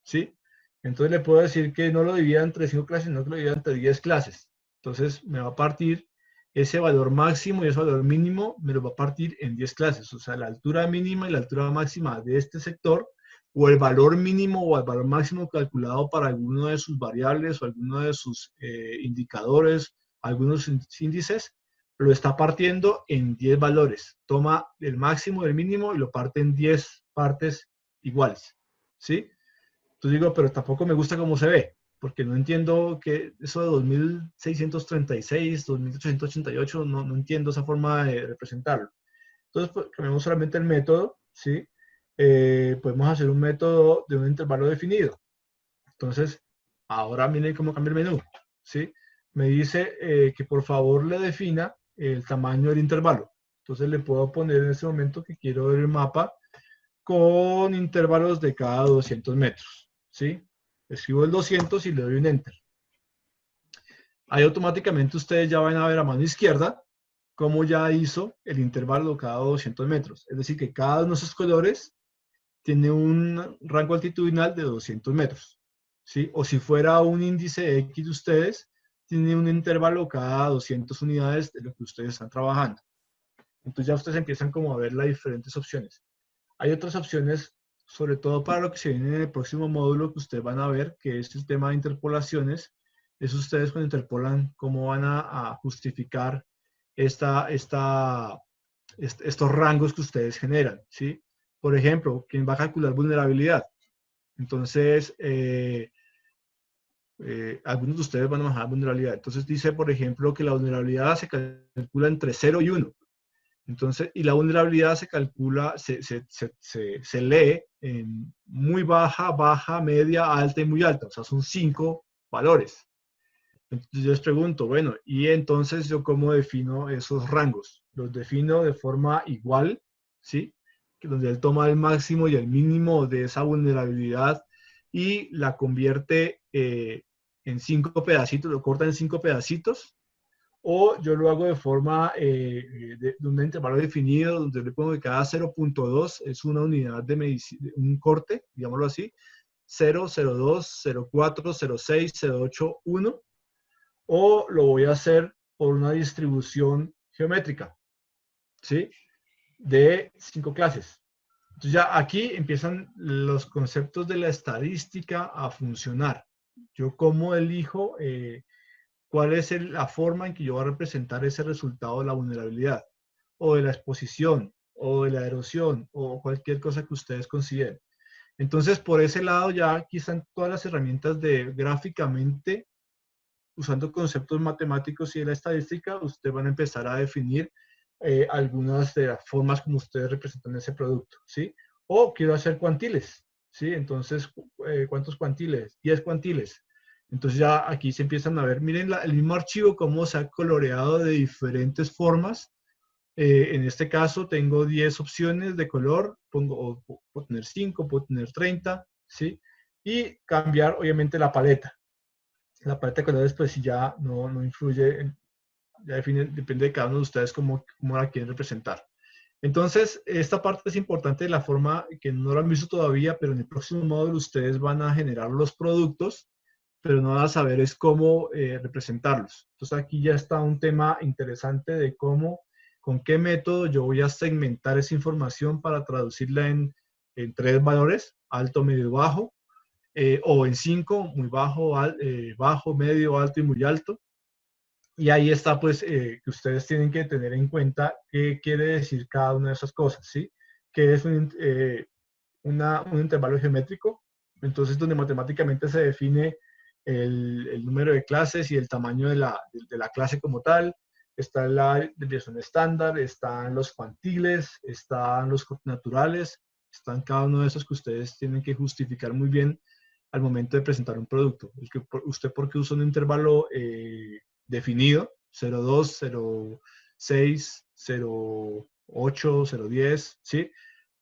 ¿Sí? Entonces le puedo decir que no lo divida entre 5 clases, sino que lo divida entre 10 clases. Entonces me va a partir ese valor máximo y ese valor mínimo, me lo va a partir en 10 clases. O sea, la altura mínima y la altura máxima de este sector, o el valor mínimo o el valor máximo calculado para alguno de sus variables o alguno de sus indicadores, algunos índices, lo está partiendo en 10 valores. Toma el máximo y el mínimo y lo parte en 10 partes iguales. ¿Sí? Entonces digo, pero tampoco me gusta cómo se ve, porque no entiendo que eso de 2636, 2888, no entiendo esa forma de representarlo. Entonces, pues, cambiamos solamente el método, ¿sí? Podemos hacer un método de un intervalo definido. Entonces, ahora miren cómo cambia el menú, ¿sí? Me dice que por favor le defina el tamaño del intervalo. Entonces le puedo poner en este momento que quiero ver el mapa con intervalos de cada 200 metros, ¿sí? Escribo el 200 y le doy un Enter. Ahí automáticamente ustedes ya van a ver a mano izquierda cómo ya hizo el intervalo cada 200 metros. Es decir, que cada uno de esos colores tiene un rango altitudinal de 200 metros, ¿sí? O si fuera un índice X de ustedes, tiene un intervalo cada 200 unidades de lo que ustedes están trabajando. Entonces ya ustedes empiezan como a ver las diferentes opciones. Hay otras opciones, sobre todo para lo que se viene en el próximo módulo que ustedes van a ver, que es el tema de interpolaciones. Es ustedes cuando interpolan, cómo van a justificar estos rangos que ustedes generan, ¿sí? Por ejemplo, ¿quién va a calcular vulnerabilidad? Entonces, algunos de ustedes van a manejar vulnerabilidad. Entonces dice, por ejemplo, que la vulnerabilidad se calcula entre 0 y 1. Entonces, y la vulnerabilidad se calcula, se lee en muy baja, baja, media, alta y muy alta. O sea, son 5 valores. Entonces yo les pregunto, bueno, ¿y entonces yo cómo defino esos rangos? Los defino de forma igual, ¿sí? Que donde él toma el máximo y el mínimo de esa vulnerabilidad y la convierte en 5 pedacitos, lo corta en 5 pedacitos. O yo lo hago de forma de un intervalo definido, donde le pongo que cada 0.2 es una unidad de medicina, un corte, digámoslo así, 0, 0.2, 0.4, 0.6, 0.8, 1. O lo voy a hacer por una distribución geométrica, ¿sí? De 5 clases. Entonces ya aquí empiezan los conceptos de la estadística a funcionar. Yo cómo elijo cuál es la forma en que yo voy a representar ese resultado de la vulnerabilidad, o de la exposición, o de la erosión, o cualquier cosa que ustedes consideren. Entonces, por ese lado ya aquí están todas las herramientas de gráficamente, usando conceptos matemáticos y de la estadística, ustedes van a empezar a definir algunas de las formas como ustedes representan ese producto, ¿sí? O quiero hacer cuantiles, ¿sí? Entonces, ¿cuántos cuantiles? 10 cuantiles. Entonces ya aquí se empiezan a ver, miren el mismo archivo cómo se ha coloreado de diferentes formas. En este caso tengo 10 opciones de color, puedo tener 5, puedo tener 30, ¿sí? Y cambiar obviamente la paleta. La paleta de colores pues ya no influye ya depende de cada uno de ustedes cómo la quieren representar. Entonces, esta parte es importante de la forma que no lo han visto todavía, pero en el próximo módulo ustedes van a generar los productos, pero no van a saber es cómo representarlos. Entonces, aquí ya está un tema interesante de cómo, con qué método yo voy a segmentar esa información para traducirla en 3 valores, alto, medio, bajo, o en 5, muy bajo, bajo, medio, alto y muy alto. Y ahí está, pues, que ustedes tienen que tener en cuenta qué quiere decir cada una de esas cosas, ¿sí? Que es un intervalo geométrico, entonces donde matemáticamente se define el número de clases y el tamaño de la clase como tal. Está la desviación estándar, están los cuantiles, están los naturales, están cada uno de esos que ustedes tienen que justificar muy bien al momento de presentar un producto. ¿Usted por qué usa un intervalo definido? 0,2, 0,6, 0,8, 0,10, ¿sí?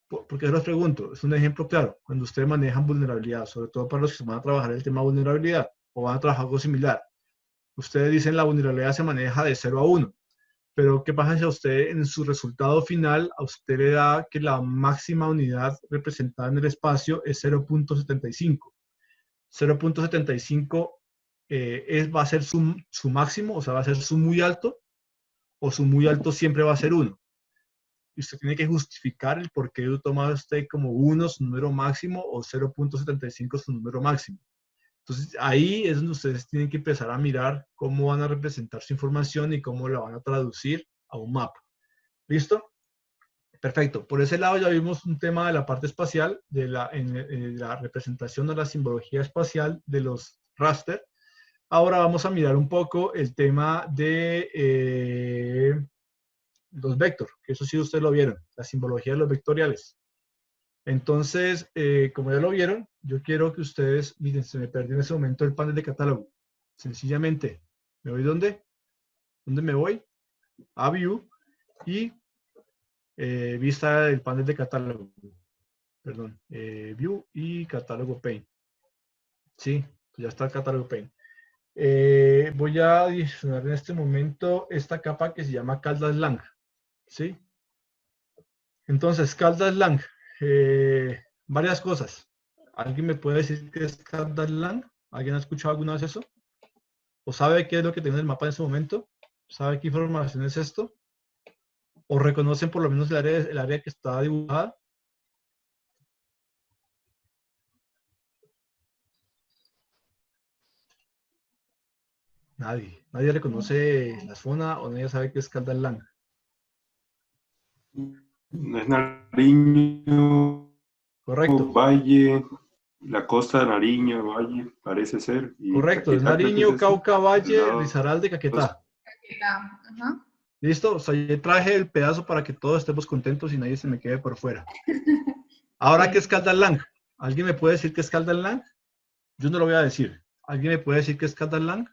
Porque yo les pregunto, es un ejemplo claro, cuando ustedes manejan vulnerabilidad, sobre todo para los que van a trabajar el tema vulnerabilidad o van a trabajar algo similar, ustedes dicen la vulnerabilidad se maneja de 0 a 1, pero ¿qué pasa si a usted en su resultado final, a usted le da que la máxima unidad representada en el espacio es 0,75? 0,75 va a ser su máximo, o sea, va a ser su muy alto, o su muy alto siempre va a ser 1. Y usted tiene que justificar el por qué toma usted como 1 su número máximo o 0,75 su número máximo. Entonces, ahí es donde ustedes tienen que empezar a mirar cómo van a representar su información y cómo la van a traducir a un mapa. ¿Listo? Perfecto. Por ese lado ya vimos un tema de la parte espacial, en la representación de la simbología espacial de los raster. Ahora vamos a mirar un poco el tema de los vector, que eso sí ustedes lo vieron, la simbología de los vectoriales. Entonces, como ya lo vieron, yo quiero que ustedes, miren, se me perdió en ese momento el panel de catálogo. Sencillamente, ¿me voy dónde? ¿Dónde me voy? A View y vista del panel de catálogo. Perdón, View y catálogo Pane. Sí, ya está el catálogo Pane. Voy a adicionar en este momento esta capa que se llama Caldas Lang. ¿Sí? Entonces, Caldas Lang. Varias cosas. ¿Alguien me puede decir qué es Caldas Lang? ¿Alguien ha escuchado alguna vez eso? ¿O sabe qué es lo que tiene el mapa en ese momento? ¿Sabe qué información es esto? ¿O reconocen por lo menos el área que está dibujada? Nadie. Nadie reconoce la zona o nadie sabe qué es Caldas Lang. No es Nariño, Correcto. Valle, la costa de Nariño, Valle, parece ser. Y Correcto, es Caquetá, creo que Nariño, es ese, Cauca, Valle, del lado- Risaralda y Caquetá. Ajá. ¿Listo? O sea, yo traje el pedazo para que todos estemos contentos y nadie se me quede por fuera. Ahora, ¿qué es Caldas Lang? ¿Alguien me puede decir qué es Caldas Lang? Yo no lo voy a decir. ¿Alguien me puede decir qué es Caldas Lang?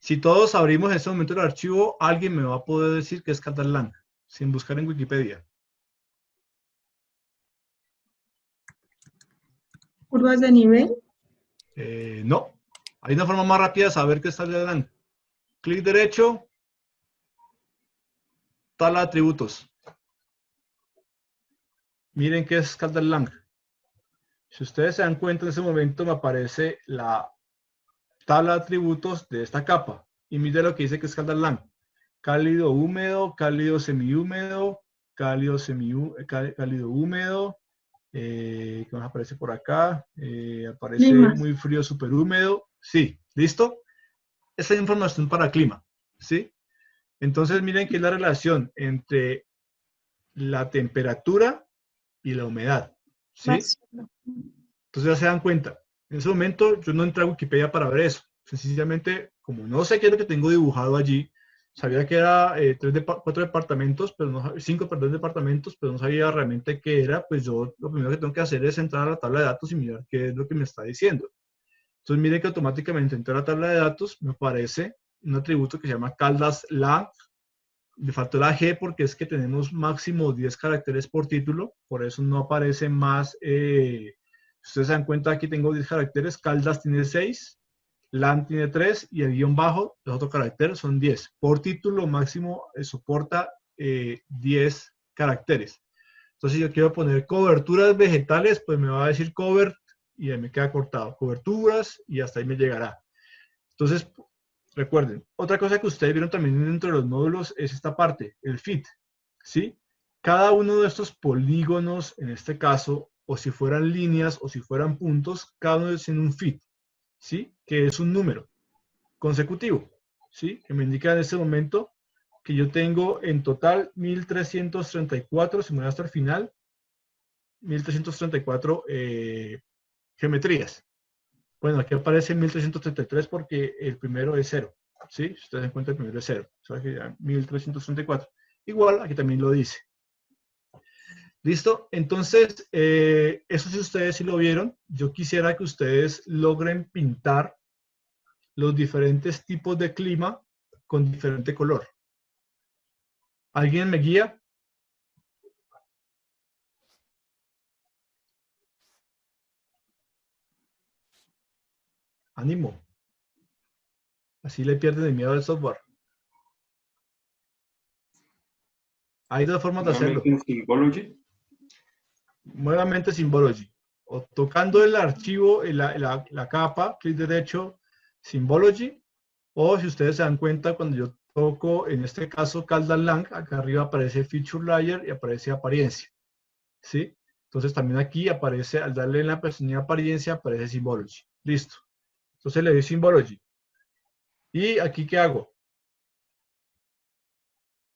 Si todos abrimos en este momento el archivo, alguien me va a poder decir qué es Caldas Lang, sin buscar en Wikipedia. ¿Curvas de nivel? No. Hay una forma más rápida de saber qué es Caldas Lang. Clic derecho, tabla de atributos. Miren qué es Caldas Lang. Si ustedes se dan cuenta, en ese momento me aparece la tabla de atributos de esta capa. Y miren lo que dice que es Caldas Lang. Cálido húmedo, cálido semihúmedo, cálido húmedo. ¿Qué más aparece por acá? Aparece Clima. muy frío, súper húmedo. Sí, ¿listo? Esa es información para clima. ¿Sí? Entonces miren que es la relación entre la temperatura y la humedad. ¿Sí? Entonces ya se dan cuenta. En ese momento yo no entré a Wikipedia para ver eso. Sencillamente, como no sé qué es lo que tengo dibujado allí, sabía que era 4 departamentos, pero no, 5 departamentos, pero no sabía realmente qué era, pues yo lo primero que tengo que hacer es entrar a la tabla de datos y mirar qué es lo que me está diciendo. Entonces mire que automáticamente entré a la tabla de datos, me aparece un atributo que se llama Caldas Lang. Le faltó la G porque es que tenemos máximo 10 caracteres por título, por eso no aparece más. Ustedes se dan cuenta, aquí tengo 10 caracteres, Caldas tiene 6, LAN tiene 3 y el guión bajo, el otro carácter, son 10. Por título máximo soporta 10 caracteres. Entonces, si yo quiero poner coberturas vegetales, pues me va a decir cover y ahí me queda cortado. Coberturas y hasta ahí me llegará. Entonces, recuerden, otra cosa que ustedes vieron también dentro de los módulos es esta parte, el fit, ¿sí? Cada uno de estos polígonos, en este caso, o si fueran líneas o si fueran puntos, cada uno tiene un fit, ¿sí? Que es un número consecutivo, ¿sí? Que me indica en este momento que yo tengo en total 1334, si me voy hasta el final, 1334 geometrías. Bueno, aquí aparece 1333 porque el primero es 0, ¿sí? Si ustedes dan cuenta, el primero es 0. O sea, que ya 1334. Igual, aquí también lo dice. ¿Listo? Entonces, eso si ustedes sí lo vieron, yo quisiera que ustedes logren pintar los diferentes tipos de clima con diferente color. ¿Alguien me guía? Ánimo. Así le pierden el miedo al software. Hay dos formas de hacerlo. Nuevamente en Symbology. Nuevamente Symbology. O tocando el archivo, la capa, clic derecho, Symbology. O si ustedes se dan cuenta, cuando yo toco, en este caso, Caldan Lang, acá arriba aparece Feature Layer y aparece apariencia. ¿Sí? Entonces también aquí aparece, al darle en la pestaña apariencia, aparece Symbology. Listo. Entonces le doy Symbology. ¿Y aquí qué hago?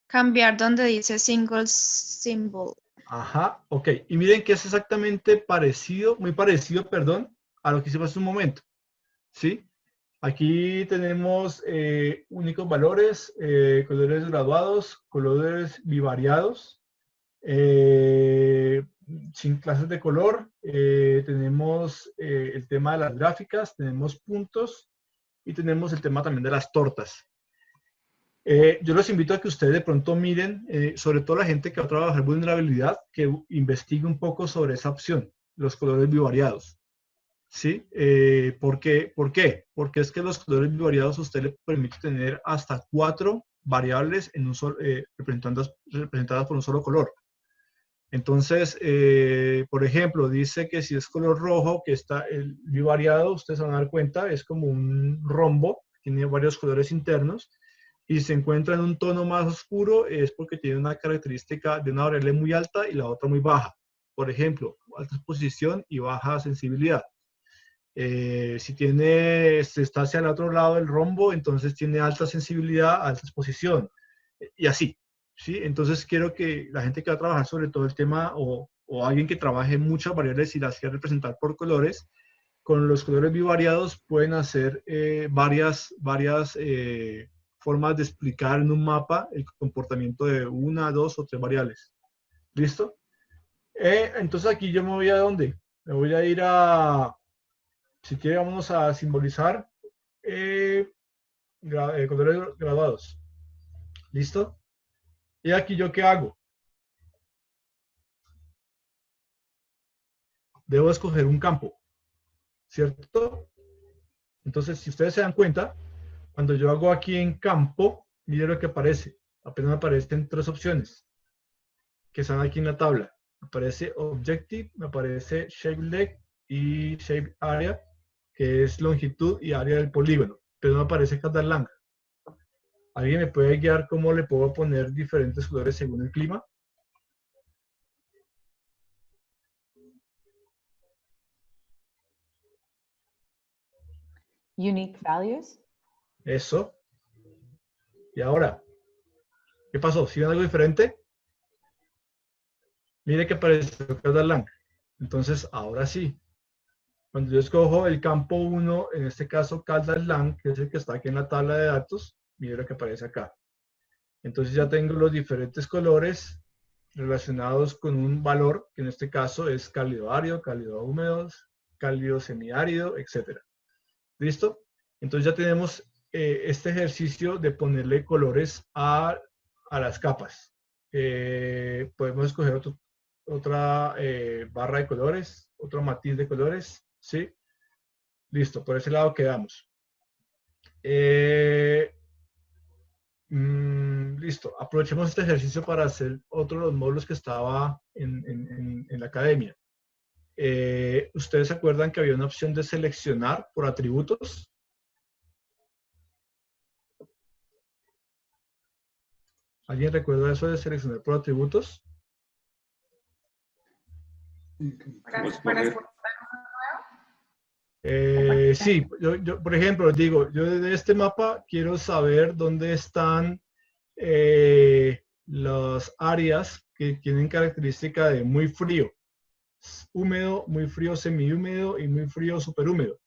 Cambiar donde dice single symbol. Ajá, ok. Y miren que es exactamente parecido, muy parecido, perdón, a lo que hicimos hace un momento. ¿Sí? Aquí tenemos únicos valores, colores graduados, colores bivariados, sin clases de color. Tenemos el tema de las gráficas, tenemos puntos y tenemos el tema también de las tortas. Yo los invito a que ustedes de pronto miren, sobre todo la gente que va a trabajar vulnerabilidad, que investigue un poco sobre esa opción, los colores bivariados. ¿Sí? ¿Por qué? Porque es que los colores bivariados a usted le permite tener hasta 4 variables en un solo, representadas por un solo color. Entonces, por ejemplo, dice que si es color rojo, que está el bivariado, ustedes se van a dar cuenta, es como un rombo, tiene varios colores internos, y se encuentra en un tono más oscuro, es porque tiene una característica de una variable muy alta y la otra muy baja. Por ejemplo, alta exposición y baja sensibilidad. Si está hacia el otro lado del rombo, entonces tiene alta sensibilidad, alta exposición, y así. ¿Sí? Entonces quiero que la gente que va a trabajar sobre todo el tema, o alguien que trabaje muchas variables y las quiera representar por colores, con los colores bivariados pueden hacer varias formas de explicar en un mapa el comportamiento de 1, 2 o 3 variables. ¿Listo? Entonces aquí yo me voy a ¿dónde? Me voy a ir a, si quiere vamos a simbolizar colores graduados. ¿Listo? Y aquí yo ¿qué hago? Debo escoger un campo, ¿cierto? Entonces, si ustedes se dan cuenta, cuando yo hago aquí en campo, miren lo que aparece. Apenas me aparecen 3 opciones que están aquí en la tabla. Me aparece Objective, me aparece Shape Leg y Shape Area, que es longitud y área del polígono. Pero no me aparece Caldan Lang. ¿Alguien me puede guiar cómo le puedo poner diferentes colores según el clima? Unique values. Eso. Y ahora, ¿qué pasó? ¿Sí ven algo diferente? Mire que aparece Caldan Lang. Entonces, ahora sí. Cuando yo escojo el campo 1, en este caso Caldan Lang, que es el que está aquí en la tabla de datos, mire lo que aparece acá. Entonces ya tengo los diferentes colores relacionados con un valor, que en este caso es cálido árido, cálido húmedo, cálido semiárido, etc. ¿Listo? Entonces ya tenemos este ejercicio de ponerle colores a las capas. Podemos escoger otra barra de colores, otro matiz de colores, ¿sí? Listo, por ese lado quedamos. Listo. Aprovechemos este ejercicio para hacer otro de los módulos que estaba en la academia. ¿Ustedes se acuerdan que había una opción de seleccionar por atributos? ¿Alguien recuerda eso de seleccionar por atributos? Para Escoger. exportar. Sí, por ejemplo, digo, yo desde este mapa quiero saber dónde están las áreas que tienen característica de muy frío, húmedo, muy frío semihúmedo y muy frío superhúmedo.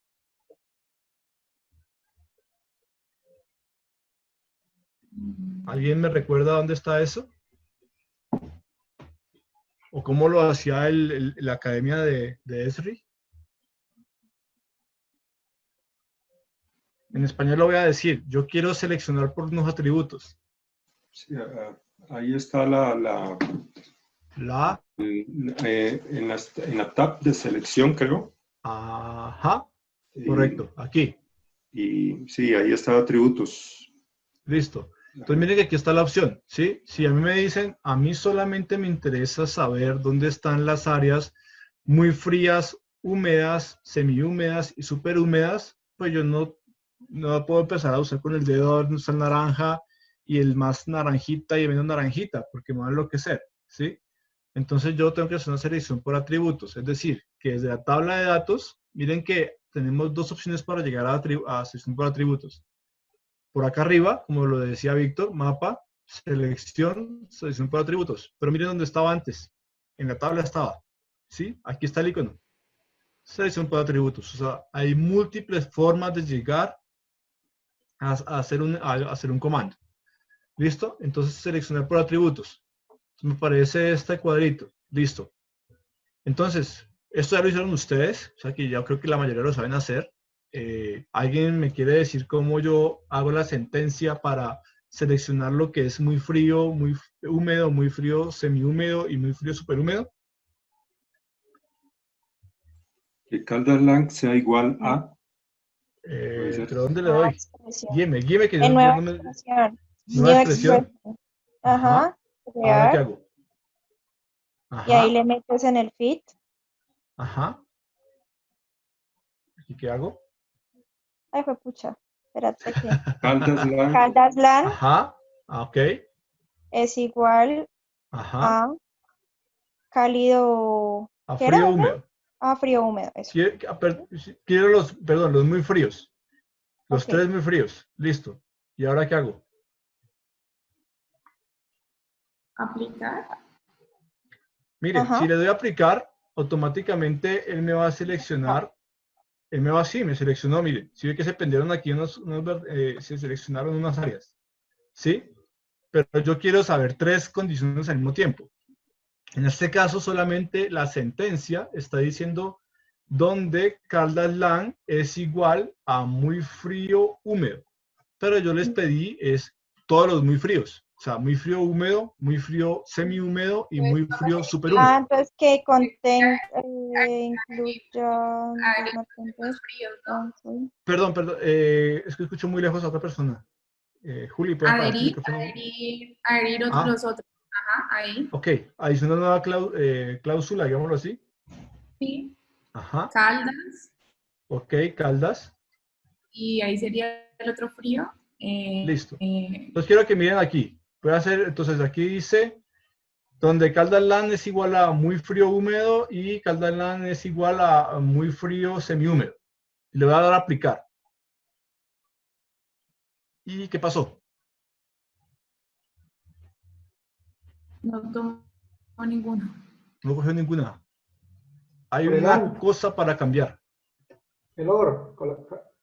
¿Alguien me recuerda dónde está eso? ¿O cómo lo hacía la academia de Esri? En español lo voy a decir. Yo quiero seleccionar por unos atributos. Sí, ahí está en la tab de selección, creo. Ajá. Correcto. Aquí. Y sí, ahí está atributos. Listo. Entonces miren que aquí está la opción, ¿sí? Si a mí me dicen, a mí solamente me interesa saber dónde están las áreas muy frías, húmedas, semihúmedas y superhúmedas, pues yo no puedo empezar a usar con el dedo donde está el naranja y el más naranjita y el menos naranjita, porque me va a enloquecer, ¿sí? Entonces yo tengo que hacer una selección por atributos, es decir, que desde la tabla de datos, miren que tenemos dos opciones para llegar a selección por atributos. Por acá arriba, como lo decía Víctor, mapa, selección por atributos. Pero miren dónde estaba antes. En la tabla estaba. ¿Sí? Aquí está el icono. Selección por atributos. O sea, hay múltiples formas de llegar a hacer un comando. ¿Listo? Entonces, seleccionar por atributos. Me parece este cuadrito. Listo. Entonces, esto ya lo hicieron ustedes. O sea, que ya creo que la mayoría lo saben hacer. ¿Alguien me quiere decir cómo yo hago la sentencia para seleccionar lo que es muy frío, muy húmedo, muy frío semihúmedo y muy frío superhúmedo? Que Caldas-Lang sea igual a... ¿Pero dónde le doy? Guíeme que En yo nueva no me... expresión. Nueva expresión. Ajá. ¿Ahora qué Crear. hago? Y ahí Ajá. le metes en el fit. Ajá. ¿Y qué hago? Ay, fue pucha. Espérate que. Caldas-Lang Caldas-Lang Ajá. Ok. es igual Ajá. a cálido. A ¿Qué era? frío húmedo. Ah, frío húmedo. Eso. Quiero los muy fríos. Los Ok. tres muy fríos. Listo. ¿Y ahora qué hago? Aplicar. Mire, Ajá. si le doy a aplicar, automáticamente él me va a seleccionar. Él me va así, me seleccionó, mire. Si ve que se prendieron aquí se seleccionaron unas áreas. ¿Sí? Pero yo quiero saber tres condiciones al mismo tiempo. En este caso, solamente la sentencia está diciendo donde Caldas-Lang es igual a muy frío húmedo. Pero yo les pedí es todos los muy fríos. O sea, muy frío húmedo, muy frío semihúmedo y muy frío superhúmedo. Ah, entonces que incluya. Los fríos, ¿no? Perdón, es que escucho muy lejos a otra persona. Juli, ¿puede apagar tu micrófono? Adherir los otros. Ajá, ahí. Ok, ahí es una nueva cláusula, digámoslo así. Sí. Ajá. Caldas. Ok, Caldas. Y ahí sería el otro frío. Listo. Entonces quiero que miren aquí. Voy a hacer, entonces aquí dice, donde Caldas-Lang es igual a muy frío húmedo y Caldas-Lang es igual a muy frío semihúmedo. Le voy a dar a aplicar. ¿Y qué pasó? No tomo ninguno. No cogió ninguna. Hay una cosa para cambiar. Elor,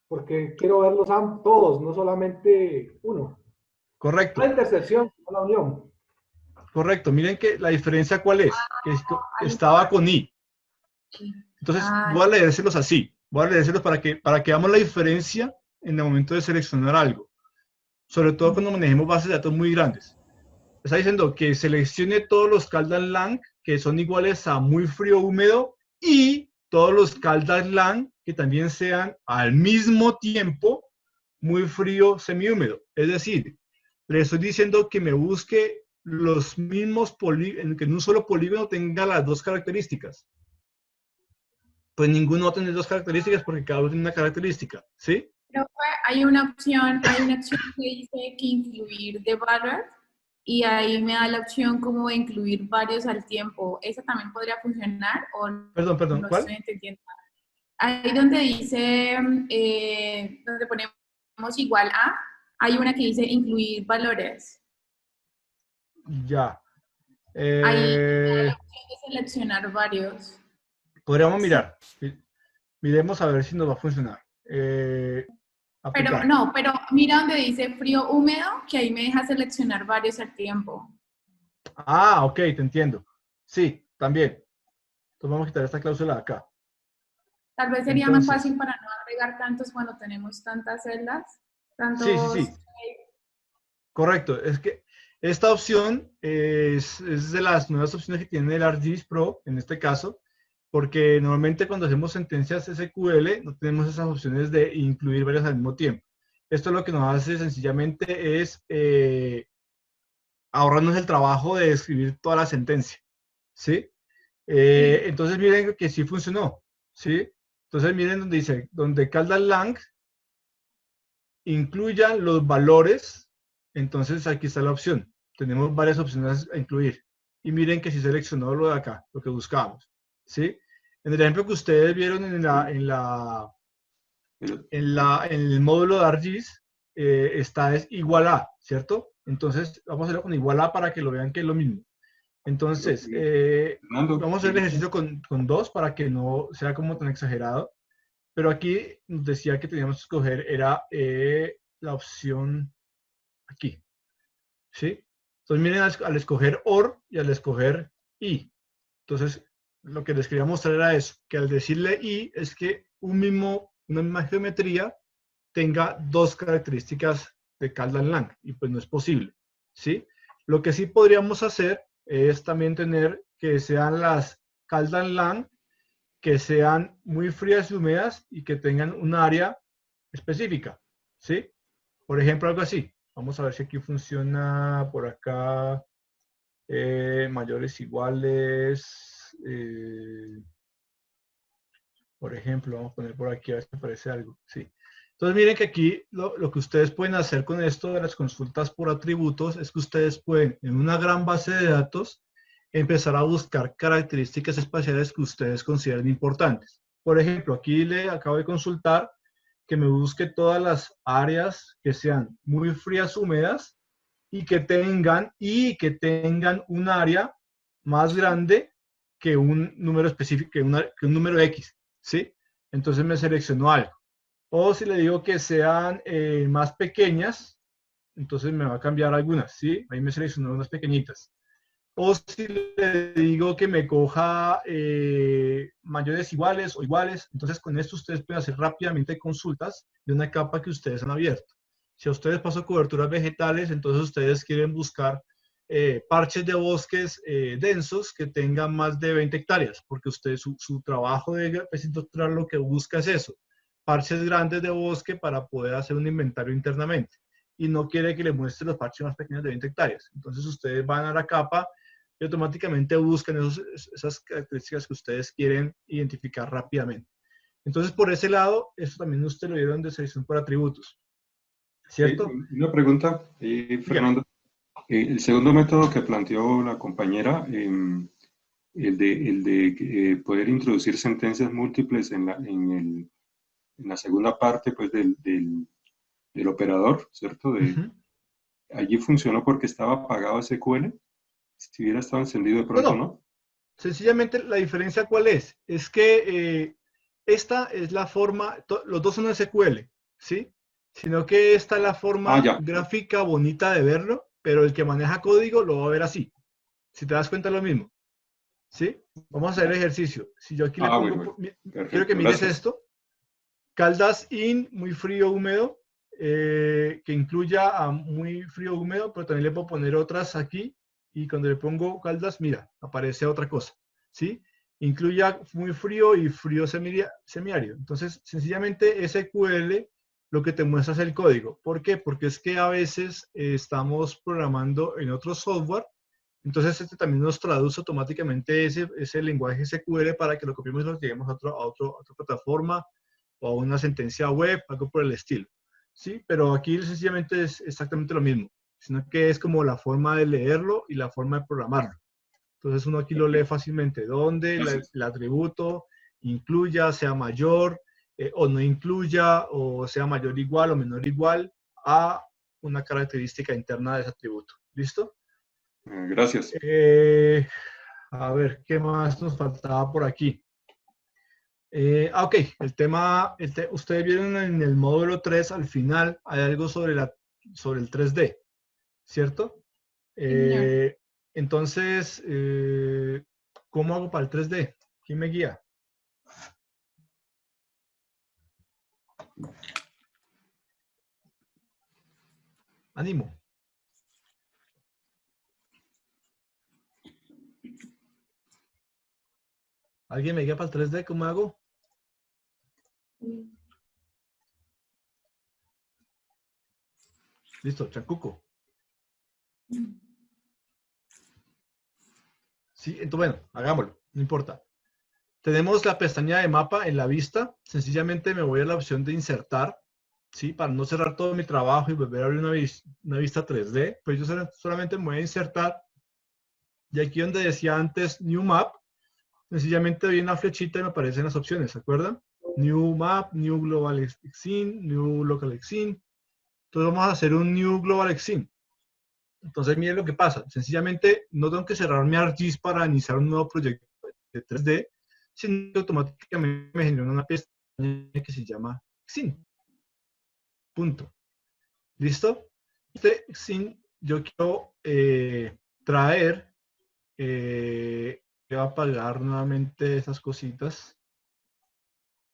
porque quiero verlos todos, no solamente uno. Correcto. La intersección, no la unión. Correcto. Miren que la diferencia cuál es. Que estaba con I. Entonces voy a leérselos así. Voy a leérselos para que veamos la diferencia en el momento de seleccionar algo. Sobre todo cuando manejemos bases de datos muy grandes. Está diciendo que seleccione todos los Caldas-Lang que son iguales a muy frío húmedo y todos los Caldas-Lang que también sean al mismo tiempo muy frío, semihúmedo. Es decir, le estoy diciendo que me busque los mismos polígonos, que en un solo polígono tenga las dos características. Pues ninguno va a tener dos características porque cada uno tiene una característica, ¿sí? Pero hay una opción que dice que incluir debugger y ahí me da la opción como de incluir varios al tiempo. ¿Esa también podría funcionar o Perdón, no ¿cuál? estoy entendiendo? Ahí donde dice, donde ponemos igual a, hay una que dice incluir valores. Ya. Ahí me da la opción de seleccionar varios. Podríamos Sí. mirar. Miremos a ver si nos va a funcionar. Pero Aplicar. no, pero mira donde dice frío húmedo, que ahí me deja seleccionar varios al tiempo. Ah, ok, te entiendo. Sí, también. Entonces vamos a quitar esta cláusula de acá. Tal vez sería más Entonces, fácil para no agregar tantos cuando tenemos tantas celdas, sí. Correcto. Es que esta opción es de las nuevas opciones que tiene el ArcGIS Pro, en este caso, porque normalmente cuando hacemos sentencias SQL no tenemos esas opciones de incluir varias al mismo tiempo. Esto lo que nos hace sencillamente es ahorrarnos el trabajo de escribir toda la sentencia, ¿sí? Entonces miren que sí funcionó, ¿sí? Entonces miren donde dice, donde caldas-lang incluyan los valores, entonces aquí está la opción. Tenemos varias opciones a incluir. Y miren que sí seleccionó lo de acá, lo que buscábamos, ¿sí? En el ejemplo que ustedes vieron en el módulo de ArcGIS, está es igual a, ¿cierto? Entonces vamos a hacerlo con igual a para que lo vean que es lo mismo. Entonces, Fernando, vamos a hacer el ejercicio con 2 para que no sea como tan exagerado. Pero aquí nos decía que teníamos que escoger, era la opción aquí, ¿sí? Entonces miren al escoger OR y al escoger I. Entonces, lo que les quería mostrar era eso, que al decirle I es que una misma geometría tenga dos características de caldas-lang, y pues no es posible, ¿sí? Lo que sí podríamos hacer es también tener que sean las caldas-lang que sean muy frías y húmedas y que tengan un área específica, ¿sí? Por ejemplo, algo así. Vamos a ver si aquí funciona por acá. Mayores, iguales. Por ejemplo, vamos a poner por aquí a ver si aparece algo. Sí. Entonces miren que aquí lo que ustedes pueden hacer con esto de las consultas por atributos es que ustedes pueden en una gran base de datos empezar a buscar características espaciales que ustedes consideren importantes. Por ejemplo, aquí le acabo de consultar que me busque todas las áreas que sean muy frías, húmedas y que tengan un área más grande que un número específico, que un número X, ¿sí? Entonces me seleccionó algo. O si le digo que sean más pequeñas, entonces me va a cambiar algunas, ¿sí? Ahí me seleccionó unas pequeñitas. O si le digo que me coja mayores iguales o iguales, entonces con esto ustedes pueden hacer rápidamente consultas de una capa que ustedes han abierto. Si a ustedes pasan coberturas vegetales, entonces ustedes quieren buscar parches de bosques densos que tengan más de 20 hectáreas, porque su trabajo de tesis doctoral lo que busca es eso, parches grandes de bosque para poder hacer un inventario internamente. Y no quiere que le muestre los parches más pequeños de 20 hectáreas. Entonces ustedes van a la capa y automáticamente buscan esas características que ustedes quieren identificar rápidamente. Entonces, por ese lado, eso también ustedes lo vieron de selección por atributos, ¿cierto? Una pregunta, Fernando. El segundo método que planteó la compañera, el de poder introducir sentencias múltiples en la segunda parte pues, del operador, ¿cierto? Allí funcionó porque estaba apagado SQL. Si hubiera estado encendido de pronto, ¿no? Sencillamente, la diferencia ¿cuál es? Es que esta es la forma, los dos son SQL, ¿sí? Sino que esta es la forma gráfica bonita de verlo, pero el que maneja código lo va a ver así. Si te das cuenta es lo mismo, ¿sí? Vamos a hacer el ejercicio. Si yo aquí le pongo, quiero que mires esto, caldas in, muy frío, húmedo, que incluya a muy frío, húmedo, pero también le puedo poner otras aquí, y cuando le pongo caldas, mira, aparece otra cosa, ¿sí? Incluya muy frío y frío semiárido. Entonces, sencillamente SQL lo que te muestra es el código. ¿Por qué? Porque es que a veces estamos programando en otro software, entonces este también nos traduce automáticamente ese lenguaje SQL para que lo copiemos y lo lleguemos a otra plataforma o a una sentencia web, algo por el estilo. ¿Sí? Pero aquí sencillamente es exactamente lo mismo, sino que es como la forma de leerlo y la forma de programarlo. Entonces uno aquí lo lee fácilmente, donde el atributo incluya, sea mayor, o no incluya, o sea mayor igual o menor igual a una característica interna de ese atributo. ¿Listo? Gracias. A ver, ¿qué más nos faltaba por aquí? Ok, ustedes vieron en el módulo 3, al final hay algo sobre el 3D, ¿cierto? Señor. Entonces, ¿cómo hago para el 3D? ¿Quién me guía? Ánimo. ¿Alguien me guía para el 3D? ¿Cómo hago? Listo, Chancuco. Sí, entonces, bueno, hagámoslo, no importa. Tenemos la pestaña de mapa en la vista. Sencillamente me voy a la opción de insertar, ¿sí? Para no cerrar todo mi trabajo y volver a abrir una vista 3D. Pues yo solamente me voy a insertar. Y aquí donde decía antes New Map, sencillamente doy una flechita y me aparecen las opciones, ¿se acuerdan? New Map, New Global Scene, New Local Scene. Entonces vamos a hacer un New Global Scene. Entonces miren lo que pasa. Sencillamente no tengo que cerrar mi ArcGIS para iniciar un nuevo proyecto de 3D, sino que automáticamente me genera una pestaña que se llama Scene. Punto. ¿Listo? Este Scene yo quiero traer, voy a apagar nuevamente esas cositas.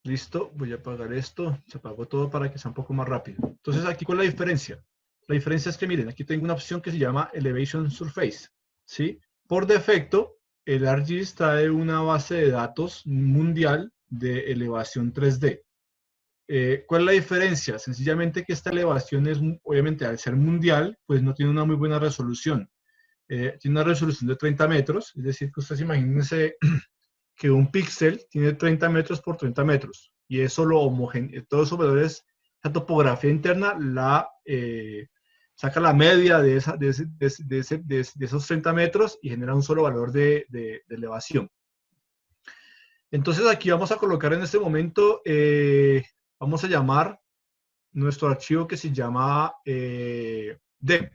Listo, voy a apagar esto, se apagó todo para que sea un poco más rápido. Entonces, aquí, ¿cuál es la diferencia? La diferencia es que, miren, aquí tengo una opción que se llama Elevation Surface, ¿sí? Por defecto, el ArcGIS trae una base de datos mundial de elevación 3D. ¿Cuál es la diferencia? Sencillamente que esta elevación es, obviamente, al ser mundial, pues no tiene una muy buena resolución. Tiene una resolución de 30 metros, es decir, que ustedes imagínense que un píxel tiene 30 metros por 30 metros y eso lo homogenea, todos esos valores, la topografía interna saca la media de esos 30 metros y genera un solo valor de elevación. Entonces aquí vamos a colocar en este momento, vamos a llamar nuestro archivo que se llama DEM.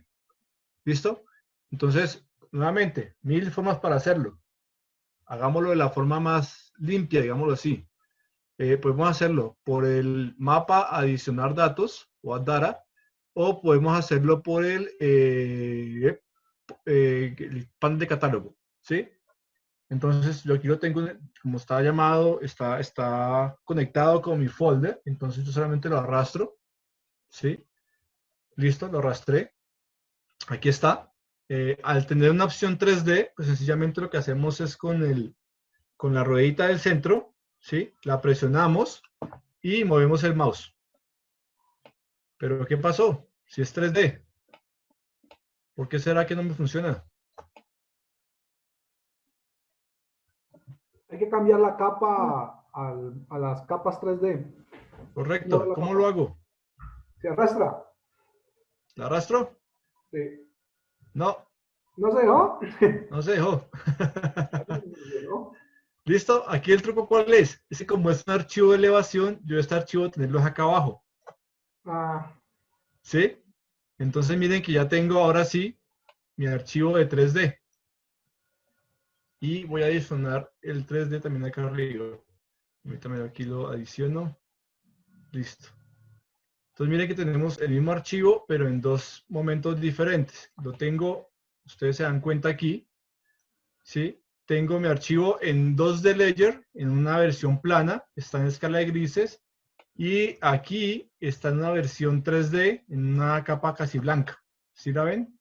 ¿Listo? Entonces, nuevamente, 1000 formas para hacerlo. Hagámoslo de la forma más limpia, digámoslo así. Podemos hacerlo por el mapa adicionar datos o add data, o podemos hacerlo por el panel de catálogo, ¿sí? Entonces, yo aquí lo tengo, como está llamado, está conectado con mi folder, entonces yo solamente lo arrastro, ¿sí? Listo, lo arrastré. Aquí está. Al tener una opción 3D, pues sencillamente lo que hacemos es con la ruedita del centro, ¿sí? La presionamos y movemos el mouse. ¿Pero qué pasó? Si es 3D, ¿por qué será que no me funciona? Hay que cambiar la capa a las capas 3D. Correcto. ¿Cómo lo hago? ¿Se arrastra? ¿La arrastro? Sí. No. ¿No se dejó? No se dejó. ¿Listo? Aquí el truco, ¿cuál es? Es que como es un archivo de elevación, yo este archivo tenerlo acá abajo. Ah. ¿Sí? Entonces miren que ya tengo ahora sí mi archivo de 3D. Y voy a adicionar el 3D también acá arriba. Permítame, aquí lo adiciono. Listo. Entonces miren que tenemos el mismo archivo, pero en dos momentos diferentes. Lo tengo, ustedes se dan cuenta aquí, ¿sí? Tengo mi archivo en 2D Ledger, en una versión plana, está en escala de grises, y aquí está en una versión 3D, en una capa casi blanca. ¿Sí la ven?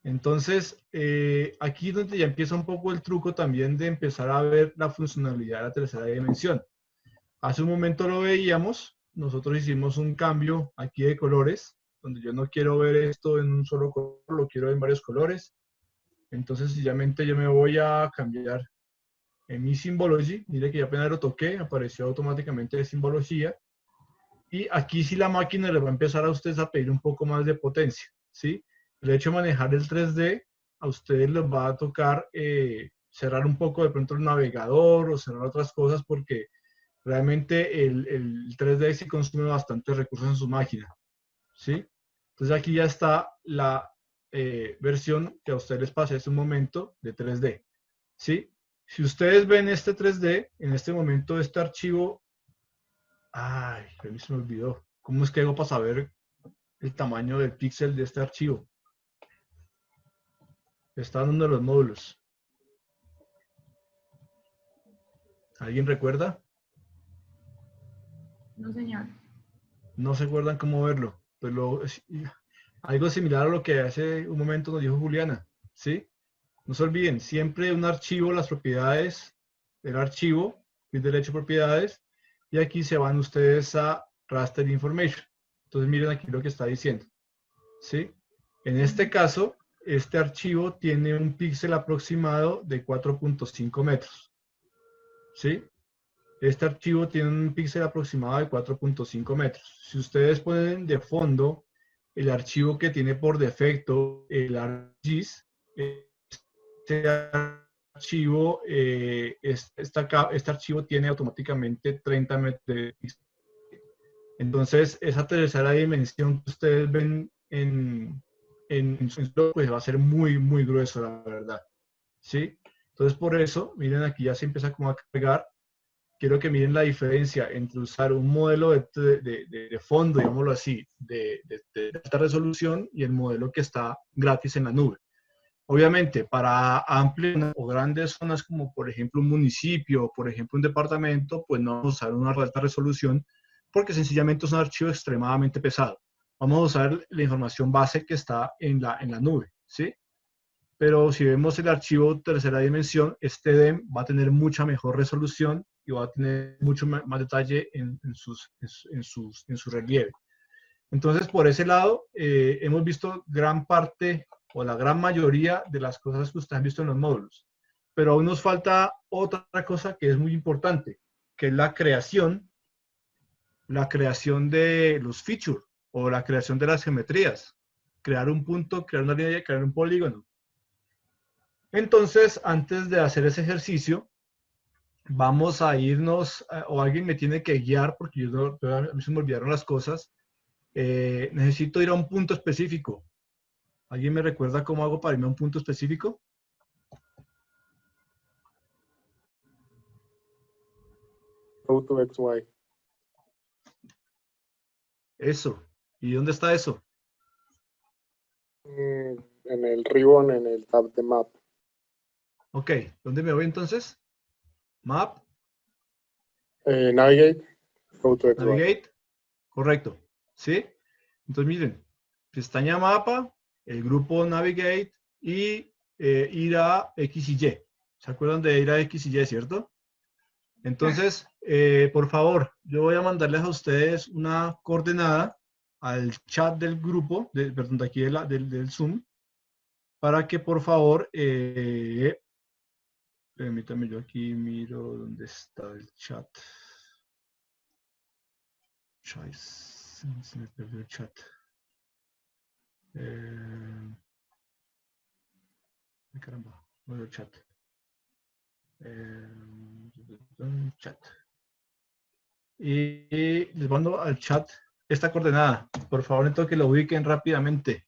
Entonces, aquí es donde ya empieza un poco el truco también de empezar a ver la funcionalidad de la tercera dimensión. Hace un momento lo veíamos, nosotros hicimos un cambio aquí de colores, donde yo no quiero ver esto en un solo color, lo quiero en varios colores. Entonces, sencillamente yo me voy a cambiar en mi Symbology. Mire que ya apenas lo toqué, apareció automáticamente de simbología. Y aquí sí la máquina le va a empezar a ustedes a pedir un poco más de potencia, ¿sí? El hecho de manejar el 3D, a ustedes les va a tocar cerrar un poco de pronto el navegador o cerrar otras cosas porque realmente el 3D sí consume bastantes recursos en su máquina, ¿sí? Entonces aquí ya está la versión que a ustedes les pasé hace un momento de 3D, ¿sí? Si ustedes ven este 3D, en este momento este archivo, ay, a mí se me olvidó. ¿Cómo es que hago para saber el tamaño del píxel de este archivo? Está en uno de los módulos. ¿Alguien recuerda? No, señor. No se acuerdan cómo verlo. Pues algo similar a lo que hace un momento nos dijo Juliana, ¿sí? No se olviden, siempre un archivo, las propiedades del archivo, el derecho a propiedades, y aquí se van ustedes a Raster Information. Entonces miren aquí lo que está diciendo, ¿sí? En este caso, este archivo tiene un píxel aproximado de 4.5 metros, ¿sí? Este archivo tiene un píxel aproximado de 4.5 metros. Si ustedes ponen de fondo el archivo que tiene por defecto el ArcGIS, este archivo, este archivo tiene automáticamente 30 metros de píxel. Entonces, esa tercera dimensión que ustedes ven en su pues va a ser muy, muy grueso, la verdad, ¿sí? Entonces, por eso, miren, aquí ya se empieza como a cargar. Quiero que miren la diferencia entre usar un modelo de fondo, digámoslo así, de alta resolución y el modelo que está gratis en la nube. Obviamente, para amplias o grandes zonas como por ejemplo un municipio o por ejemplo un departamento, pues no vamos a usar una alta resolución porque sencillamente es un archivo extremadamente pesado. Vamos a usar la información base que está en la nube, ¿sí? Pero si vemos el archivo tercera dimensión, este DEM va a tener mucha mejor resolución y va a tener mucho más detalle en su relieve. Entonces, por ese lado, hemos visto gran parte o la gran mayoría de las cosas que ustedes han visto en los módulos. Pero aún nos falta otra cosa que es muy importante, que es la creación de los features o la creación de las geometrías. Crear un punto, crear una línea, crear un polígono. Entonces, antes de hacer ese ejercicio, vamos a irnos, o alguien me tiene que guiar, porque a mí se me olvidaron las cosas. Necesito ir a un punto específico. ¿Alguien me recuerda cómo hago para irme a un punto específico? Go to XY. Eso. ¿Y dónde está eso? En el ribbon, en el tab de Map. Ok. ¿Dónde me voy entonces? Map. Navigate. Go to XY. Navigate. Correcto. ¿Sí? Entonces miren. Pestaña mapa, el grupo Navigate y ir a X y Y. ¿Se acuerdan de ir a X y Y, cierto? Entonces, por favor, yo voy a mandarles a ustedes una coordenada al chat del grupo, perdón, de aquí del Zoom, para que por favor, permítanme, yo aquí miro dónde está el chat. Se me perdió el chat. Caramba, no veo el chat. Chat. Y les mando al chat esta coordenada. Por favor, entonces que lo ubiquen rápidamente.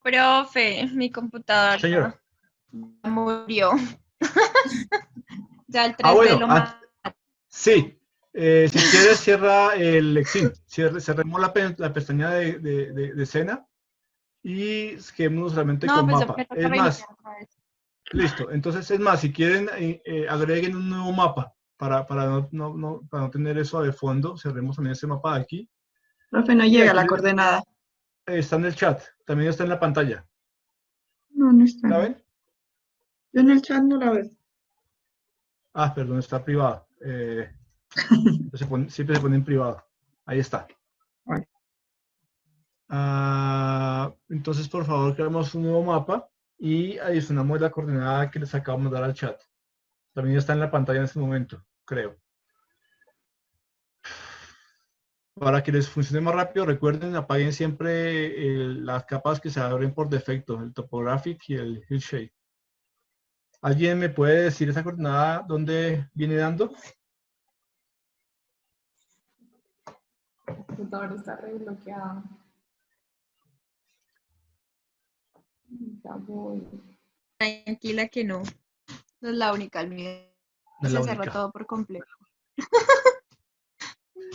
Profe, mi computadora Señor. murió. Ya el 3D Bueno, lo mató. sí. Si quieres, cierra el Exim. Cerremos la pestaña de escena y quedémonos realmente No, con pues mapa. yo quiero Es más, reiniciar otra vez. listo. Entonces, es más, si quieren, agreguen un nuevo mapa para no tener eso de fondo. Cerremos también ese mapa de aquí. Profe, no Y llega aquí la coordenada. está en el chat. También está en la pantalla. No, no está. ¿La ven? Yo en el chat no la veo. Ah, perdón, está privado. Siempre se pone en privado. Ahí está. Vale. Entonces, por favor, creamos un nuevo mapa y adicionamos la coordenada que les acabamos de dar al chat. También está en la pantalla en este momento, creo. Para que les funcione más rápido, recuerden, apaguen siempre las capas que se abren por defecto, el Topographic y el Hillshade. ¿Alguien me puede decir esa coordenada dónde viene dando? El computador está rebloqueado. Ya voy. Tranquila que no. No es la única, el mío No es la se cerró única. todo por completo.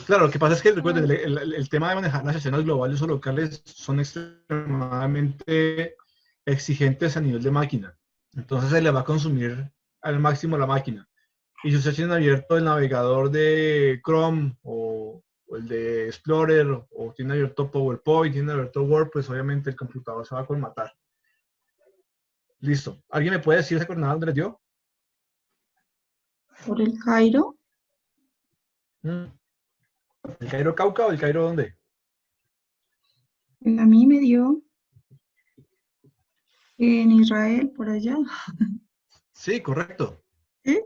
Claro, lo que pasa es que recuerden, el tema de manejar las escenas globales o locales son extremadamente exigentes a nivel de máquina. Entonces se le va a consumir al máximo la máquina. Y si ustedes tienen abierto el navegador de Chrome o el de Explorer o tienen abierto PowerPoint, tienen abierto Word, pues obviamente el computador se va a colmatar. Listo. ¿Alguien me puede decir esa coordenada dónde les dio? Por el Cairo. ¿El Cairo Cauca o el Cairo dónde? A mí me dio en Israel, por allá. Sí, correcto. ¿Sí?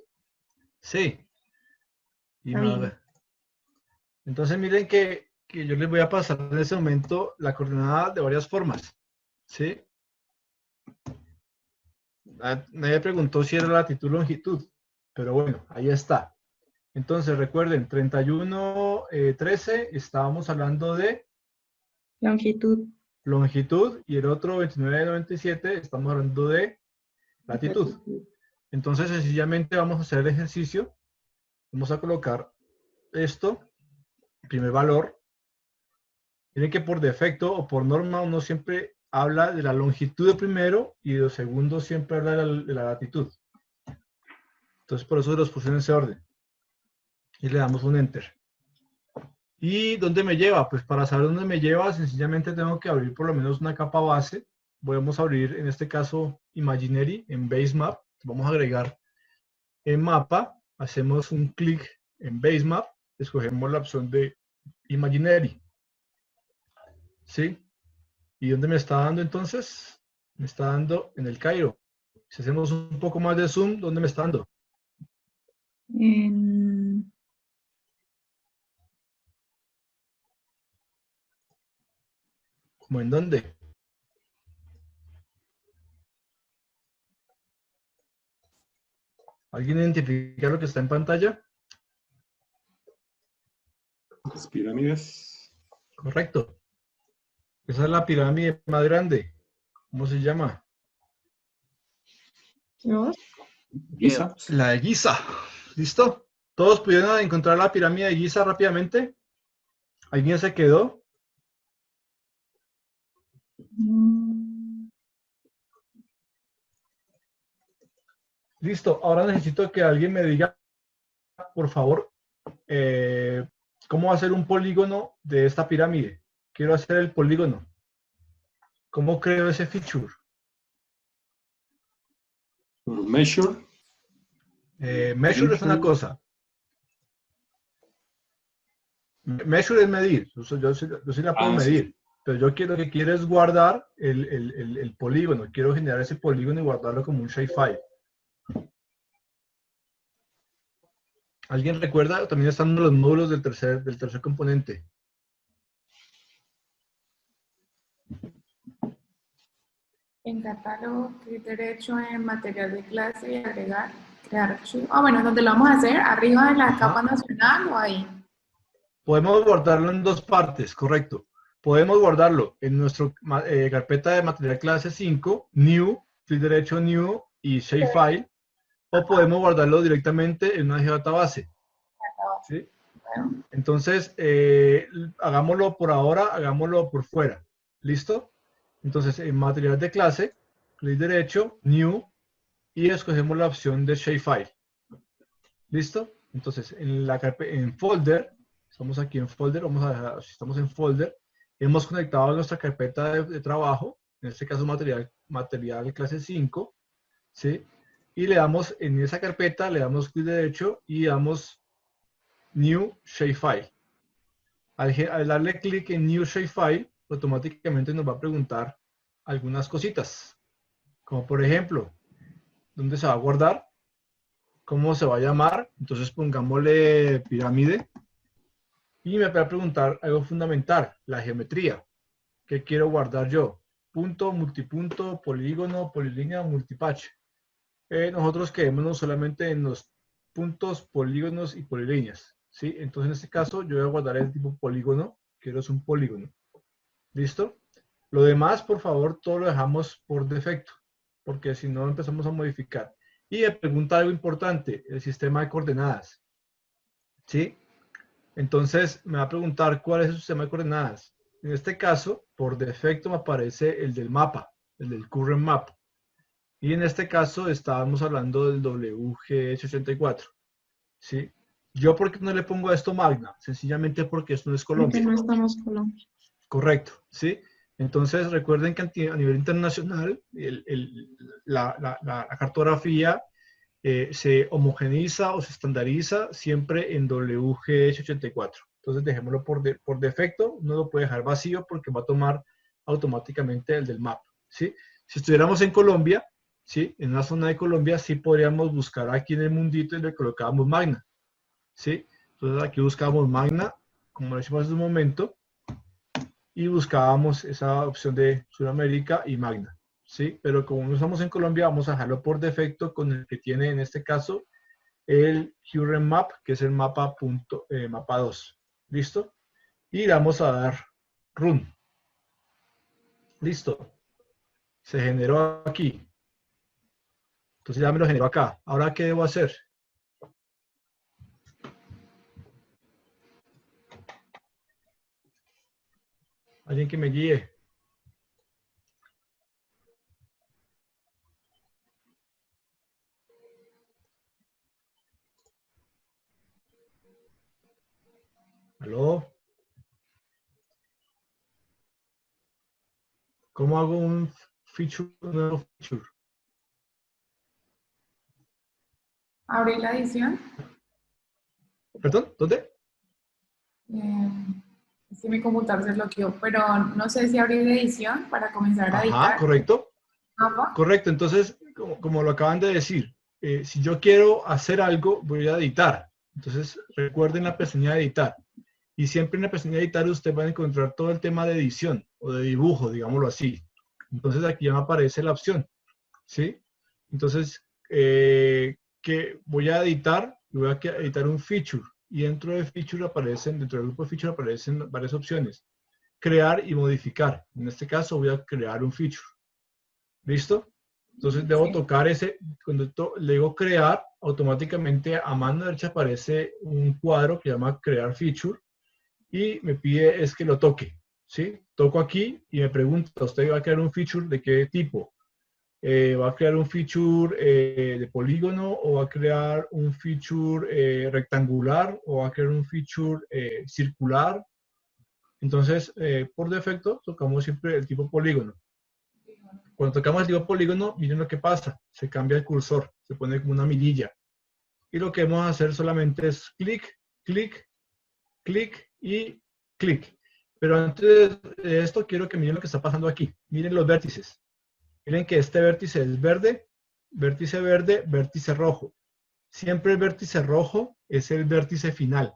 Sí. Y Está bien. entonces miren que yo les voy a pasar en ese momento la coordenada de varias formas. ¿Sí? Nadie preguntó si era latitud o longitud, pero bueno, ahí está. Entonces recuerden, 31, 13, estábamos hablando de Longitud. longitud y el otro 29, 97, estamos hablando de latitud. Entonces sencillamente vamos a hacer el ejercicio. Vamos a colocar esto, primer valor. Miren que por defecto o por norma uno siempre habla de la longitud de primero y de segundo siempre habla de la latitud. Entonces por eso los puse en ese orden. Y le damos un enter. ¿Y dónde me lleva? Pues para saber dónde me lleva, sencillamente tengo que abrir por lo menos una capa base. Podemos abrir, en este caso, Imaginary en Basemap. Vamos a agregar en mapa. Hacemos un clic en Basemap. Escogemos la opción de Imaginary. ¿Sí? ¿Y dónde me está dando entonces? Me está dando en el Cairo. Si hacemos un poco más de zoom, ¿dónde me está dando? En... ¿Cómo en dónde? ¿Alguien identifica lo que está en pantalla? Las pirámides. Correcto. Esa es la pirámide más grande. ¿Cómo se llama? ¿Qué vos? Giza. La de Giza. ¿Listo? ¿Todos pudieron encontrar la pirámide de Giza rápidamente? ¿Alguien se quedó? Listo. Ahora necesito que alguien me diga, por favor, cómo hacer un polígono de esta pirámide. Quiero hacer el polígono. ¿Cómo creo ese feature? Por measure. Measure es una cosa. Measure es medir. Yo sí la puedo Sí. medir. Pero yo lo que quiero es guardar el polígono. Quiero generar ese polígono y guardarlo como un shapefile. ¿Alguien recuerda? También están los módulos del tercer componente. En catálogo, clic derecho en material de clase y agregar, crear archivo. Ah, bueno, ¿dónde lo vamos a hacer? ¿Arriba de la capa nacional o ahí? Podemos guardarlo en dos partes, correcto. Podemos guardarlo en nuestra carpeta de material clase 5, New, clic derecho New y Shapefile, o podemos guardarlo directamente en una geodatabase. ¿Sí? Entonces, hagámoslo por ahora, hagámoslo por fuera. ¿Listo? Entonces, en material de clase, clic derecho, New, y escogemos la opción de Shapefile. ¿Listo? Entonces, en Folder, estamos aquí en Folder, si estamos en Folder, hemos conectado nuestra carpeta de trabajo, en este caso material clase 5, ¿sí? y le damos en esa carpeta, le damos clic derecho y damos New Shapefile. Al darle clic en New Shapefile, automáticamente nos va a preguntar algunas cositas, como por ejemplo, ¿dónde se va a guardar? ¿Cómo se va a llamar? Entonces pongámosle pirámide. Y me va a preguntar algo fundamental, la geometría. ¿Qué quiero guardar yo? Punto, multipunto, polígono, polilínea, multipatch. Nosotros quedémonos solamente en los puntos, polígonos y polilíneas, ¿sí? Entonces en este caso yo voy a guardar el tipo polígono, quiero es un polígono. ¿Listo? Lo demás, por favor, todo lo dejamos por defecto, porque si no empezamos a modificar. Y me pregunta algo importante, el sistema de coordenadas, ¿sí? Entonces me va a preguntar cuál es el sistema de coordenadas. En este caso, por defecto me aparece el del mapa, el del current map. Y en este caso estábamos hablando del WGH84, ¿sí? Yo, ¿por qué no le pongo a esto Magna? Sencillamente porque esto no es Colombia. Porque no estamos en Colombia. Correcto, ¿sí? Entonces recuerden que a nivel internacional la cartografía se homogeneiza o se estandariza siempre en WGH84. Entonces dejémoslo por defecto, no lo puede dejar vacío porque va a tomar automáticamente el del map, ¿sí? Si estuviéramos en Colombia, ¿sí? En una zona de Colombia, sí podríamos buscar aquí en el mundito y le colocábamos Magna, ¿sí? Entonces aquí buscamos Magna, como lo hicimos hace un momento, y buscábamos esa opción de Sudamérica y Magna, ¿sí? Pero como no estamos en Colombia, vamos a dejarlo por defecto con el que tiene en este caso el current map, que es el mapa 2. ¿Listo? Y le vamos a dar run. Listo. Se generó aquí. Entonces ya me lo generó acá. Ahora, ¿qué debo hacer? Alguien que me guíe. ¿Aló? ¿Cómo hago un nuevo feature? Abrir la edición. ¿Perdón? ¿Dónde? Es que mi computador se bloqueó, pero no sé si abrir la edición para comenzar a editar. Ajá, correcto. Mapa. Correcto, entonces, como lo acaban de decir, si yo quiero hacer algo, voy a editar. Entonces, recuerden la pestaña de editar. Y siempre en la pestaña de editar usted va a encontrar todo el tema de edición o de dibujo, digámoslo así. Entonces, aquí ya me aparece la opción, ¿sí? Entonces, que voy a editar, voy a editar un feature. Y dentro del grupo de feature aparecen varias opciones. Crear y modificar. En este caso, voy a crear un feature. ¿Listo? Entonces debo tocar ese, cuando le digo crear, automáticamente a mano derecha aparece un cuadro que llama crear feature y me pide es que lo toque, ¿sí? Toco aquí y me pregunta, ¿usted va a crear un feature de qué tipo? ¿Va a crear un feature de polígono o va a crear un feature rectangular o va a crear un feature circular? Entonces, por defecto, tocamos siempre el tipo polígono. Cuando tocamos el tipo polígono, miren lo que pasa. Se cambia el cursor, se pone como una mirilla. Y lo que vamos a hacer solamente es clic, clic, clic y clic. Pero antes de esto, quiero que miren lo que está pasando aquí. Miren los vértices. Miren que este vértice es verde, vértice rojo. Siempre el vértice rojo es el vértice final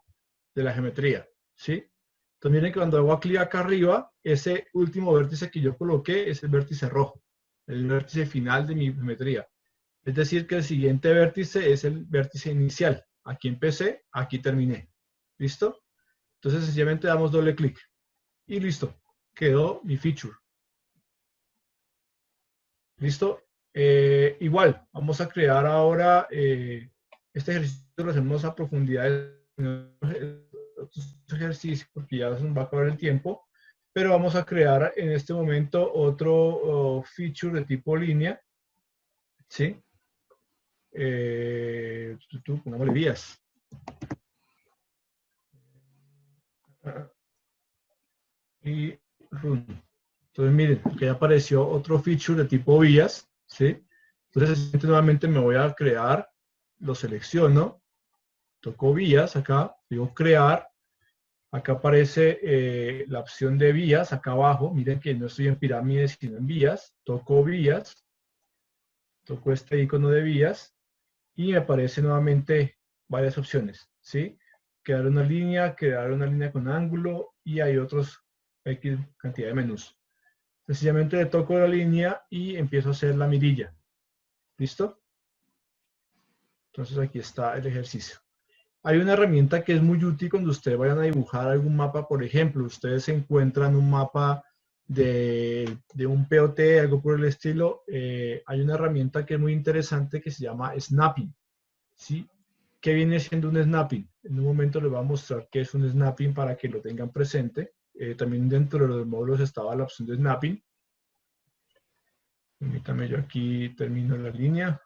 de la geometría, ¿sí? Entonces miren que cuando hago clic acá arriba, ese último vértice que yo coloqué es el vértice rojo, el vértice final de mi geometría. Es decir, que el siguiente vértice es el vértice inicial. Aquí empecé, aquí terminé. ¿Listo? Entonces sencillamente damos doble clic. Y listo. Quedó mi feature. ¿Listo? Igual, vamos a crear ahora, este ejercicio lo hacemos a profundidad de otros ejercicios porque ya se nos va a acabar el tiempo, pero vamos a crear en este momento otro feature de tipo línea, ¿sí? Pongámosle vías. Y run. Entonces miren, que ya apareció otro feature de tipo vías, ¿sí? Entonces, nuevamente me voy a crear, lo selecciono, toco vías acá, digo crear, acá aparece la opción de vías, acá abajo, miren que no estoy en pirámides, sino en vías, toco vías, toco este icono de vías, y me aparece nuevamente varias opciones, ¿sí? Crear una línea con ángulo, y hay otros X cantidad de menús. Sencillamente le toco la línea y empiezo a hacer la mirilla. ¿Listo? Entonces aquí está el ejercicio. Hay una herramienta que es muy útil cuando ustedes vayan a dibujar algún mapa. Por ejemplo, ustedes encuentran un mapa de un POT, algo por el estilo. Hay una herramienta que es muy interesante que se llama Snapping, ¿sí? ¿Qué viene siendo un snapping? En un momento les voy a mostrar qué es un snapping para que lo tengan presente. También dentro de los módulos estaba la opción de snapping. Permítame, yo aquí termino la línea.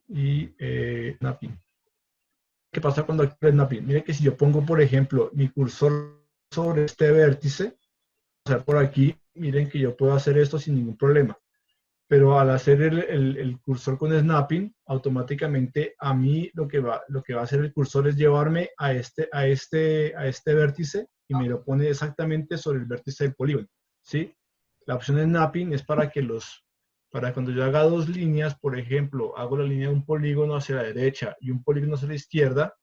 Y snapping. ¿Qué pasa cuando activo el snapping? Mire que si yo pongo, por ejemplo, mi cursor sobre este vértice, o sea, por aquí, miren que yo puedo hacer esto sin ningún problema. Pero al hacer el cursor con snapping, automáticamente a mí lo que va a hacer el cursor es llevarme a este vértice y me lo pone exactamente sobre el vértice del polígono, ¿sí? La opción de snapping es para cuando yo haga dos líneas, por ejemplo, hago la línea de un polígono hacia la derecha y un polígono hacia la izquierda,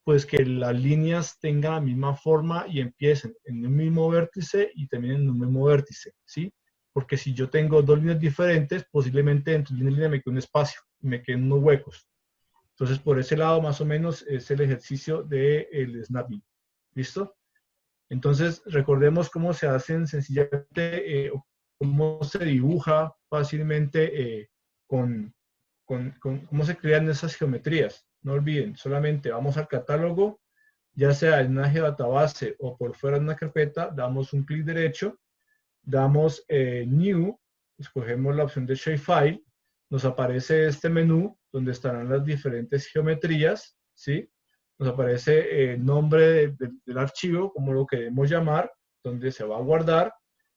pues que las líneas tengan la misma forma y empiecen en un mismo vértice y terminen en un mismo vértice, ¿sí? Porque si yo tengo dos líneas diferentes, posiblemente entre línea y línea me quede un espacio, me queden unos huecos. Entonces, por ese lado, más o menos, es el ejercicio del snapping. ¿Listo? Entonces, recordemos cómo se hacen sencillamente, cómo se dibuja fácilmente, cómo se crean esas geometrías. No olviden, solamente vamos al catálogo, ya sea en una geodatabase o por fuera de una carpeta, damos un clic derecho, damos New, escogemos la opción de Shapefile, nos aparece este menú donde estarán las diferentes geometrías, ¿sí? Nos aparece el nombre del archivo, como lo queremos llamar, donde se va a guardar,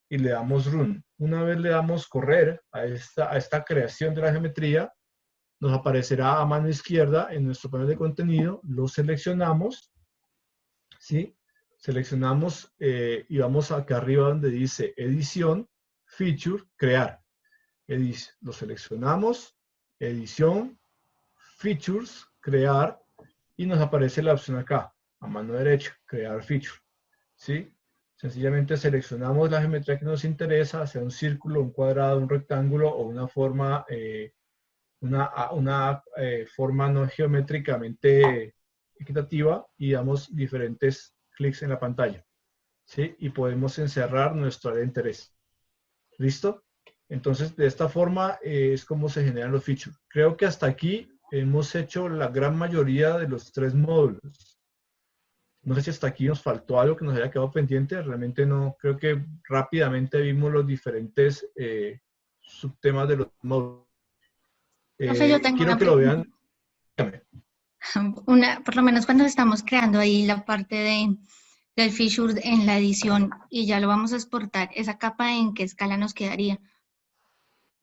y le damos Run. Una vez le damos correr a esta creación de la geometría, nos aparecerá a mano izquierda en nuestro panel de contenido, lo seleccionamos, ¿sí? Seleccionamos y vamos acá arriba donde dice edición, feature, crear. Lo seleccionamos, edición, features, crear, y nos aparece la opción acá, a mano derecha, crear feature, ¿sí? Sencillamente seleccionamos la geometría que nos interesa, sea un círculo, un cuadrado, un rectángulo o una forma, forma no geométricamente equitativa, y damos diferentes clics en la pantalla, ¿sí? Y podemos encerrar nuestro área de interés. ¿Listo? Entonces, de esta forma es como se generan los features. Creo que hasta aquí hemos hecho la gran mayoría de los 3 módulos. No sé si hasta aquí nos faltó algo que nos haya quedado pendiente. Realmente no. Creo que rápidamente vimos los diferentes subtemas de los módulos. Profe, yo tengo Quiero una que lo pregunta. vean. Por lo menos cuando estamos creando ahí la parte del feature en la edición y ya lo vamos a exportar, ¿esa capa en qué escala nos quedaría?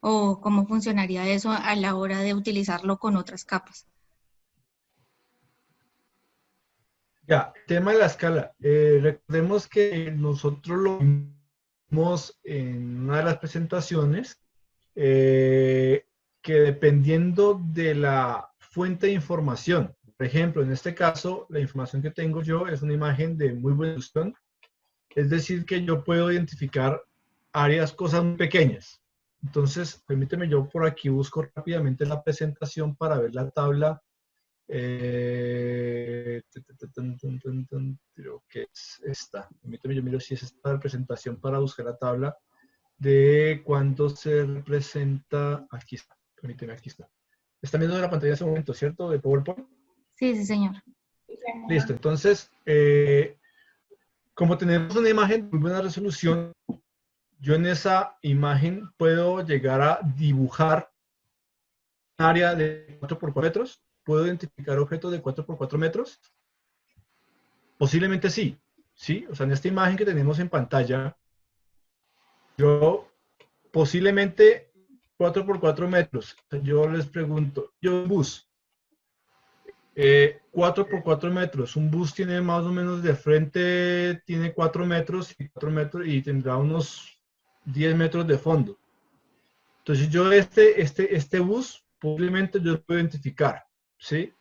¿O cómo funcionaría eso a la hora de utilizarlo con otras capas? Ya, tema de la escala. Recordemos que nosotros lo vimos en una de las presentaciones, que dependiendo de la fuente de información, por ejemplo, en este caso, la información que tengo yo es una imagen de muy buena resolución, es decir, que yo puedo identificar cosas muy pequeñas. Entonces, permíteme, yo por aquí busco rápidamente la presentación para ver la tabla. Creo que es esta. Permíteme, yo miro si es esta la presentación para buscar la tabla de cuándo se representa. Aquí está. Permíteme, aquí está. ¿Están viendo la pantalla en ese momento, cierto? De PowerPoint. Sí, sí, señor. Listo. Entonces, como tenemos una imagen de muy buena resolución, yo en esa imagen puedo llegar a dibujar un área de 4x4 metros. ¿Puedo identificar objetos de 4x4 metros? Posiblemente sí, ¿sí? O sea, en esta imagen que tenemos en pantalla, yo posiblemente 4 por 4 metros. Yo les pregunto, yo un bus, 4 por 4 metros, un bus tiene más o menos de frente, tiene 4 metros y 4 metros y tendrá unos 10 metros de fondo. Entonces yo este bus posiblemente yo lo puedo identificar, ¿sí?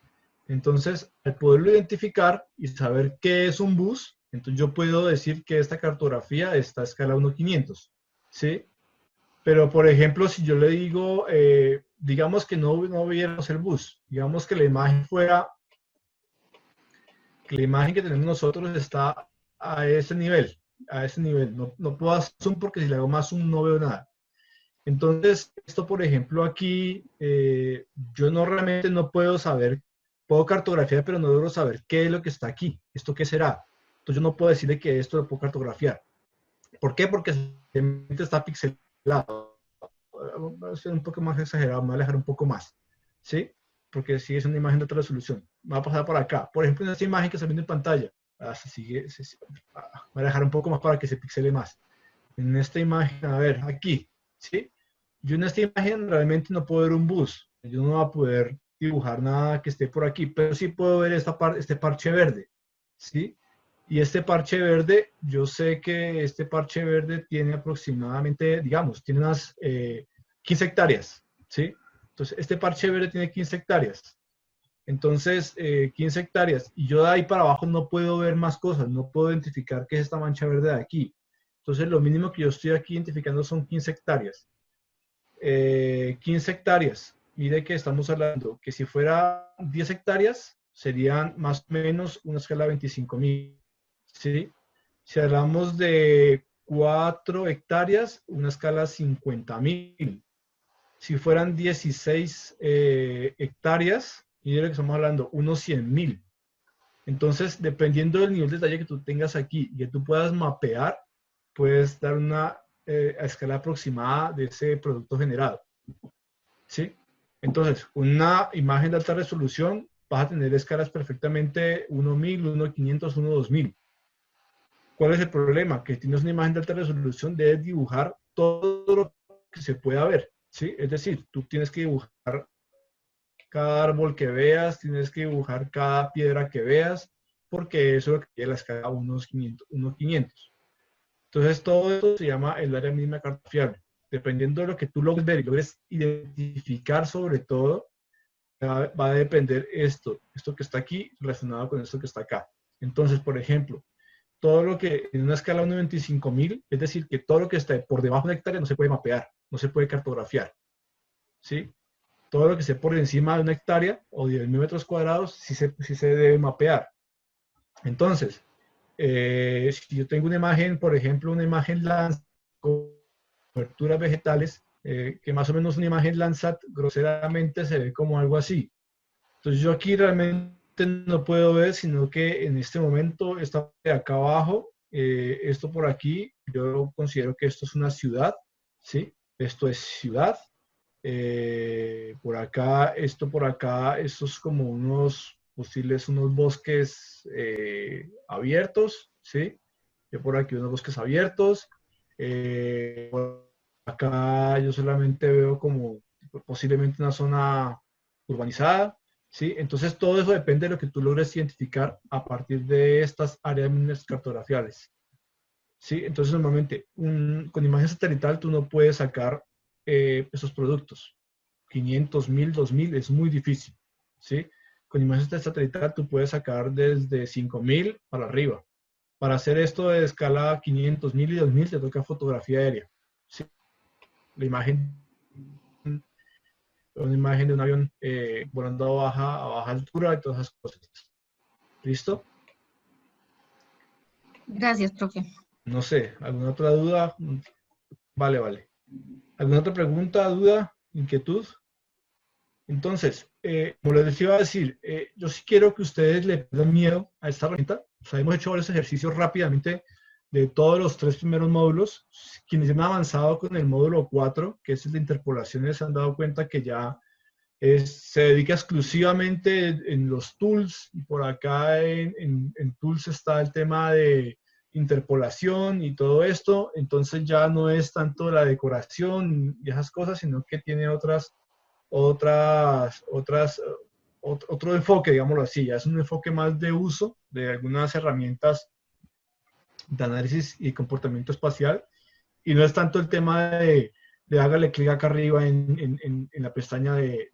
Entonces, al poderlo identificar y saber qué es un bus, entonces yo puedo decir que esta cartografía está a escala 1:500, ¿sí? Pero, por ejemplo, si yo le digo, digamos que no viéramos el bus, digamos que la imagen fuera, que la imagen que tenemos nosotros está a ese nivel, no puedo hacer zoom porque si le hago más zoom no veo nada. Entonces, esto, por ejemplo, aquí, yo realmente no puedo saber, puedo cartografiar, pero no logro saber qué es lo que está aquí, esto qué será. Entonces, yo no puedo decirle que esto lo puedo cartografiar. ¿Por qué? Porque simplemente está pixelado. Va a ser un poco más exagerado, me voy a alejar un poco más, ¿sí? Porque sigue siendo una imagen de alta resolución. Va a pasar por acá. Por ejemplo, en esta imagen que está viendo en pantalla, voy a dejar un poco más para que se pixele más. En esta imagen, a ver, aquí, ¿sí? Yo en esta imagen realmente no puedo ver un bus. Yo no voy a poder dibujar nada que esté por aquí, pero sí puedo ver este parche verde, ¿sí? Y este parche verde, yo sé que este parche verde tiene aproximadamente, digamos, tiene unas 15 hectáreas, ¿sí? Entonces, este parche verde tiene 15 hectáreas. Entonces, 15 hectáreas. Y yo de ahí para abajo no puedo ver más cosas, no puedo identificar qué es esta mancha verde de aquí. Entonces, lo mínimo que yo estoy aquí identificando son 15 hectáreas. 15 hectáreas. Mire que estamos hablando que si fuera 10 hectáreas, serían más o menos una escala de 25.000. ¿Sí? Si hablamos de 4 hectáreas, una escala 50.000. Si fueran 16 hectáreas, mire que estamos hablando, unos 100.000. Entonces, dependiendo del nivel de detalle que tú tengas aquí y que tú puedas mapear, puedes dar una escala aproximada de ese producto generado. ¿Sí? Entonces, una imagen de alta resolución vas a tener escalas perfectamente 1.000, 1.500, 1.2000. ¿Cuál es el problema? Que tienes una imagen de alta resolución, debes dibujar todo lo que se pueda ver, ¿sí? Es decir, tú tienes que dibujar cada árbol que veas, tienes que dibujar cada piedra que veas, porque eso es lo que tiene la escala 1.500. Entonces, todo esto se llama el área mínima cartografiable. Dependiendo de lo que tú logres ver y logres identificar sobre todo, va a depender esto que está aquí relacionado con esto que está acá. Entonces, por ejemplo, todo lo que en una escala de 1.25.000, es decir, que todo lo que está por debajo de una hectárea no se puede mapear, no se puede cartografiar, ¿sí? Todo lo que esté por encima de una hectárea o 10.000 metros cuadrados sí se debe mapear. Entonces, si yo tengo una imagen, por ejemplo, una imagen Landsat con coberturas vegetales, que más o menos una imagen Landsat groseramente se ve como algo así. Entonces yo aquí realmente no puedo ver, sino que en este momento, esta de acá abajo, esto por aquí, yo considero que esto es una ciudad, ¿sí? Esto es ciudad. Por acá, esto es como unos posibles, unos bosques abiertos, ¿sí? Yo por aquí unos bosques abiertos. Por acá yo solamente veo como posiblemente una zona urbanizada, ¿sí? Entonces todo eso depende de lo que tú logres identificar a partir de estas áreas mínimas cartografiables, ¿sí? Entonces normalmente con imagen satelital tú no puedes sacar esos productos. 500, 1.000, 2.000 es muy difícil, ¿sí? Con imagen satelital tú puedes sacar desde 5.000 para arriba. Para hacer esto de escala 500, 1.000 y 2.000 te toca fotografía aérea, ¿sí? La imagen, una imagen de un avión volando a baja altura y todas esas cosas. ¿Listo? Gracias, profe. No sé, ¿alguna otra duda? Vale. ¿Alguna otra pregunta, duda, inquietud? Entonces, como les iba a decir, yo sí quiero que ustedes le den miedo a esta herramienta. O sea, hemos hecho varios ejercicios rápidamente de todos los 3 primeros módulos. Quienes han avanzado con el módulo 4, que es el de interpolaciones, se han dado cuenta que ya se dedica exclusivamente en los tools. Y por acá en tools está el tema de interpolación y todo esto, entonces ya no es tanto la decoración y esas cosas, sino que tiene otro enfoque, digámoslo así, ya es un enfoque más de uso de algunas herramientas de análisis y comportamiento espacial, y no es tanto el tema de hágale clic acá arriba en la pestaña de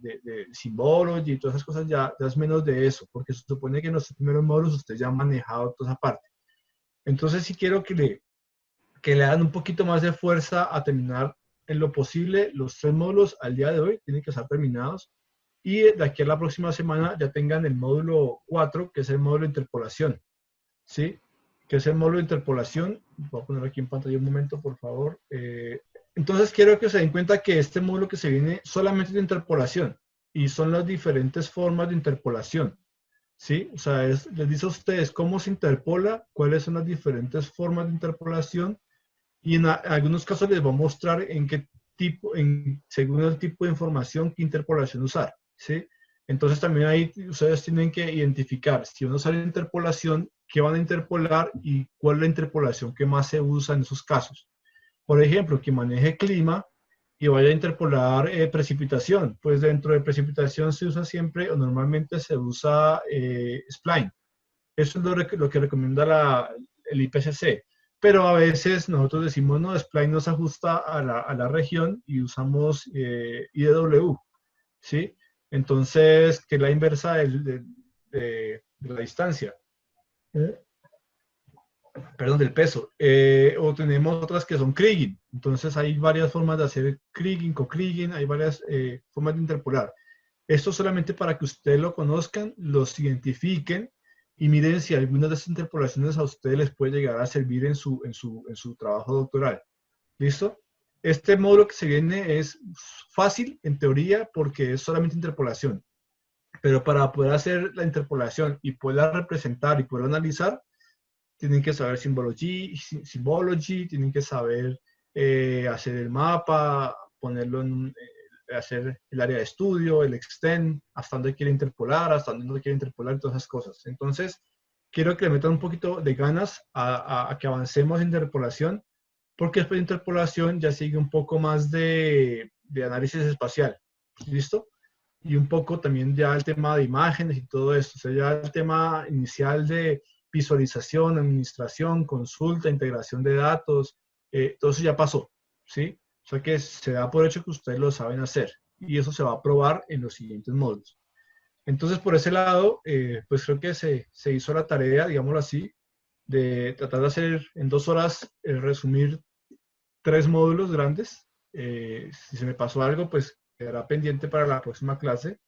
Symbology y todas esas cosas, ya es menos de eso, porque se supone que en los primeros módulos usted ya ha manejado toda esa parte. Entonces sí quiero que le hagan un poquito más de fuerza a terminar en lo posible los 3 módulos al día de hoy, tienen que estar terminados, y de aquí a la próxima semana ya tengan el módulo 4, que es el módulo de interpolación, ¿sí? Que es el módulo de interpolación. Voy a poner aquí en pantalla un momento, por favor. Entonces quiero que se den cuenta que este módulo que se viene solamente es de interpolación, y son las diferentes formas de interpolación, ¿sí? O sea, les dice a ustedes cómo se interpola, cuáles son las diferentes formas de interpolación, y en algunos casos les voy a mostrar en qué tipo, según el tipo de información, qué interpolación usar, ¿sí? Entonces también ahí ustedes tienen que identificar, si uno sale de interpolación, qué van a interpolar y cuál es la interpolación que más se usa en esos casos. Por ejemplo, que maneje clima y vaya a interpolar precipitación, pues dentro de precipitación se usa siempre, o normalmente se usa Spline. Eso es lo que recomienda el IPCC. Pero a veces nosotros decimos, no, Spline no se ajusta a la región y usamos IDW, ¿sí? Entonces, que es la inversa de la distancia. Perdón, del peso. O tenemos otras que son Kriging. Entonces hay varias formas de hacer Kriging, co-Kriging, hay varias formas de interpolar. Esto solamente para que ustedes lo conozcan, los identifiquen y miren si alguna de estas interpolaciones a ustedes les puede llegar a servir en su trabajo doctoral. ¿Listo? Este módulo que se viene es fácil en teoría porque es solamente interpolación. Pero para poder hacer la interpolación y poderla representar y poderla analizar, tienen que saber Symbology, tienen que saber hacer el mapa, ponerlo hacer el área de estudio, el extend, hasta dónde quiere interpolar, hasta dónde no quiere interpolar, todas esas cosas. Entonces, quiero que le metan un poquito de ganas a que avancemos en interpolación, porque después de interpolación ya sigue un poco más de análisis espacial. ¿Listo? Y un poco también ya el tema de imágenes y todo esto. O sea, ya el tema inicial de visualización, administración, consulta, integración de datos, todo eso ya pasó, ¿sí? O sea que se da por hecho que ustedes lo saben hacer y eso se va a probar en los siguientes módulos. Entonces, por ese lado, pues creo que se hizo la tarea, digámoslo así, de tratar de hacer en 2 horas, resumir 3 módulos grandes. Si se me pasó algo, pues quedará pendiente para la próxima clase.